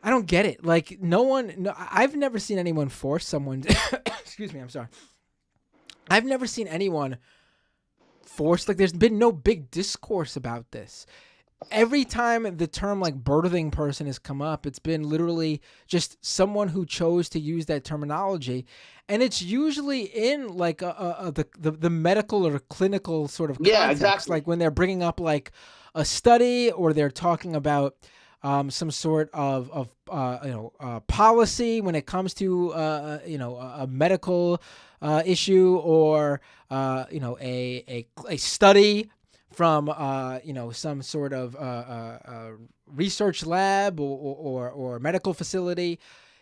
I don't get it. Like, I've never seen anyone force someone to, excuse me, I'm sorry. I've never seen anyone force, like, there's been no big discourse about this. Every time the term, like, birthing person has come up, it's been literally just someone who chose to use that terminology. And it's usually in, like, the medical or clinical sort of context. Yeah, exactly. Like, when they're bringing up, like, a study, or they're talking about some sort of policy when it comes to a medical issue, or a study from some sort of research lab or medical facility.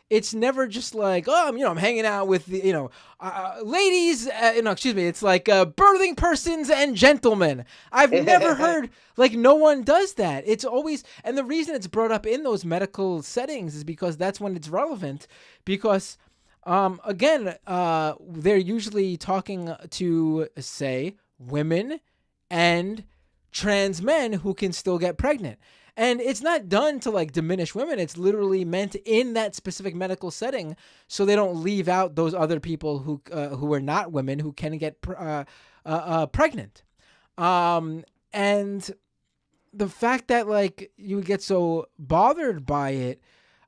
It's never just like, oh, I'm hanging out with the, ladies, excuse me. It's like birthing persons and gentlemen. I've never heard, like, no one does that. It's always, and the reason it's brought up in those medical settings is because that's when it's relevant. Because, again, they're usually talking to, say, women and trans men who can still get pregnant. And it's not done to like diminish women. It's literally meant in that specific medical setting, so they don't leave out those other people who are not women who can get pregnant. And the fact that like you get so bothered by it,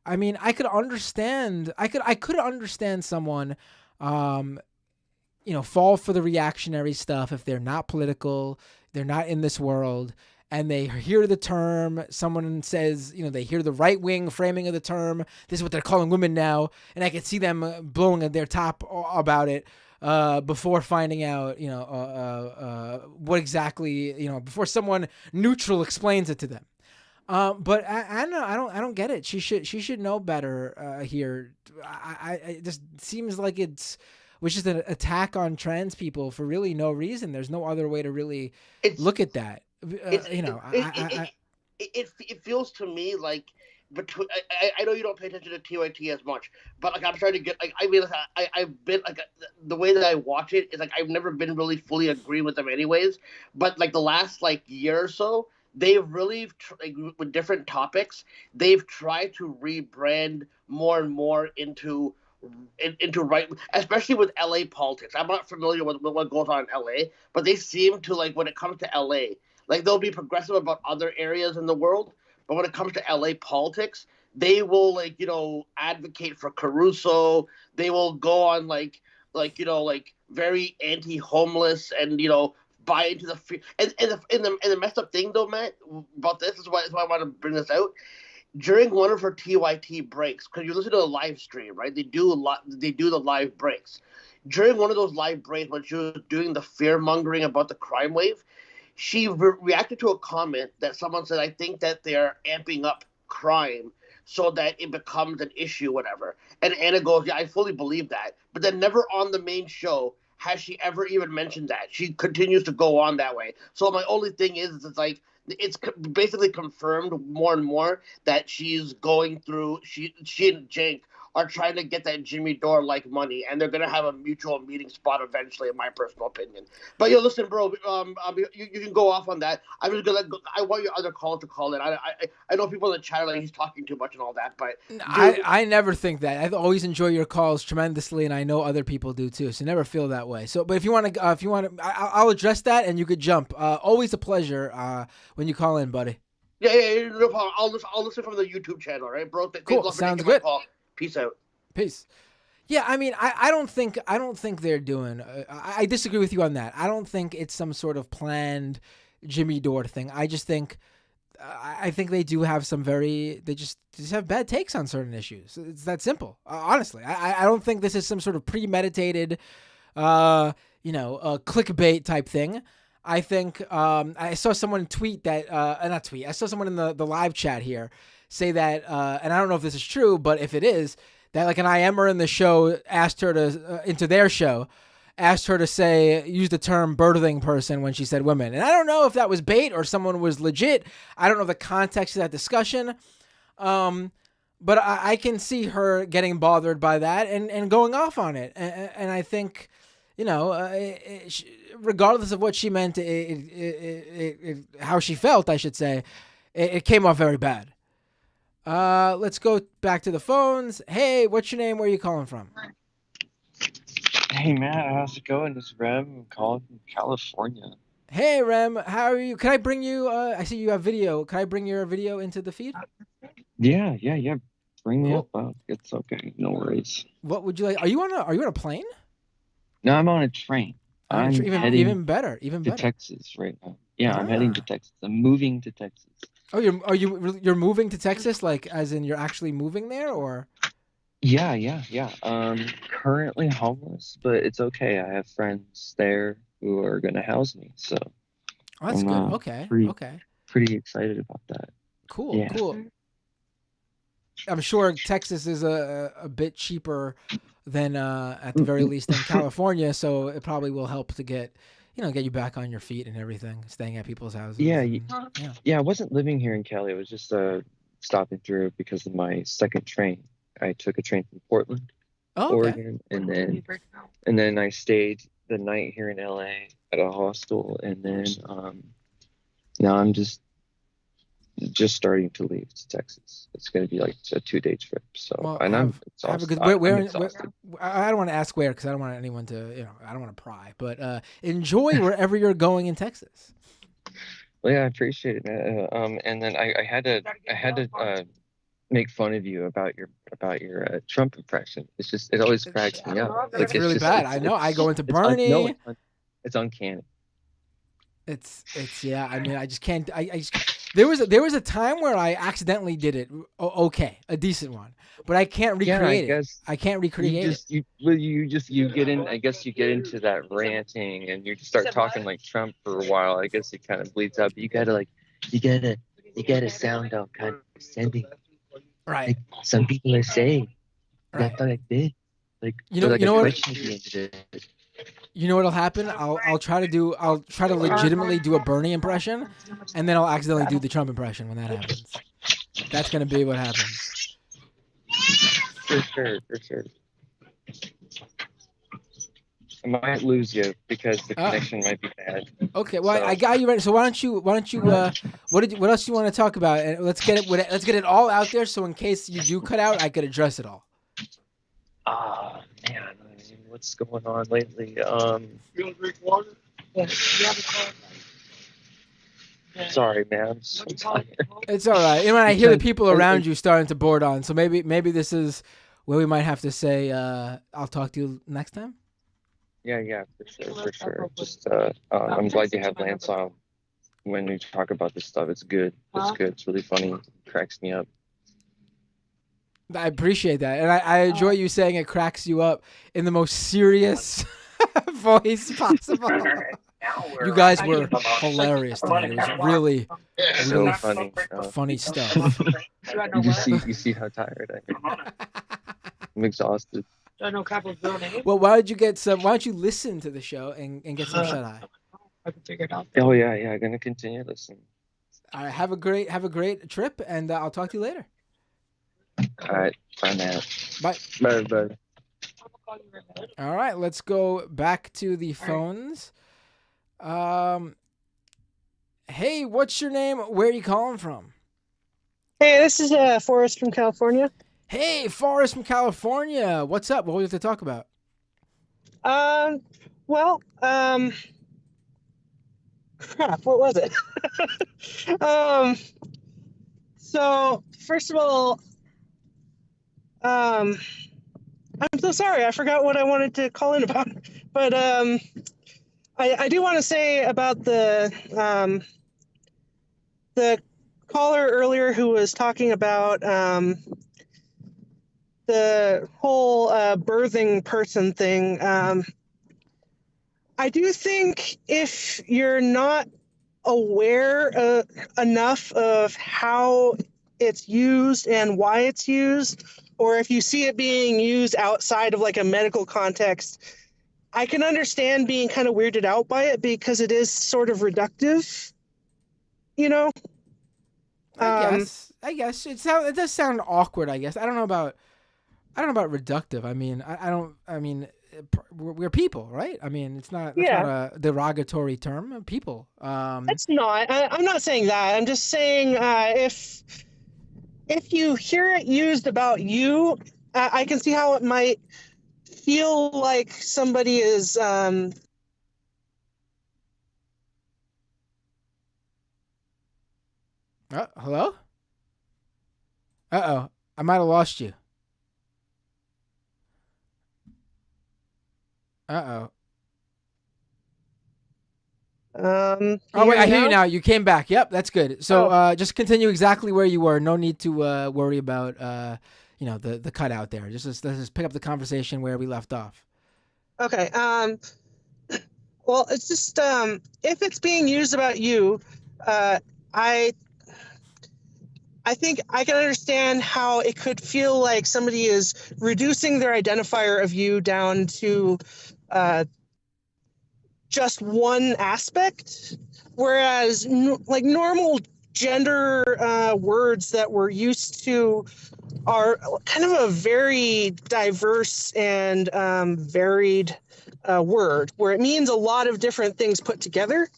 I mean, I could understand. I could understand someone, fall for the reactionary stuff if they're not political, they're not in this world. And they hear the term, someone says, they hear the right-wing framing of the term. This is what they're calling women now. And I can see them blowing their top about it before finding out, what exactly, before someone neutral explains it to them. But I don't get it. She should know better here. It just seems like was just an attack on trans people for really no reason. There's no other way to really look at that. It feels to me like between. I know you don't pay attention to TYT as much, but like I'm trying to get like I've been like the way that I watch it is like I've never been really fully agreeing with them anyways. But like the last like year or so, they've really with different topics, they've tried to rebrand more and more into right, especially with LA politics. I'm not familiar with what goes on in LA, but they seem to like when it comes to LA. Like they'll be progressive about other areas in the world, but when it comes to LA politics, they will advocate for Caruso. They will go on like very anti-homeless and buy into the and the messed up thing though, Matt, about this is why I want to bring this out. During one of her TYT breaks, because you listen to a live stream, right? They do the live breaks. During one of those live breaks, when she was doing the fear mongering about the crime wave, she reacted to a comment that someone said, I think that they're amping up crime so that it becomes an issue, whatever. And Anna goes, yeah, I fully believe that. But then never on the main show has she ever even mentioned that. She continues to go on that way. So my only thing is it's like, it's basically confirmed more and more that she's going through, she and Jake are trying to get that Jimmy Dore-like money, and they're going to have a mutual meeting spot eventually, in my personal opinion. But listen, bro, you can go off on that. I'm just going to I want your other caller to call in. I know people in the chat are like, he's talking too much and all that, but... I never think that. I always enjoy your calls tremendously, and I know other people do too, so never feel that way. So, but if you want to, I'll address that, and you could jump. Always a pleasure when you call in, buddy. Yeah, no problem. I'll listen from the YouTube channel, right, bro? Cool, sounds good. Peace out. Peace. Yeah, I mean, I don't think they're doing. I disagree with you on that. I don't think it's some sort of planned Jimmy Dore thing. I just think, I think they do have some they just have bad takes on certain issues. It's that simple. Honestly, I don't think this is some sort of premeditated, clickbait type thing. I think I saw someone tweet that, not tweet. I saw someone in the live chat here say that, and I don't know if this is true, but if it is, that like an IMer in the show asked her to, into their show, asked her to use the term birthing person when she said women. And I don't know if that was bait or someone was legit. I don't know the context of that discussion. But I can see her getting bothered by that and going off on it. And I think, regardless of what she meant, how she felt, I should say, it came off very bad. Let's go back to the phones. Hey, what's your name? Where are you calling from? Hey, Matt, how's it going? This is Rem. I'm calling from California. Hey, Rem, how are you? Can I bring you, I see you have video. Can I bring your video into the feed? Yeah. Bring me up. It's okay. No worries. What would you like? Are you on a plane? No, I'm on a train. Even better. To Texas right now. Yeah, I'm heading to Texas. I'm moving to Texas. Oh, you're moving to Texas, like as in you're actually moving there, or? Yeah. Currently homeless, but it's okay. I have friends there who are gonna house me, so Oh, that's I'm good. Okay. pretty Okay. pretty excited about that. Cool. Yeah. Cool. I'm sure Texas is a bit cheaper than at the very least than California, so it probably will help to get you back on your feet and everything, staying at people's houses. Yeah, And, yeah. yeah. I wasn't living here in Cali. I was just stopping through because of my second train. I took a train from Portland, Oh, okay. Oregon, and then I stayed the night here in LA at a hostel, and then now I'm just starting to leave to Texas. It's going to be like a 2-day trip. So, Well, and I'm have a exhausted. good. Where I'm exhausted. I don't want to ask where because I don't want anyone to I don't want to pry. But enjoy wherever you're going in Texas. Well, yeah, I appreciate it, man. And then I had to make fun of you about your Trump impression. It always cracks me up. It's really bad. I know. I go into No, Bernie. it's uncanny. It's yeah. I mean, I just can't. I just there was a time where I accidentally did it. Okay, a decent one, but I can't recreate it. I can't recreate it. You get in. I guess you get into that ranting and you start talking like Trump for a while. I guess it kind of bleeds up. You gotta sound all kind of sending. Right. Like some people are saying. Right. That's like this. Like you know like what question at the end of it. you know what'll happen? I'll try to legitimately do a Bernie impression, and then I'll accidentally do the Trump impression when that happens. That's gonna be what happens. For sure. I might lose you because the connection might be bad. Okay, well, I got you ready. So why don't you what else do you want to talk about? And let's get it all out there. So in case you do cut out, I could address it all. Ah, man, I mean, what's going on lately? You want to drink water? Sorry, man. I'm so tired. It's all right. You know, I hear the people around you starting to board on. So maybe this is where we might have to say, "I'll talk to you next time." Yeah, for sure. Just I'm glad you have Lance on when we talk about this stuff. It's good. It's really funny. It cracks me up. I appreciate that, and I enjoy you saying it cracks you up in the most serious voice possible. You guys were hilarious tonight. It was really So funny. funny stuff. You see how tired I am. I'm exhausted. Well, why don't you listen to the show and get some shut eye? Oh yeah. I'm gonna continue listening. All right, have a great trip, and I'll talk to you later. All right, bye now. Bye. All right, let's go back to the phones. Hey, what's your name? Where are you calling from? Hey, this is Forrest from California. Hey, Forrest from California. What's up? What do we have to talk about? Crap, what was it? So first of all, I'm so sorry. I forgot what I wanted to call in about. But I do want to say about the caller earlier who was talking about the whole birthing person thing. I do think if you're not aware enough of how it's used and why it's used, or if you see it being used outside of like a medical context, I can understand being kind of weirded out by it because it is sort of reductive, you know? I guess it does sound awkward. I guess I don't know about reductive. I mean, we're people, right? I mean, it's not not a derogatory term. People. It's not. I'm not saying that. I'm just saying if you hear it used about you, I can see how it might feel like somebody is. Hello? Uh-oh. I might have lost you. Uh-oh. Oh wait, hear I me hear you now? now. You came back. Yep, that's good. So Oh. just continue exactly where you were. No need to worry about the cutout there. Let's just pick up the conversation where we left off. Okay. Well, it's just if it's being used about you, I I think I can understand how it could feel like somebody is reducing their identifier of you down to just one aspect, whereas like normal gender words that we're used to are kind of a very diverse and varied word, where it means a lot of different things put together.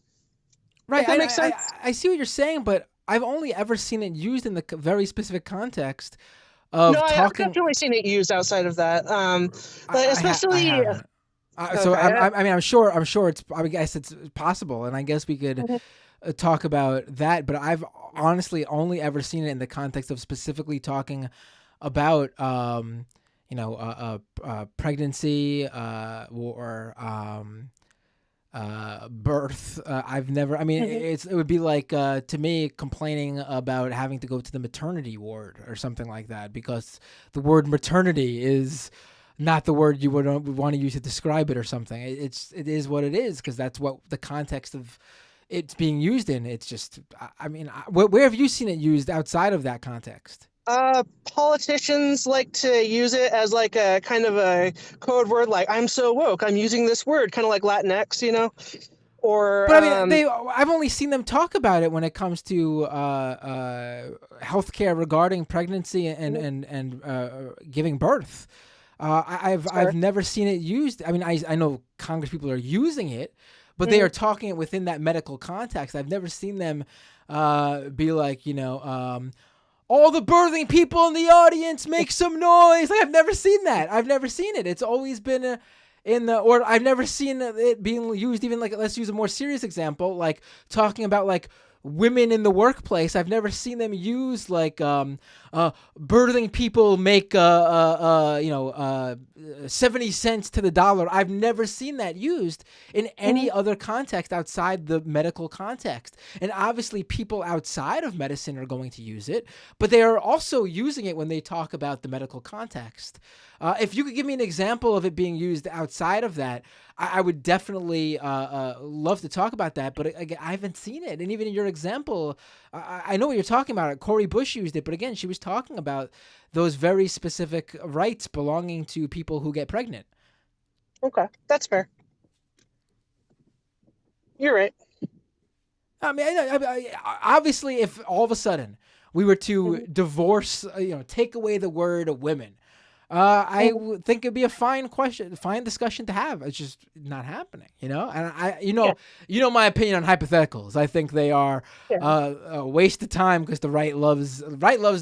Right. If that makes sense. I see what you're saying, but I've only ever seen it used in the very specific context of No, I've talking. definitely seen it used outside of that. But I especially, haven't. So okay. I mean, I'm sure it's. I guess it's possible, and I guess we could talk about that. But I've honestly only ever seen it in the context of specifically talking about, pregnancy or birth. I've never. I mean, it would be like to me complaining about having to go to the maternity ward or something like that because the word maternity is not the word you would want to use to describe it or something. It is what it is because that's what the context of it's being used in. It's just. I mean, where have you seen it used outside of that context? Politicians like to use it as like a kind of a code word, like "I'm so woke, I'm using this word," kind of like Latinx, you know. Or, but I mean, I've only seen them talk about it when it comes to healthcare regarding pregnancy and giving birth. I've never seen it used. I mean, I know Congress people are using it, but they are talking it within that medical context. I've never seen them be like, all the birthing people in the audience make some noise. Like I've never seen that. I've never seen it. It's always been or I've never seen it being used even like, let's use a more serious example, like talking about like women in the workplace. I've never seen them use like birthing people make 70 cents to the dollar. I've never seen that used in any other context outside the medical context. And obviously people outside of medicine are going to use it, but they are also using it when they talk about the medical context. If you could give me an example of it being used outside of that, I would definitely love to talk about that. But again, I haven't seen it. And even in your example, I know what you're talking about. Cori Bush used it, but again, she was talking about those very specific rights belonging to people who get pregnant. Okay, that's fair. You're right. I mean, obviously, if all of a sudden we were to divorce, take away the word women, I would think it'd be a fine discussion to have. It's just not happening, And my opinion on hypotheticals. I think they are a waste of time because the right loves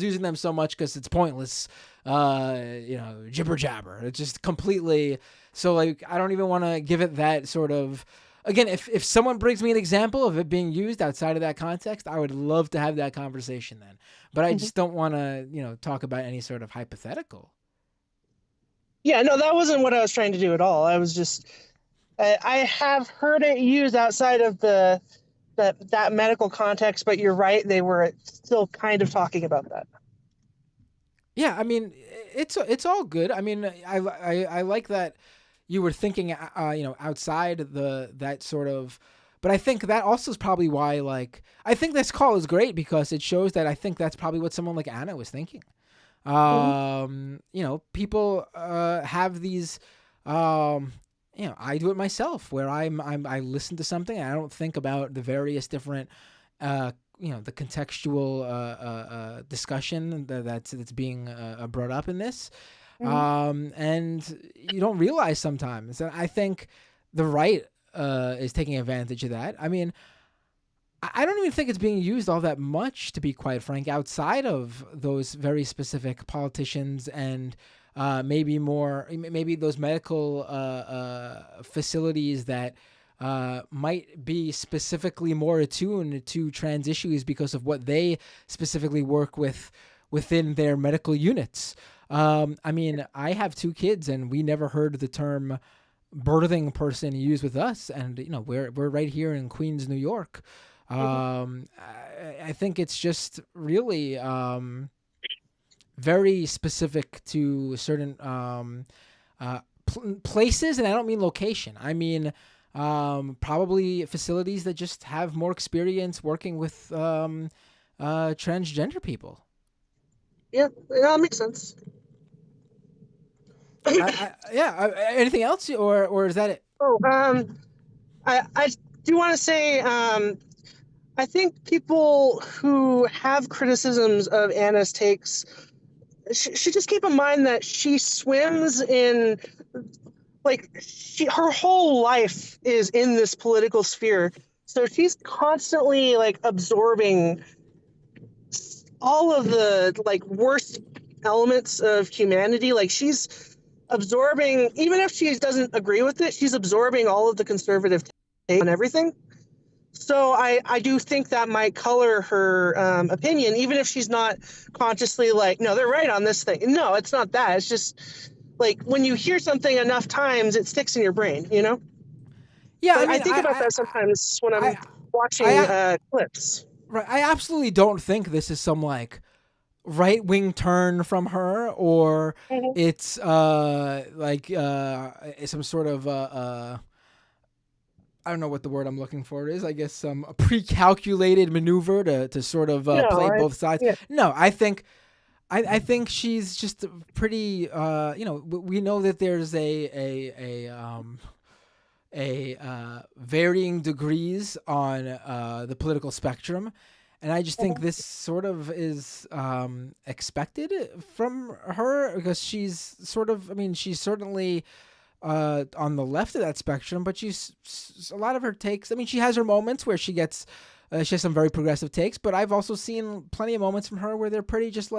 using them so much because it's pointless. Jibber jabber. It's just completely. So like, I don't even want to give it that sort of. Again, if someone brings me an example of it being used outside of that context, I would love to have that conversation then. But I just don't want to, talk about any sort of hypothetical. Yeah, no, that wasn't what I was trying to do at all. I was just, I have heard it used outside of that medical context, but you're right, they were still kind of talking about that. Yeah, I mean, it's all good. I mean, I like that you were thinking, outside that sort of. But I think that also is probably why, like, I think this call is great because it shows that I think that's probably what someone like Anna was thinking. People have these. I do it myself where I listen to something and I don't think about the various different, the contextual discussion that's being brought up in this. And you don't realize sometimes. And I think the right is taking advantage of that. I mean, I don't even think it's being used all that much, to be quite frank, outside of those very specific politicians and maybe those medical facilities that might be specifically more attuned to trans issues because of what they specifically work with within their medical units. I mean, I have 2 kids and we never heard the term birthing person used with us, and we're right here in Queens, New York. I think it's just really very specific to certain places, and I don't mean location. I mean probably facilities that just have more experience working with transgender people. Yeah, that makes sense. Anything else, or is that it? I do want to say, I think people who have criticisms of Anna's takes should just keep in mind that she swims in, her whole life is in this political sphere. So she's constantly absorbing all of the worst elements of humanity. She's absorbing, even if she doesn't agree with it, she's absorbing all of the conservative take on everything. So I do think that might color her opinion, even if she's not consciously no, they're right on this thing. No, it's not that. It's just when you hear something enough times, it sticks in your brain, Yeah, I think about that sometimes when I'm watching clips. Right. I absolutely don't think this is some right-wing turn from her, or it's some sort of I don't know what the word I'm looking for is. I guess some pre-calculated maneuver to sort of play both sides. Yeah. No, I think she's just pretty. We know that there's a varying degrees on the political spectrum, and I just think this sort of is expected from her, because she's sort of. I mean, she's certainly on the left of that spectrum, but she's a lot of her takes. I mean, she has her moments where she has some very progressive takes, but I've also seen plenty of moments from her where they're pretty just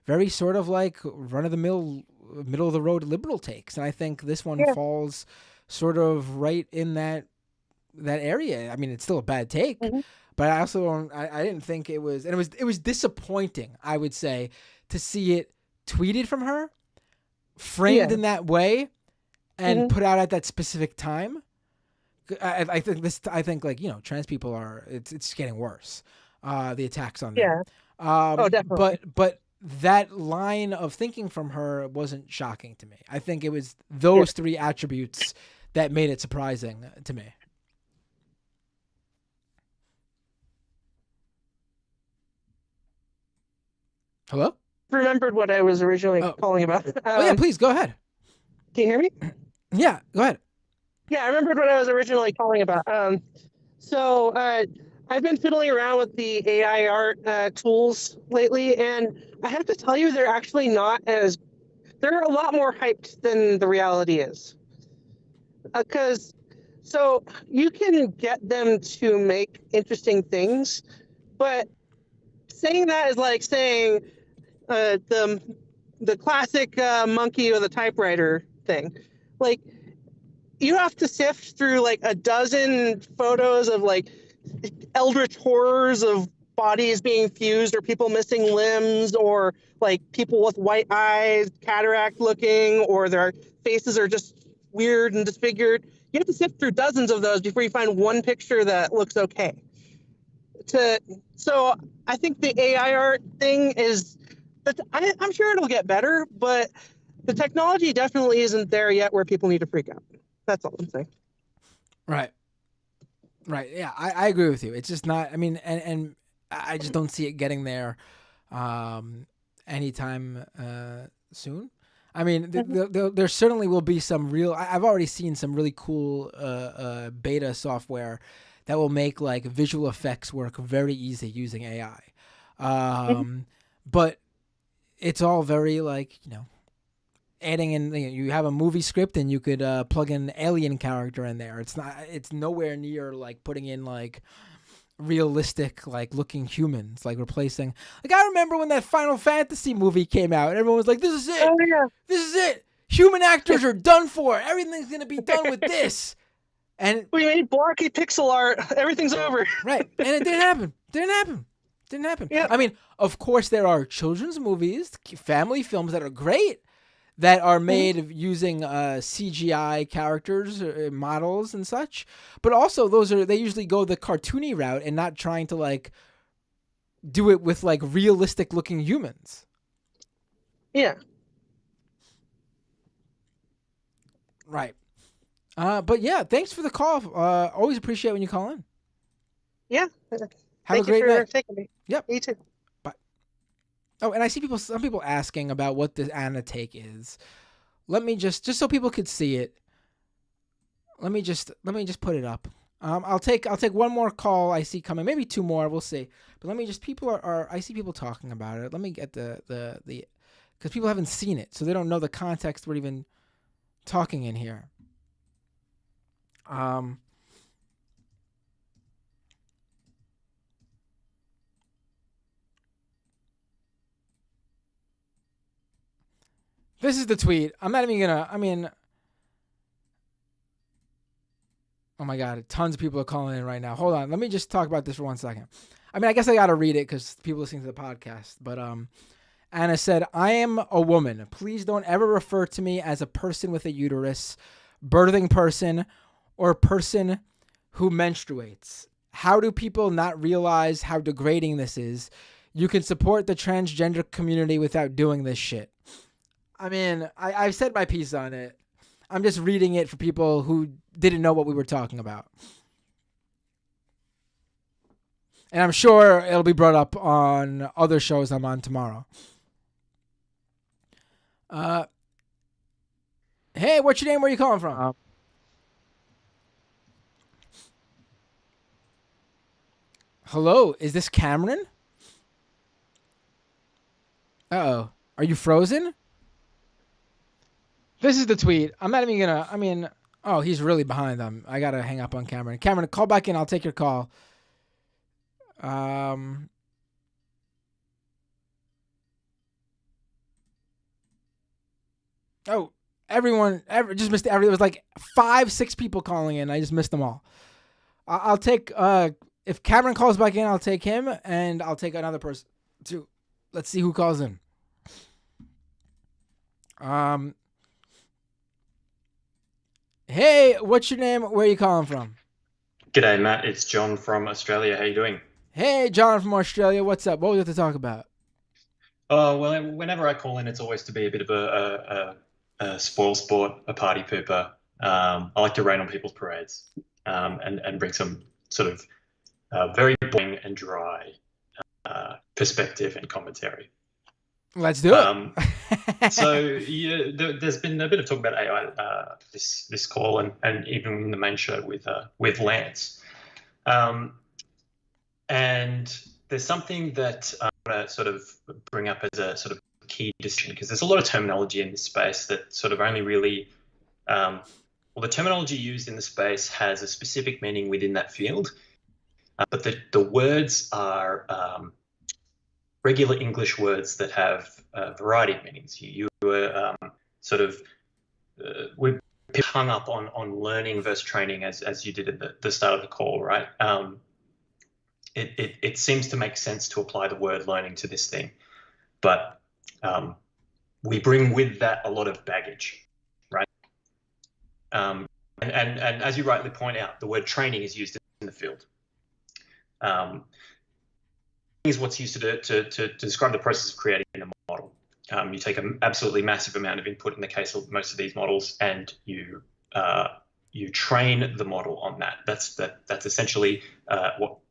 very sort of run of the mill, middle of the road liberal takes, and I think this one falls sort of right in that area. I mean, it's still a bad take, but I also don't. I didn't think it was, and it was disappointing, I would say, to see it tweeted from her, framed in that way, and put out at that specific time. I think trans people are. It's getting worse. The attacks on them. Oh, definitely. But that line of thinking from her wasn't shocking to me. I think it was those three attributes that made it surprising to me. Hello? Remembered what I was originally calling about. Yeah, please go ahead. Can you hear me? Yeah, go ahead. Yeah, I remembered what I was originally calling about. So I've been fiddling around with the AI art tools lately, and I have to tell you, they're actually not as. They're a lot more hyped than the reality is. Because so you can get them to make interesting things, but saying that is like saying the classic monkey with a typewriter thing. You have to sift through a dozen photos of eldritch horrors of bodies being fused, or people missing limbs, or people with white eyes, cataract looking, or their faces are just weird and disfigured. You have to sift through dozens of those before you find one picture that looks okay. So I think the AI art thing is, I'm sure it'll get better, but the technology definitely isn't there yet where people need to freak out. That's all I'm saying. Right. Yeah, I agree with you. It's just not. I mean, and I just don't see it getting there anytime soon. I mean, there certainly will be some real. I've already seen some really cool beta software that will make visual effects work very easy using AI. But it's all very adding in. You have a movie script and you could plug an alien character in there. It's nowhere near putting in realistic looking humans, replacing. I remember when that Final Fantasy movie came out, and everyone was like, "This is it. Oh, yeah. This is it. Human actors are done for. Everything's gonna be done with this." And we made blocky pixel art. Everything's over. Right, and it didn't happen. Didn't happen. Yeah. I mean, of course, there are children's movies, family films that are great, that are made using CGI characters, models, and such. But also, they usually go the cartoony route and not trying to like do it with like realistic looking humans. Yeah. Right. But yeah, thanks for the call. Always appreciate when you call in. Yeah. Have a great night. Taking me. Yep. You too. Bye. Oh, and I see some people asking about what this annotate is. Let me just so people could see it. Let me just put it up. I'll take one more call I see coming, maybe two more, we'll see. But let me just I see people talking about it. Let me get the because people haven't seen it, so they don't know the context we're even talking in here. This is the tweet. I'm not even gonna. Oh my God, tons of people are calling in right now. Hold on, let me just talk about this for 1 second. I guess I gotta read it because people listening to the podcast. But Anna said, "I am a woman. Please don't ever refer to me as a person with a uterus, birthing person, or a person who menstruates. How do people not realize how degrading this is? You can support the transgender community without doing this shit." I've said my piece on it. I'm just reading it for people who didn't know what we were talking about. And I'm sure it'll be brought up on other shows I'm on tomorrow. Hey, what's your name? Where are you calling from? Hello, is this Cameron? Uh-oh. Are you frozen? This is the tweet. I'm not even gonna, oh, he's really behind them. I gotta hang up on Cameron. Cameron, call back in. I'll take your call. Oh, just missed everyone. There was like 5-6 people calling in. I just missed them all. I'll take, if Cameron calls back in, I'll take him, and I'll take another person too. Let's see who calls in. Hey, what's your name? Where are you calling from? G'day, Matt. It's John from Australia. How you doing? Hey, John from Australia. What's up? What was it to talk about? Oh, well, whenever I call in, it's always to be a bit of a spoil sport, a party pooper. I like to rain on people's parades and bring some sort of very boring and dry perspective and commentary. Let's do it. So yeah, there's been a bit of talk about AI this call and even in the main show with Lance. And there's something that I want to sort of bring up as a sort of key distinction, because there's a lot of terminology in this space that sort of only really, the terminology used in the space has a specific meaning within that field, but the words are regular English words that have a variety of meanings. You were sort of we're hung up on learning versus training as you did at the start of the call, right? It seems to make sense to apply the word learning to this thing, but we bring with that a lot of baggage, right? And as you rightly point out, the word training is used in the field. Is what's used to describe the process of creating a model. You take an absolutely massive amount of input in the case of most of these models, and you train the model on that. That's essentially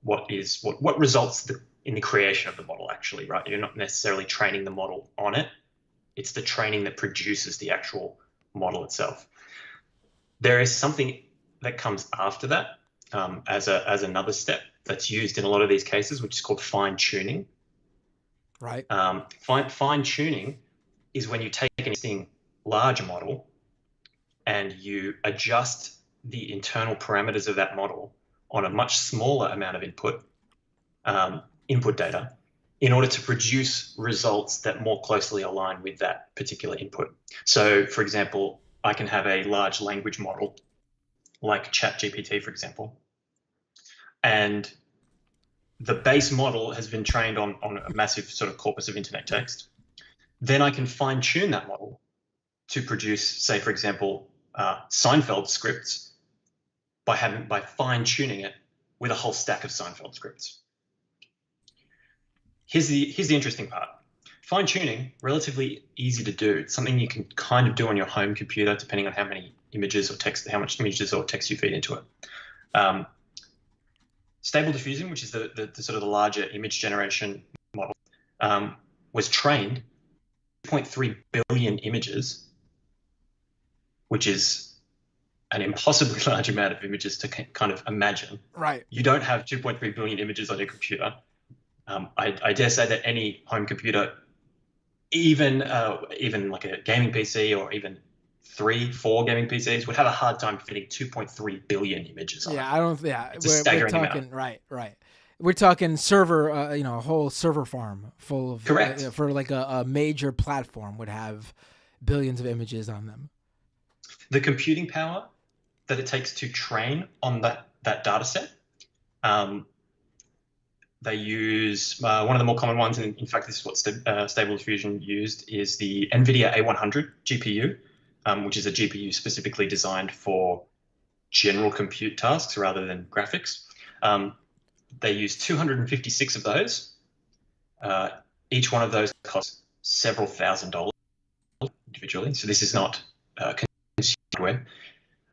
what results in the creation of the model, actually, right? You're not necessarily training the model on it. It's the training that produces the actual model itself. There is something that comes after that as another step that's used in a lot of these cases, which is called fine tuning. Right. Fine tuning is when you take an existing large model and you adjust the internal parameters of that model on a much smaller amount of input data in order to produce results that more closely align with that particular input. So, for example, I can have a large language model like ChatGPT, for example, and the base model has been trained on a massive sort of corpus of internet text. Then I can fine tune that model to produce, say, for example, Seinfeld scripts by fine-tuning it with a whole stack of Seinfeld scripts. Here's the interesting part. Fine-tuning, relatively easy to do. It's something you can kind of do on your home computer, depending on how many images or text, how much images or text you feed into it. Stable Diffusion, which is the sort of the larger image generation model, was trained 2.3 billion images, which is an impossibly large amount of images to kind of imagine. Right. You don't have 2.3 billion images on your computer. I dare say that any home computer, even like a gaming PC or even 3-4 gaming PCs, would have a hard time fitting 2.3 billion images on. Yeah, I don't. Yeah, it's a staggering we're talking amount. right. We're talking server, a whole server farm full of. Correct. For like a major platform would have billions of images on them. The computing power that it takes to train on that data set. They use one of the more common ones, and in fact, this is what Stable Diffusion used, is the NVIDIA A100 GPU, which is a GPU specifically designed for general compute tasks rather than graphics. They use 256 of those. Each one of those costs several $1,000s individually, so this is not consumer hardware.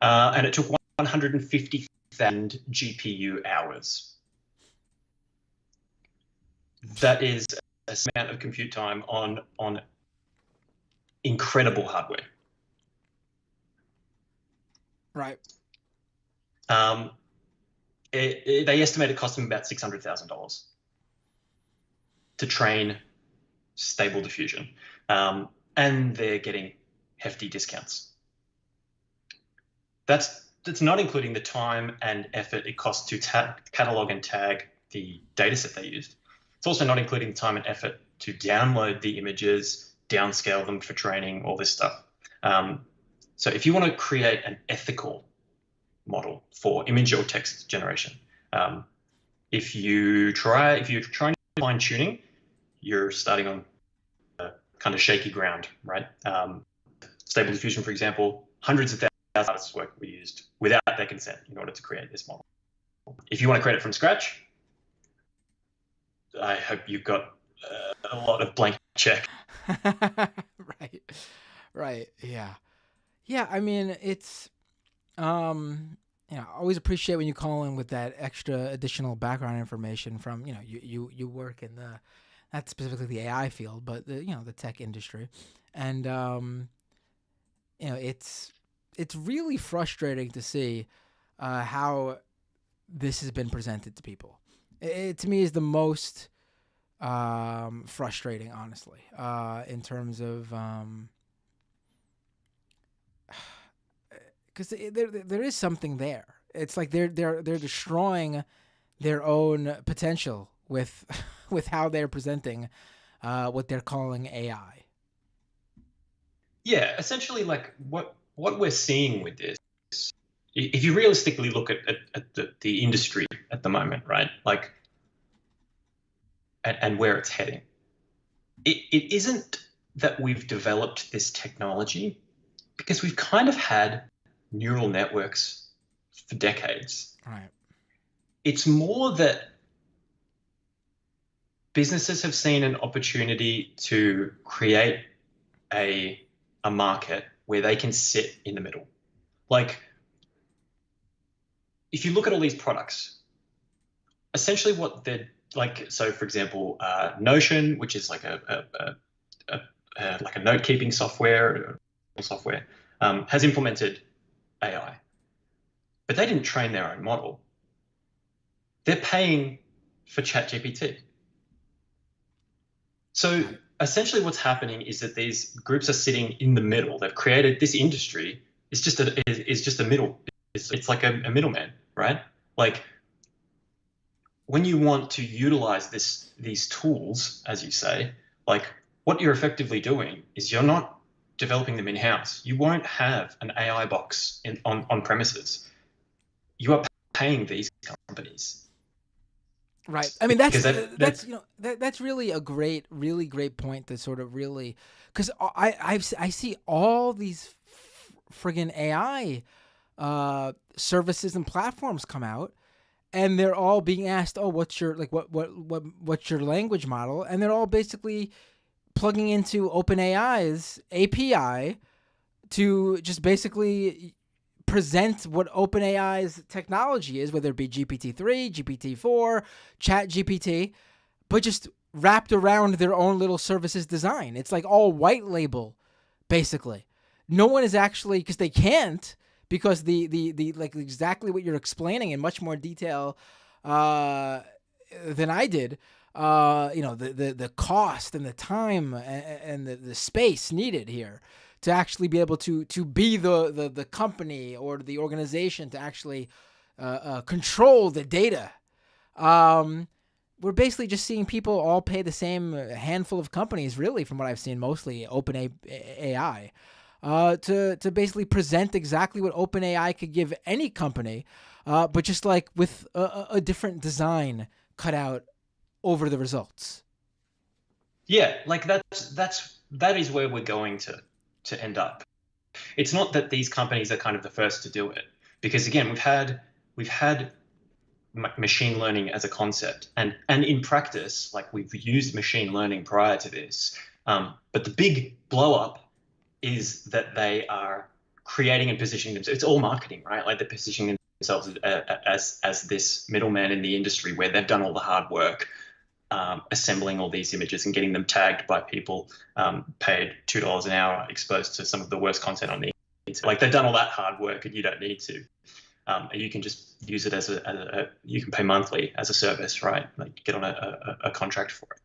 And it took 150,000 GPU hours. That is a amount of compute time on incredible hardware. Right. They estimate it cost them about $600,000 to train Stable Diffusion, and they're getting hefty discounts. That's not including the time and effort it costs to catalog and tag the dataset they used. It's also not including the time and effort to download the images, downscale them for training, all this stuff. So if you want to create an ethical model for image or text generation, if you're trying to fine tuning, you're starting on kind of shaky ground, right? Stable Diffusion, for example, hundreds of thousands of artists' work were used without their consent in order to create this model. If you want to create it from scratch, I hope you've got a lot of blank check. Right. Yeah. I mean, it's, I always appreciate when you call in with that extra additional background information from, you work in not specifically the AI field, but the tech industry. And, it's really frustrating to see how this has been presented to people. It to me is the most frustrating, honestly, in terms of because there is something there. It's like they're destroying their own potential with how they're presenting what they're calling AI. Yeah, essentially, like what we're seeing with this, if you realistically look at the industry at the moment, right, like, and where it's heading, it isn't that we've developed this technology, because we've kind of had neural networks for decades. Right. It's more that businesses have seen an opportunity to create a market where they can sit in the middle. Like, if you look at all these products, essentially what they're like, so for example, Notion, which is like a note-keeping software, has implemented AI, but they didn't train their own model. They're paying for ChatGPT. So essentially what's happening is that these groups are sitting in the middle. They've created this industry. It's just a middle. It's like a middleman, right? Like, when you want to utilize these tools, as you say, like, what you're effectively doing is you're not developing them in-house. You won't have an AI box on premises. You are paying these companies. Right. I mean, that's Because that's you know that's really a really great point to sort of really, because I see all these friggin' AI services and platforms come out, and they're all being asked, oh, what's your what's your language model, and they're all basically plugging into OpenAI's API to just basically present what OpenAI's technology is, whether it be GPT-3, GPT-4, ChatGPT, but just wrapped around their own little services design. It's like all white label, basically. No one is actually, because they can't, because the like exactly what you're explaining in much more detail than I did. The cost and the time and the space needed here to actually be able to be the company or the organization to actually control the data. We're basically just seeing people all pay the same handful of companies, really, from what I've seen, mostly OpenAI, to basically present exactly what OpenAI could give any company, but just like with a different design cut out over the results. Yeah, like that is where we're going to end up. It's not that these companies are kind of the first to do it, because again, we've had machine learning as a concept, and in practice, like we've used machine learning prior to this, but the big blow up is that they are creating and positioning themselves. It's all marketing, right? Like they're positioning themselves as this middleman in the industry where they've done all the hard work, assembling all these images and getting them tagged by people paid $2 an hour, exposed to some of the worst content on the internet. Like they've done all that hard work, and you don't need to. You can just use it as you can pay monthly as a service, right? Like get on a contract for it.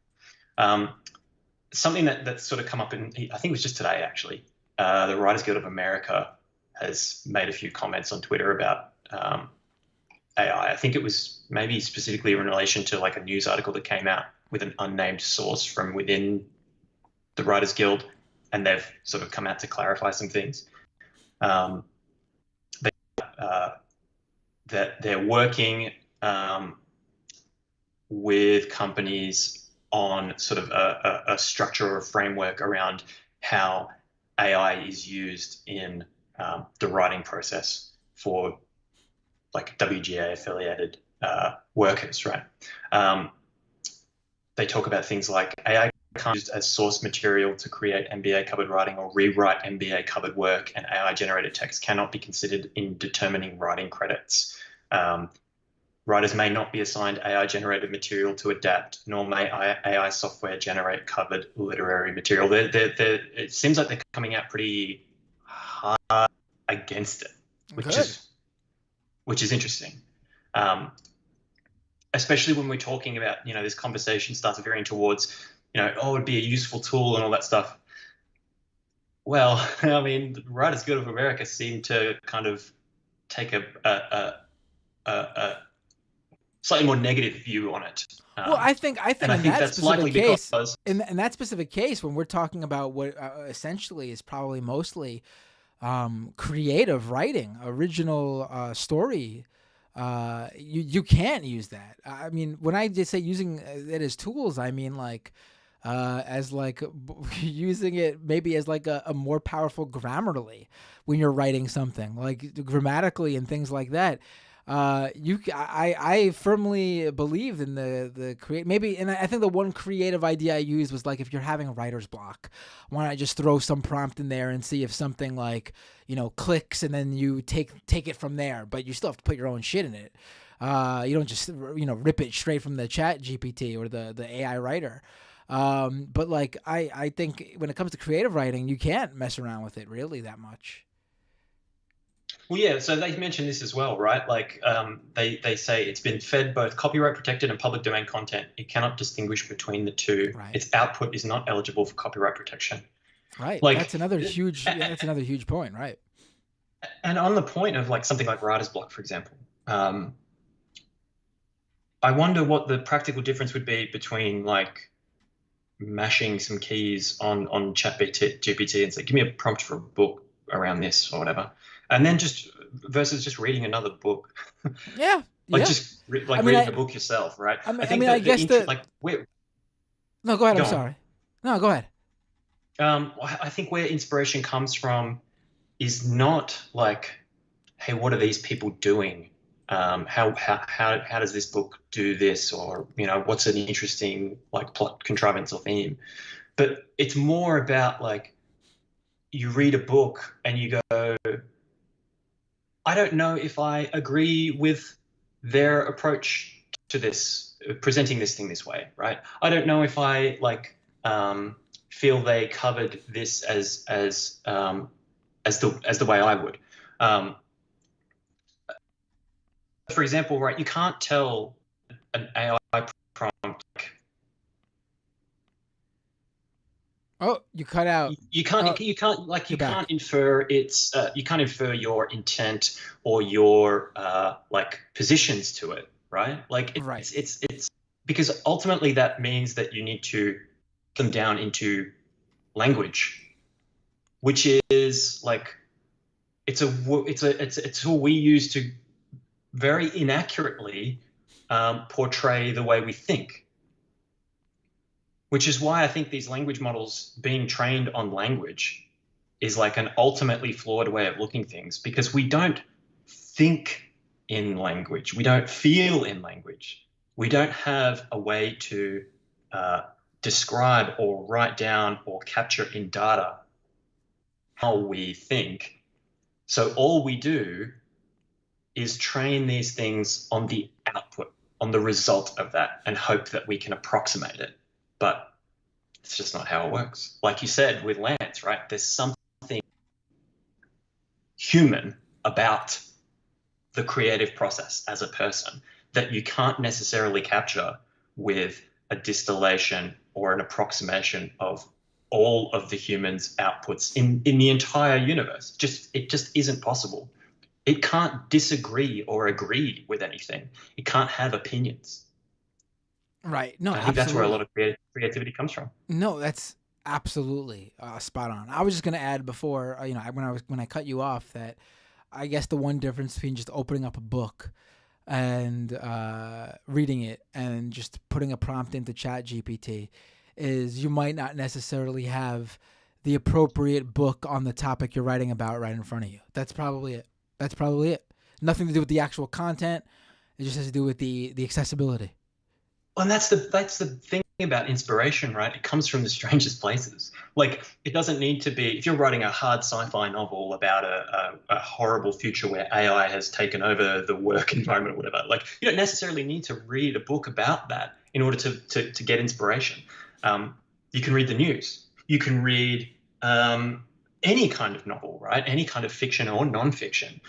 Something that's sort of come up in, I think it was just today actually, the Writers Guild of America has made a few comments on Twitter about AI. I think it was maybe specifically in relation to like a news article that came out with an unnamed source from within the Writers Guild, and they've sort of come out to clarify some things. That they're working with companies on sort of a structure or a framework around how AI is used in the writing process for like WGA affiliated workers, right? They talk about things like AI can't be used as source material to create MBA covered writing or rewrite MBA covered work, and AI generated text cannot be considered in determining writing credits. Writers may not be assigned AI generated material to adapt, nor may AI software generate covered literary material. It seems like they're coming out pretty hard against it, which is interesting. Especially when we're talking about, this conversation starts veering towards, it'd be a useful tool and all that stuff. Well, I mean, the Writers Guild of America seem to kind of take a slightly more negative view on it. Well, I think that's likely because in that specific case, when we're talking about what essentially is probably mostly creative writing, original story, you can't use that. I mean, when I just say using it as tools, I mean like as like using it maybe as like a more powerful grammarly when you're writing something, like grammatically and things like that. I firmly believe in the create maybe, and I think the one creative idea I used was like, if you're having a writer's block, why not just throw some prompt in there and see if something like, clicks, and then you take it from there, but you still have to put your own shit in it. You don't just, rip it straight from the chat GPT or the AI writer. But like, I think when it comes to creative writing, you can't mess around with it really that much. Well, yeah, so they mentioned this as well, right? Like they say it's been fed both copyright protected and public domain content. It cannot distinguish between the two. Right. Its output is not eligible for copyright protection. Right. Like, that's another huge point, right? And on the point of like something like writer's block, for example, I wonder what the practical difference would be between like mashing some keys on GPT and say, give me a prompt for a book around this or whatever, and then versus just reading another book. Yeah, Like Yeah. just I mean, reading a book yourself, right? I guess No, go ahead. I'm sorry. No, go ahead. I think where inspiration comes from is not like, hey, what are these people doing? How does this book do this? Or, what's an interesting like plot contrivance or theme? But it's more about like, you read a book and you go, I don't know if I agree with their approach to this, presenting this thing this way, right? I don't know if I like feel they covered this as the way I would. For example, right, you can't tell an AI prompt. Oh, you cut out. You can't infer you can't infer your intent or your like positions to it, right? Like it's because ultimately that means that you need to put them down into language, which is like it's a tool we use to very inaccurately portray the way we think. Which is why I think these language models being trained on language is like an ultimately flawed way of looking things, because we don't think in language. We don't feel in language. We don't have a way to describe or write down or capture in data how we think. So all we do is train these things on the output, on the result of that, and hope that we can approximate it. But it's just not how it works. Like you said with Lance, right? There's something human about the creative process as a person that you can't necessarily capture with a distillation or an approximation of all of the humans' outputs in the entire universe. It just isn't possible. It can't disagree or agree with anything. It can't have opinions. Right. No, I think that's where a lot of creativity comes from. No, that's absolutely spot on. I was just going to add before, when I cut you off, that I guess the one difference between just opening up a book and reading it and just putting a prompt into ChatGPT is you might not necessarily have the appropriate book on the topic you're writing about right in front of you. That's probably it. Nothing to do with the actual content. It just has to do with the accessibility. Well, and that's the thing about inspiration, right? It comes from the strangest places. Like, it doesn't need to be, if you're writing a hard sci-fi novel about a horrible future where AI has taken over the work environment or whatever, like, you don't necessarily need to read a book about that in order to get inspiration. You can read the news. You can read any kind of novel, right? Any kind of fiction or nonfiction.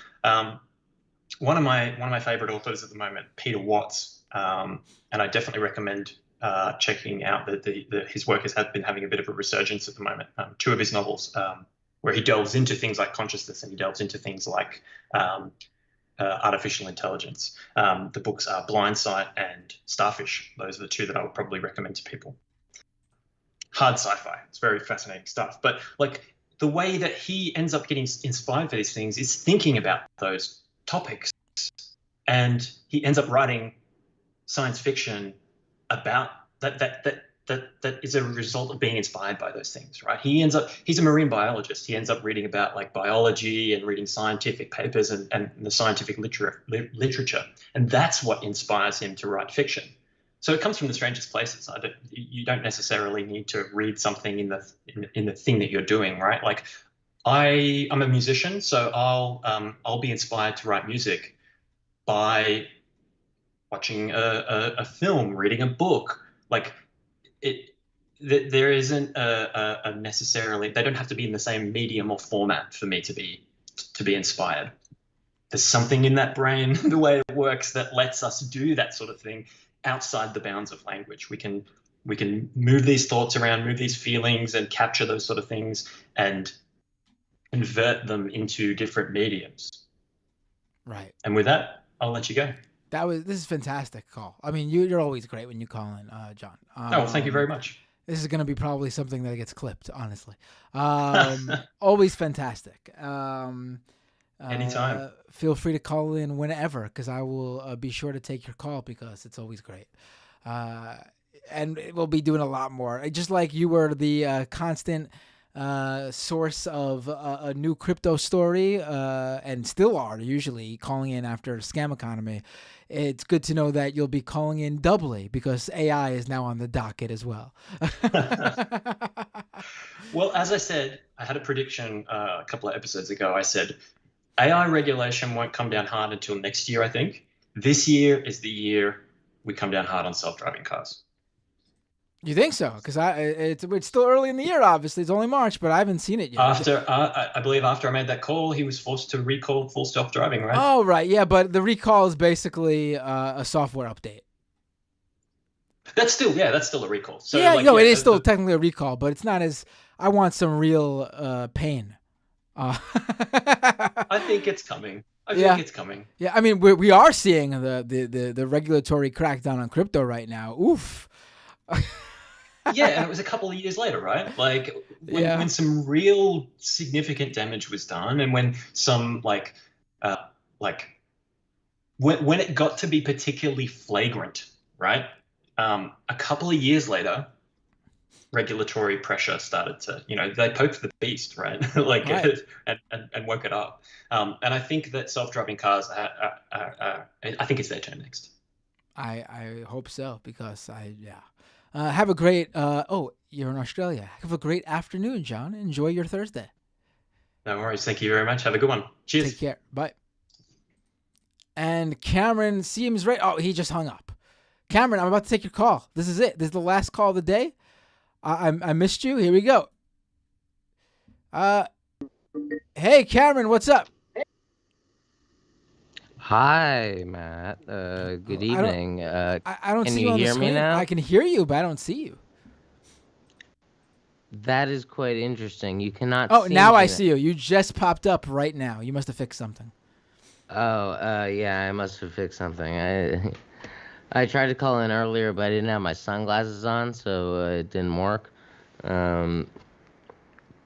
One of my favorite authors at the moment, Peter Watts, and I definitely recommend checking out his work has been having a bit of a resurgence at the moment. Two of his novels, where he delves into things like consciousness and he delves into things like artificial intelligence. The books are Blindsight and Starfish. Those are the two that I would probably recommend to people. Hard sci-fi. It's very fascinating stuff. But like the way that he ends up getting inspired for these things is thinking about those topics, and he ends up writing science fiction about that is a result of being inspired by those things, right? He's a marine biologist. He ends up reading about like biology and reading scientific papers and the scientific literature, and that's what inspires him to write fiction. So it comes from the strangest places. You don't necessarily need to read something in the thing that you're doing, right? Like I'm a musician, so I'll be inspired to write music by watching a film, reading a book. Like there isn't a necessarily, they don't have to be in the same medium or format for me to be inspired. There's something in that brain, the way it works, that lets us do that sort of thing outside the bounds of language. We can move these thoughts around, move these feelings, and capture those sort of things and convert them into different mediums. Right. And with that, I'll let you go. This is fantastic call. I mean, you're always great when you call in, John. Well, thank you very much. This is going to be probably something that gets clipped, honestly. Always fantastic. Anytime. Feel free to call in whenever, because I will be sure to take your call because it's always great. And we'll be doing a lot more. Just like you were the constant source of a new crypto story, and still are usually calling in after Scam Economy. It's good to know that you'll be calling in doubly because AI is now on the docket as well. Well, as I said, I had a prediction a couple of episodes ago. I said AI regulation won't come down hard until next year, I think. This year is the year we come down hard on self-driving cars. You think so? Because it's still early in the year, obviously. It's only March, but I haven't seen it yet. I believe after I made that call, he was forced to recall full self-driving, right? Oh, right. Yeah, but the recall is basically a software update. That's still a recall. So yeah, it is still technically a recall, but it's not as... I want some real pain. I think it's coming. I think it's coming. Yeah, I mean, we are seeing the regulatory crackdown on crypto right now. Oof. Yeah, and it was a couple of years later, right? Like when some real significant damage was done, and when some when it got to be particularly flagrant, right? A couple of years later, regulatory pressure started to, they poked the beast, right? Right. and woke it up. And I think that self-driving cars, I think it's their turn next. I hope so because have a great, you're in Australia. Have a great afternoon, John. Enjoy your Thursday. No worries. Thank you very much. Have a good one. Cheers. Take care. Bye. And Cameron seems right. Oh, he just hung up. Cameron, I'm about to take your call. This is it. This is the last call of the day. I missed you. Here we go. Hey, Cameron, what's up? Hi, Matt. Good evening. I don't can see you you on hear the screen. me now? I can hear you, but I don't see you. That is quite interesting. You cannot. Oh, see now me I see you. You just popped up right now. You must have fixed something. Oh, yeah, I must have fixed something. I tried to call in earlier, but I didn't have my sunglasses on, so it didn't work. And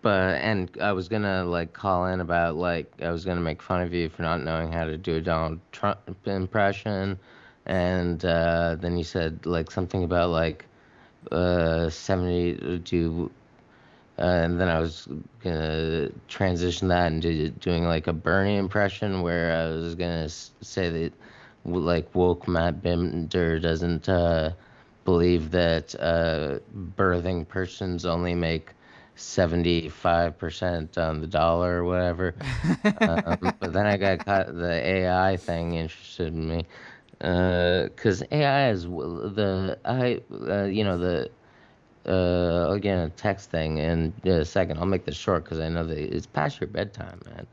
I was gonna call in about I was gonna make fun of you for not knowing how to do a Donald Trump impression, and then you said something about 70 to. And then I was gonna transition that into doing a Bernie impression, where I was gonna say that woke Matt Bender doesn't believe that birthing persons only make 75% on the dollar or whatever. But then I got the AI thing interested in me, because AI is again, a text thing in a second. I'll make this short because I know that it's past your bedtime, man.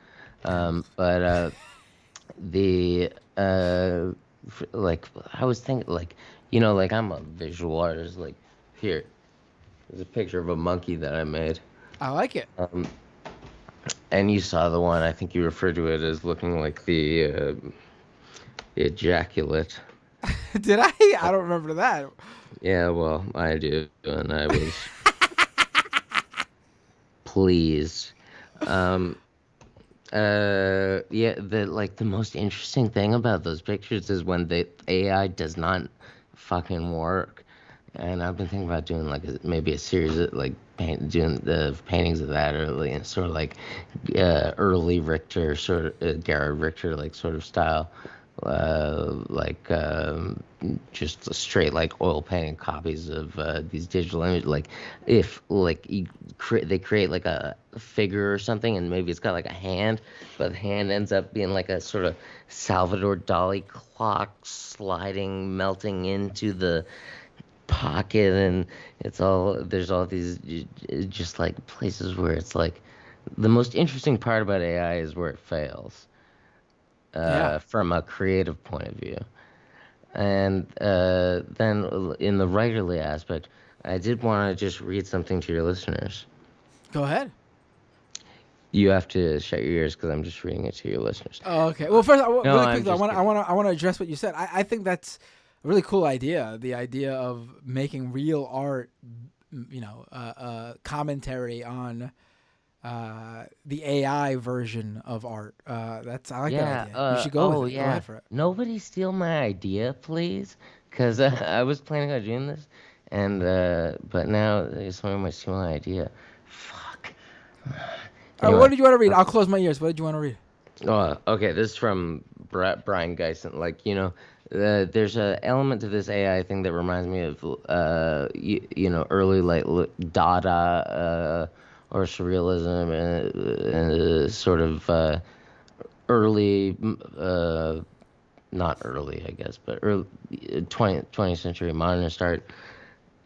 But I was thinking, I'm a visual artist. Here, there's a picture of a monkey that I made. I like it. And you saw the one. I think you referred to it as looking like the ejaculate. Did I? I don't remember that. Yeah, well, I do, and I was pleased. The most interesting thing about those pictures is when the AI does not fucking work. And I've been thinking about doing maybe a series of doing the paintings of that, or sort of early Richter, sort of Garrett Richter sort of style. Just straight oil painting copies of these digital images. If they create a figure or something, and maybe it's got a hand, but the hand ends up being a sort of Salvador Dali clock sliding, melting into the pocket, and there's all these just places where it's the most interesting part about AI is where it fails. From a creative point of view. And then in the writerly aspect, I did want to just read something to your listeners. Go ahead. You have to shut your ears because I'm just reading it to your listeners. Oh, okay. Well, first, really quickly, I want to address what you said. I think that's a really cool idea. The idea of making real art, commentary on the AI version of art. I like that Yeah. idea. You should go with it. Go Yeah. ahead for it. Nobody steal my idea, please, because I was planning on doing this, and but now someone might steal my idea. Fuck. Anyway. What did you want to read? I'll close my ears. What did you want to read? Oh, okay. This is from Brian Geisen. Like, there's a element to this AI thing that reminds me of, early like Dada or surrealism, and sort of early, not early, I guess, but early 20th century modernist art,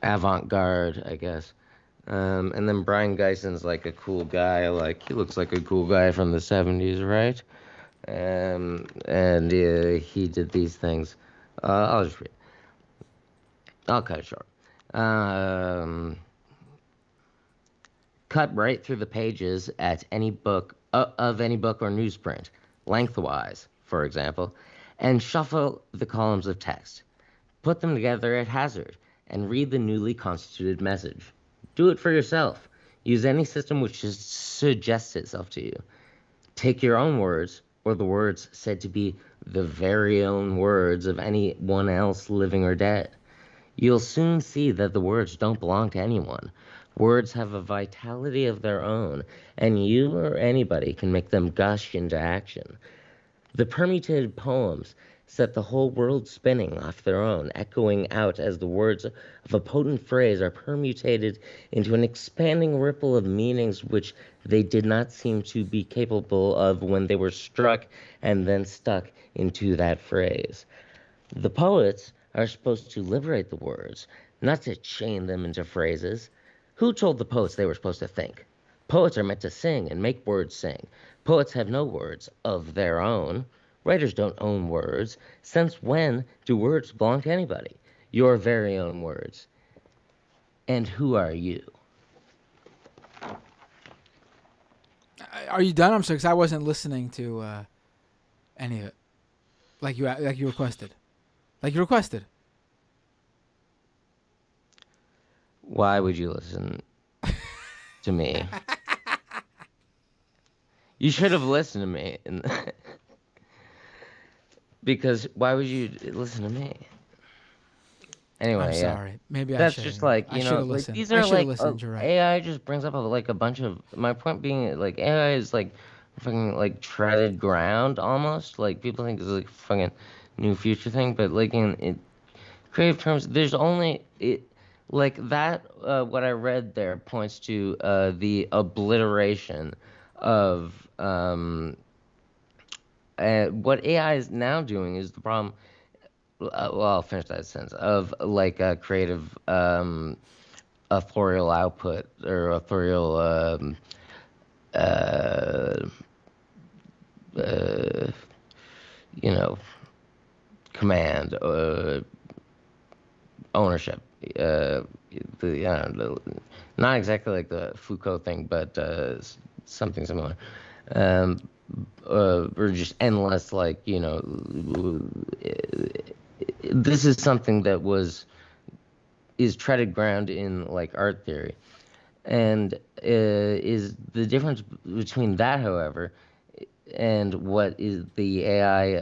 avant-garde, I guess. And then Brian Geisen's like a cool guy. Like, he looks like a cool guy from the 70s, right? And he did these things. I'll just read. I'll cut it short. Cut right through the pages at any book of any book or newsprint, lengthwise, for example, and shuffle the columns of text. Put them together at hazard and read the newly constituted message. Do it for yourself. Use any system which suggests itself to you. Take your own words, or the words said to be the very own words of anyone else living or dead. You'll soon see that the words don't belong to anyone. Words have a vitality of their own, and you or anybody can make them gush into action. The permutated poems set the whole world spinning off their own, echoing out as the words of a potent phrase are permutated into an expanding ripple of meanings which they did not seem to be capable of when they were struck and then stuck into that phrase. The poets are supposed to liberate the words, not to chain them into phrases. Who told the poets they were supposed to think? Poets are meant to sing and make words sing. Poets have no words of their own. Writers don't own words. Since when do words belong to anybody? Your very own words. And who are you? Are you done? I'm sorry, because I wasn't listening to any of it. Like you requested. Like you requested. Why would you listen to me? You should have listened to me. Because why would you listen to me? Anyway, I'm yeah. sorry. Maybe That's I just shouldn't. like, I should have listened. these I are should have like listened. You're right. AI just brings up a bunch of, my point being, like, AI is like fucking like treaded ground almost. Like, people think it's like fucking new future thing, but like in creative terms, there's only like that. What I read there points to the obliteration of what AI is now doing is the problem. Well, I'll finish that sentence of like a creative authorial output or authorial command, ownership. Not exactly like the Foucault thing, but something similar. Or just endless, like, this is something that is treaded ground in like art theory, and is the difference between that, however, and what is the AI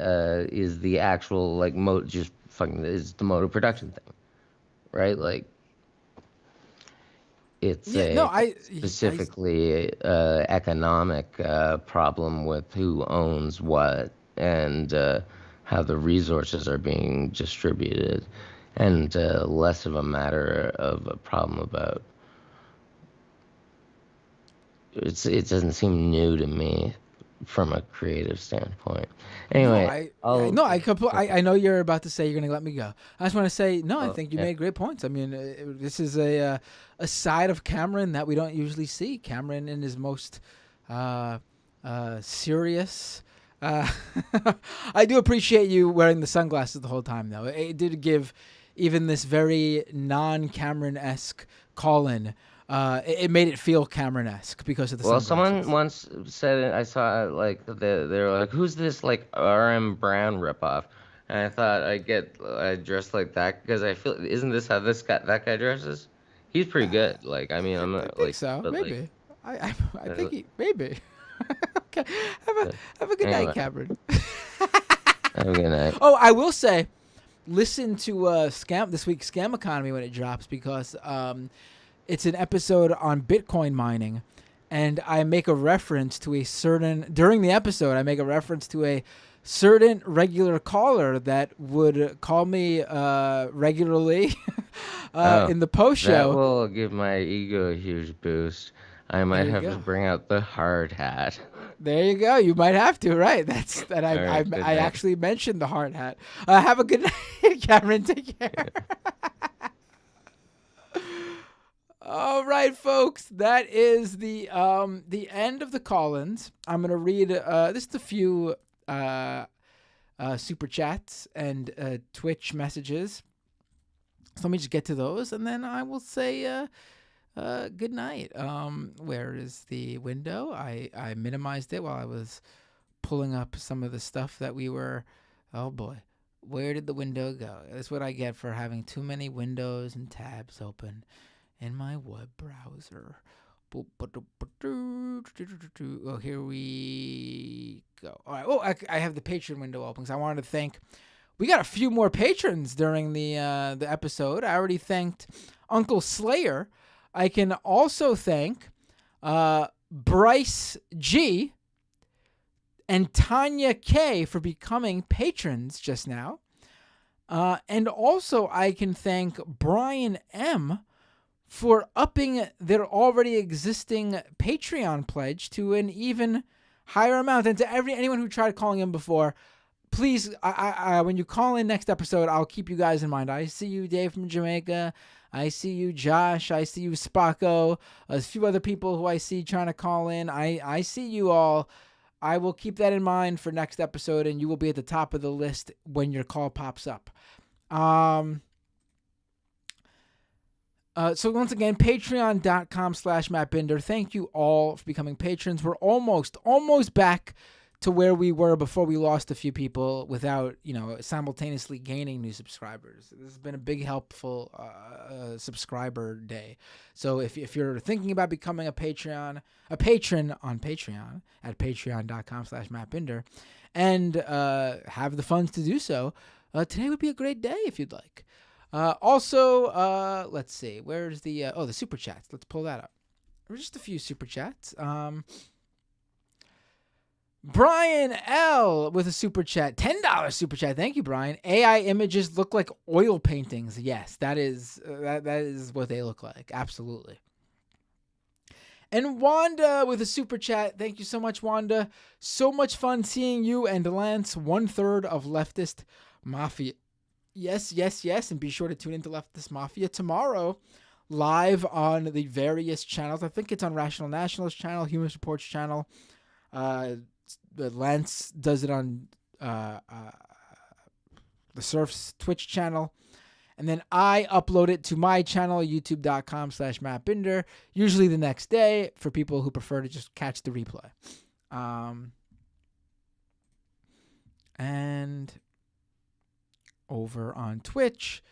is the actual like is the mode of production thing, right? Like, it's specifically economic problem with who owns what and how the resources are being distributed, and less of a matter of a problem about. It doesn't seem new to me from a creative standpoint. Anyway, I know you're about to say you're going to let me go. I just want to say, I think you made great points. I mean, this is a side of Cameron that we don't usually see. Cameron in his most serious. I do appreciate you wearing the sunglasses the whole time, though. It did give even this very non-Cameron-esque call-in. It made it feel Cameron-esque because of the sunglasses. Someone once said, I saw like they were like, "Who's this like R.M. Brown ripoff?" And I thought I dressed like that because I feel, isn't this how that guy dresses? He's pretty good. Like, I mean, I'm not I think so. Maybe. I think maybe. Okay. Have a good Anyway. night, Cameron. Have a good night. Oh, I will say, listen to this week's Scam Economy when it drops, because it's an episode on Bitcoin mining, and I make a reference to during the episode, I make a reference to a certain regular caller that would call me regularly in the post That show. will give my ego a huge boost. I might you have go. to bring out the hard hat. There you go. You might have to, right? I right, good night. actually mentioned the hard hat. Have a good night, Cameron. Take care. All right, folks. That is the end of the call-ins. I'm gonna read just a few super chats and Twitch messages. So let me just get to those, and then I will say good night. Where is the window? I minimized it while I was pulling up some of the stuff that we were. Oh boy, where did the window go? That's what I get for having too many windows and tabs open in my web browser. Oh, here we go. All right. Oh, I have the Patreon window open because I wanted to thank. We got a few more patrons during the episode. I already thanked Uncle Slayer. I can also thank Bryce G and Tanya K for becoming patrons just now. And also I can thank Brian M for upping their already existing Patreon pledge to an even higher amount. And to anyone who tried calling in before, please, when you call in next episode, I'll keep you guys in mind. I see you, Dave from Jamaica. I see you, Josh. I see you, Spacco. A few other people who I see trying to call in. I see you all. I will keep that in mind for next episode, and you will be at the top of the list when your call pops up. So once again, patreon.com/MattBinder. Thank you all for becoming patrons. We're almost back to where we were before we lost a few people without, simultaneously gaining new subscribers. This has been a big helpful subscriber day. So if you're thinking about becoming a patron on Patreon at patreon.com/MattBinder and have the funds to do so, today would be a great day if you'd like. Also, let's see, where's the super chats? Let's pull that up. Just a few super chats. Brian L with a super chat, $10 super chat. Thank you, Brian. AI images look like oil paintings. Yes, that is what they look like. Absolutely. And Wanda with a super chat. Thank you so much, Wanda. So much fun seeing you and Lance, 1/3 of Leftist Mafia. Yes. And be sure to tune into Leftist Mafia tomorrow, live on the various channels. I think it's on Rational Nationalist channel, Human Reports channel. Lance does it on the Serfs Twitch channel. And then I upload it to my channel, youtube.com/MattBinder, usually the next day for people who prefer to just catch the replay. And over on Twitch,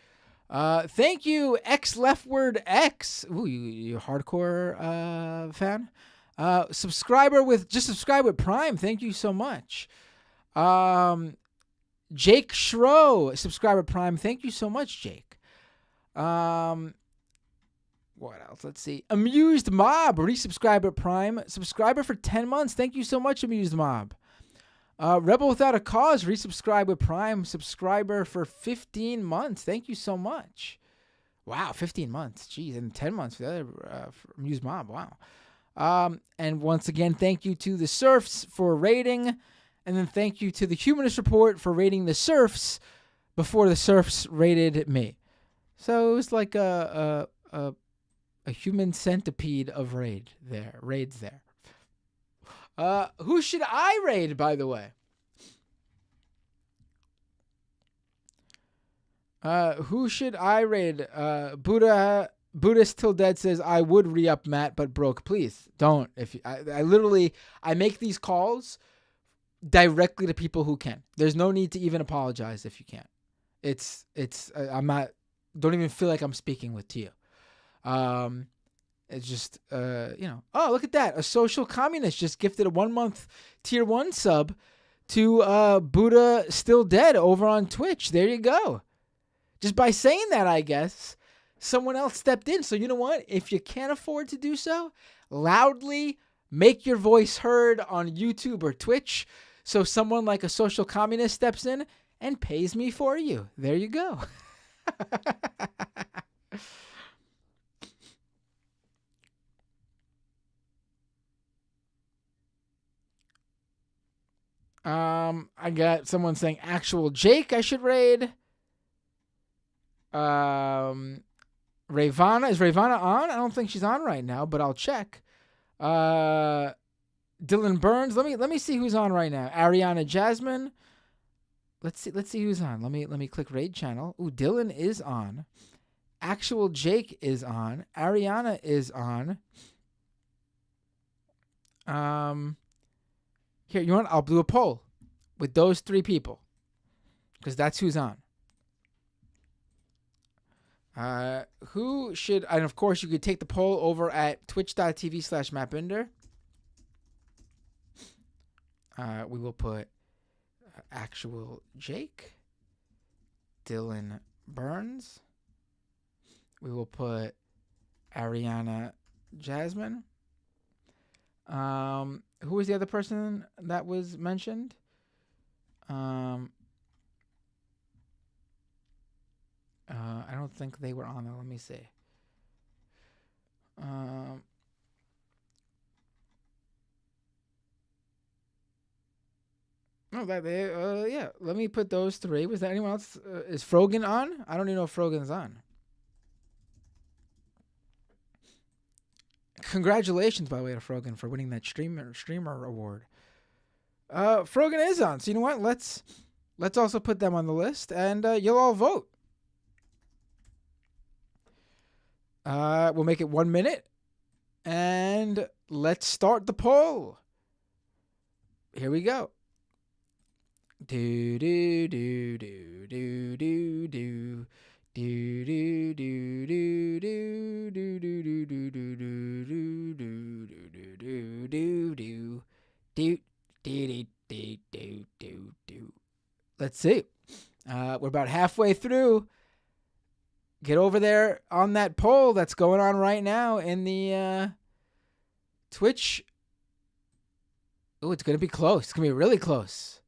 thank you, XLeftwardX. Ooh, you hardcore fan? Subscribe with Prime. Thank you so much. Jake Schro, subscriber Prime. Thank you so much, Jake. What else? Let's see. Amused Mob, resubscriber Prime. Subscriber for 10 months. Thank you so much, Amused Mob. Rebel Without a Cause, resubscribe with Prime. Subscriber for 15 months. Thank you so much. Wow, 15 months. Jeez, and 10 months for the other for Amused Mob. Wow. And once again, thank you to the Serfs for rating. And then thank you to the Humanist Report for rating the Serfs before the Serfs rated me. So it was like a human centipede of raids there. Who should I raid, by the way? Who should I raid? Buddhist Till Dead says, I would re-up Matt, but broke. Please don't. I make these calls directly to people who can. There's no need to even apologize if you can't. I'm not, don't even feel like I'm speaking with you. It's just, oh, look at that. A social communist just gifted a 1 month tier 1 sub to Buddha Still Dead over on Twitch. There you go. Just by saying that, I guess, someone else stepped in. So you know what? If you can't afford to do so, loudly make your voice heard on YouTube or Twitch so someone like a social communist steps in and pays me for you. There you go. I got someone saying actual Jake I should raid. Ravana, is Ravana on? I don't think she's on right now, but I'll check. Dylan Burns, let me see who's on right now. Ariana Jasmine. Let's see who's on. Let me click raid channel. Ooh, Dylan is on. Actual Jake is on. Ariana is on. Here, you know what? I'll do a poll with those 3 people because that's who's on. Who should, and of course you could take the poll over at twitch.tv/mapbinder. We will put actual Jake, Dylan Burns. We will put Ariana Jasmine. Who was the other person that was mentioned? I don't think they were on there. Let me see. Yeah. Let me put those 3. Was there anyone else? Is Frogan on? I don't even know if Frogan's on. Congratulations, by the way, to Frogan for winning that streamer award. Frogan is on. So you know what? Let's also put them on the list, and you'll all vote. We'll make it 1 minute, and let's start the poll. Here we go. Do do do do do do do. Do do do do do do do do do do do do do do do do. Let's see. We're about halfway through. Get over there on that poll that's going on right now in the Twitch. Oh, it's gonna be close. It's gonna be really close.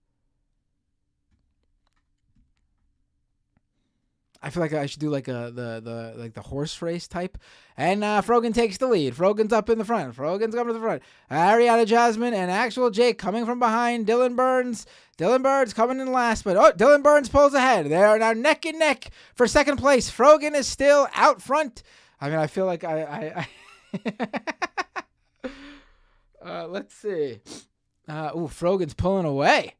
I feel like I should do like the horse race type. And Frogan takes the lead. Frogan's up in the front. Frogan's coming to the front. Ariana Jasmine and actual Jake coming from behind. Dylan Burns. Dylan Burns coming in last, but Dylan Burns pulls ahead. They are now neck and neck for second place. Frogan is still out front. I mean, I feel like I let's see. Frogan's pulling away.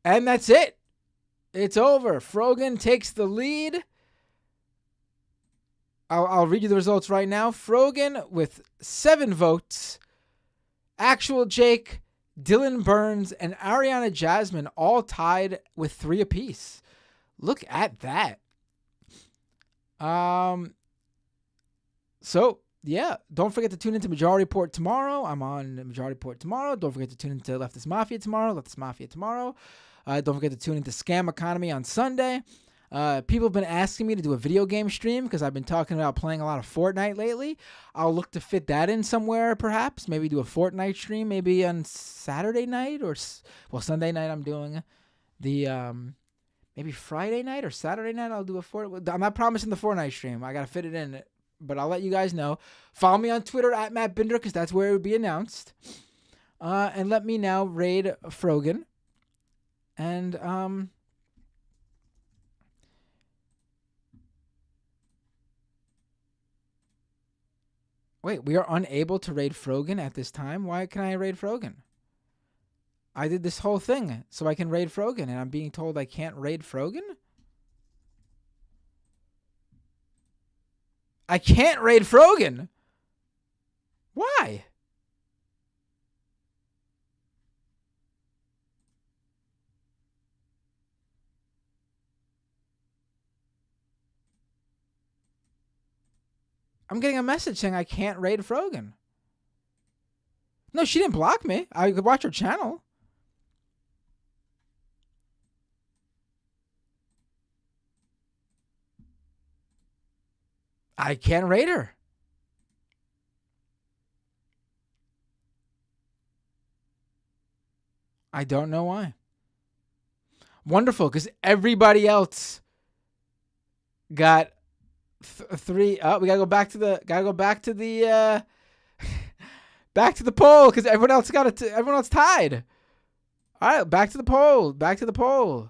And that's it. It's over. Frogan takes the lead. I'll read you the results right now. Frogan with 7 votes. Actual Jake, Dylan Burns, and Ariana Jasmine all tied with 3 apiece. Look at that. So, yeah. Don't forget to tune into Majority Report tomorrow. I'm on Majority Report tomorrow. Don't forget to tune into Leftist Mafia tomorrow. Leftist Mafia tomorrow. Don't forget to tune into Scam Economy on Sunday. People have been asking me to do a video game stream because I've been talking about playing a lot of Fortnite lately. I'll look to fit that in somewhere, perhaps. Maybe do a Fortnite stream, maybe on Saturday night Sunday night. I'm doing the maybe Friday night or Saturday night. I'll do a Fortnite. I'm not promising the Fortnite stream. I gotta fit it in, but I'll let you guys know. Follow me on Twitter at Matt Binder because that's where it would be announced. And let me now raid Frogan. And wait, we are unable to raid Frogan at this time. Why can I raid Frogan? I did this whole thing so I can raid Frogan, and I'm being told I can't raid Frogan? I can't raid Frogan. Why? I'm getting a message saying I can't raid Frogan. No, she didn't block me. I could watch her channel. I can't raid her. I don't know why. Wonderful, because everybody else got three. Oh, we gotta go back to the. Back to the poll, because everyone else got it. Everyone else tied. All right, back to the poll. Back to the poll.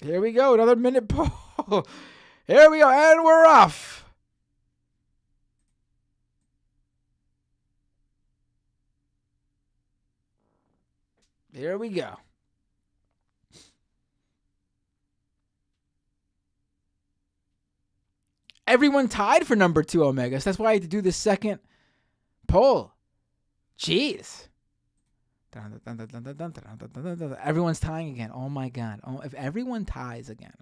Here we go, another minute poll. Here we go, and we're off. Here we go. Everyone tied for number 2 Omegas. That's why I had to do the second poll. Jeez. Everyone's tying again. Oh my God. Oh, if everyone ties again.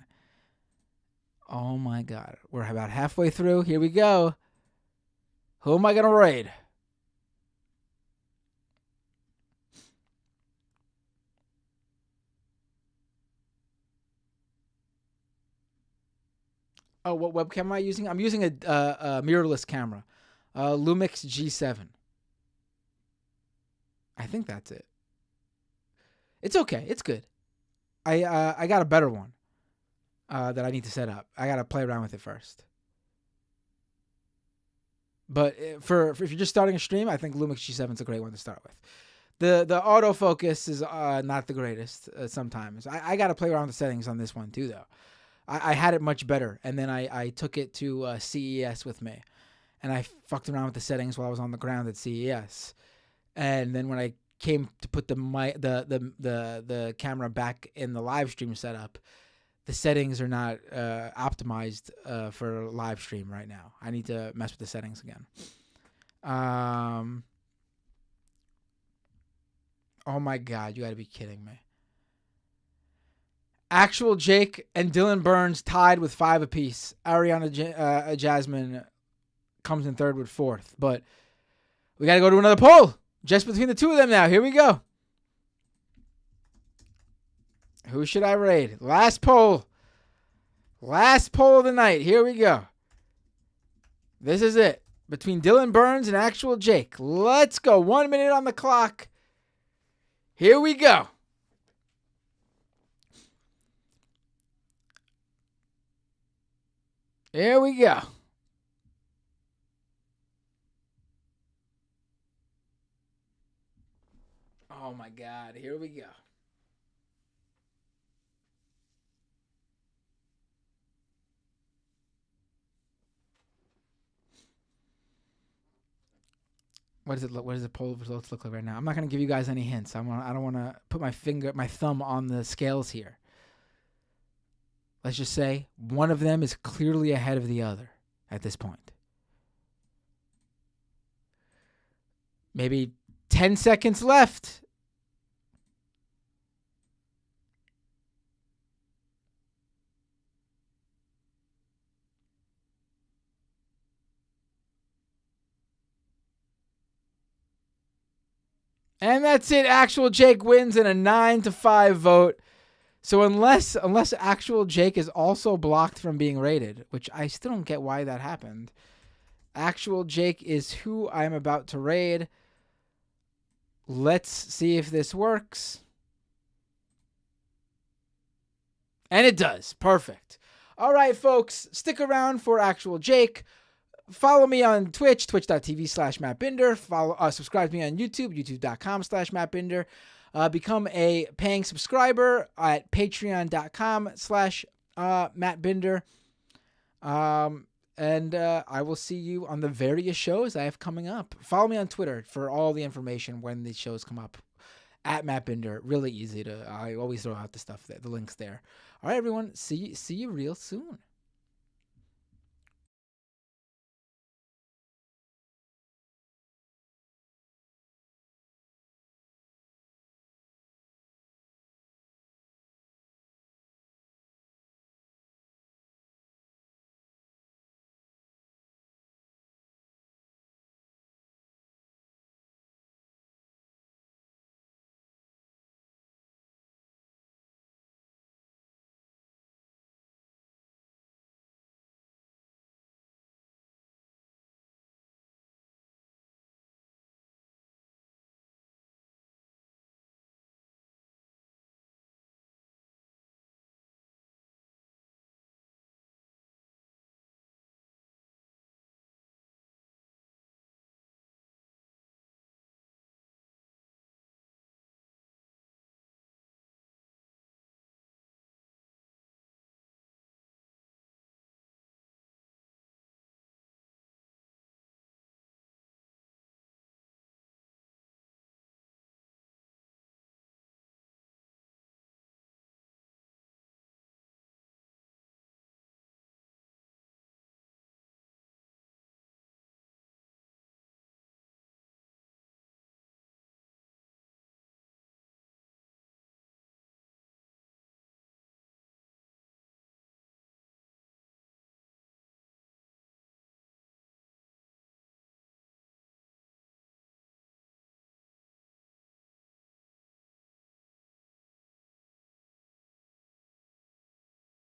Oh my God. We're about halfway through. Here we go. Who am I going to raid? Oh, what webcam am I using? I'm using a mirrorless camera. Lumix G7. I think that's it. It's okay. It's good. I got a better one that I need to set up. I got to play around with it first. But for if you're just starting a stream, I think Lumix G7 is a great one to start with. The autofocus is not the greatest sometimes. I got to play around with the settings on this one too, though. I had it much better, and then I took it to CES with me, and I fucked around with the settings while I was on the ground at CES, and then when I came to put the camera back in the live stream setup, the settings are not optimized for live stream right now. I need to mess with the settings again. Oh my God, you got to be kidding me. Actual Jake and Dylan Burns tied with 5 apiece. Ariana Jasmine comes in third with 4th. But we got to go to another poll. Just between the two of them now. Here we go. Who should I raid? Last poll. Last poll of the night. Here we go. This is it. Between Dylan Burns and Actual Jake. Let's go. 1 minute on the clock. Here we go. Here we go. Oh my God, here we go. What does it look? What does the poll results look like right now? I'm not gonna give you guys any hints. I don't want to put my thumb on the scales here. Let's just say one of them is clearly ahead of the other at this point. Maybe 10 seconds left. And that's it. Actual Jake wins in a 9-5 vote. So unless Actual Jake is also blocked from being rated, which I still don't get why that happened. Actual Jake is who I'm about to raid. Let's see if this works. And it does. Perfect. All right, folks. Stick around for Actual Jake. Follow me on Twitch, twitch.tv/MattBinder. Subscribe to me on YouTube, youtube.com/MattBinder. Become a paying subscriber at patreon.com/MattBinder. And I will see you on the various shows I have coming up. Follow me on Twitter for all the information when these shows come up. At MattBinder. Really easy to. I always throw out the stuff, the links there. All right, everyone. See you real soon.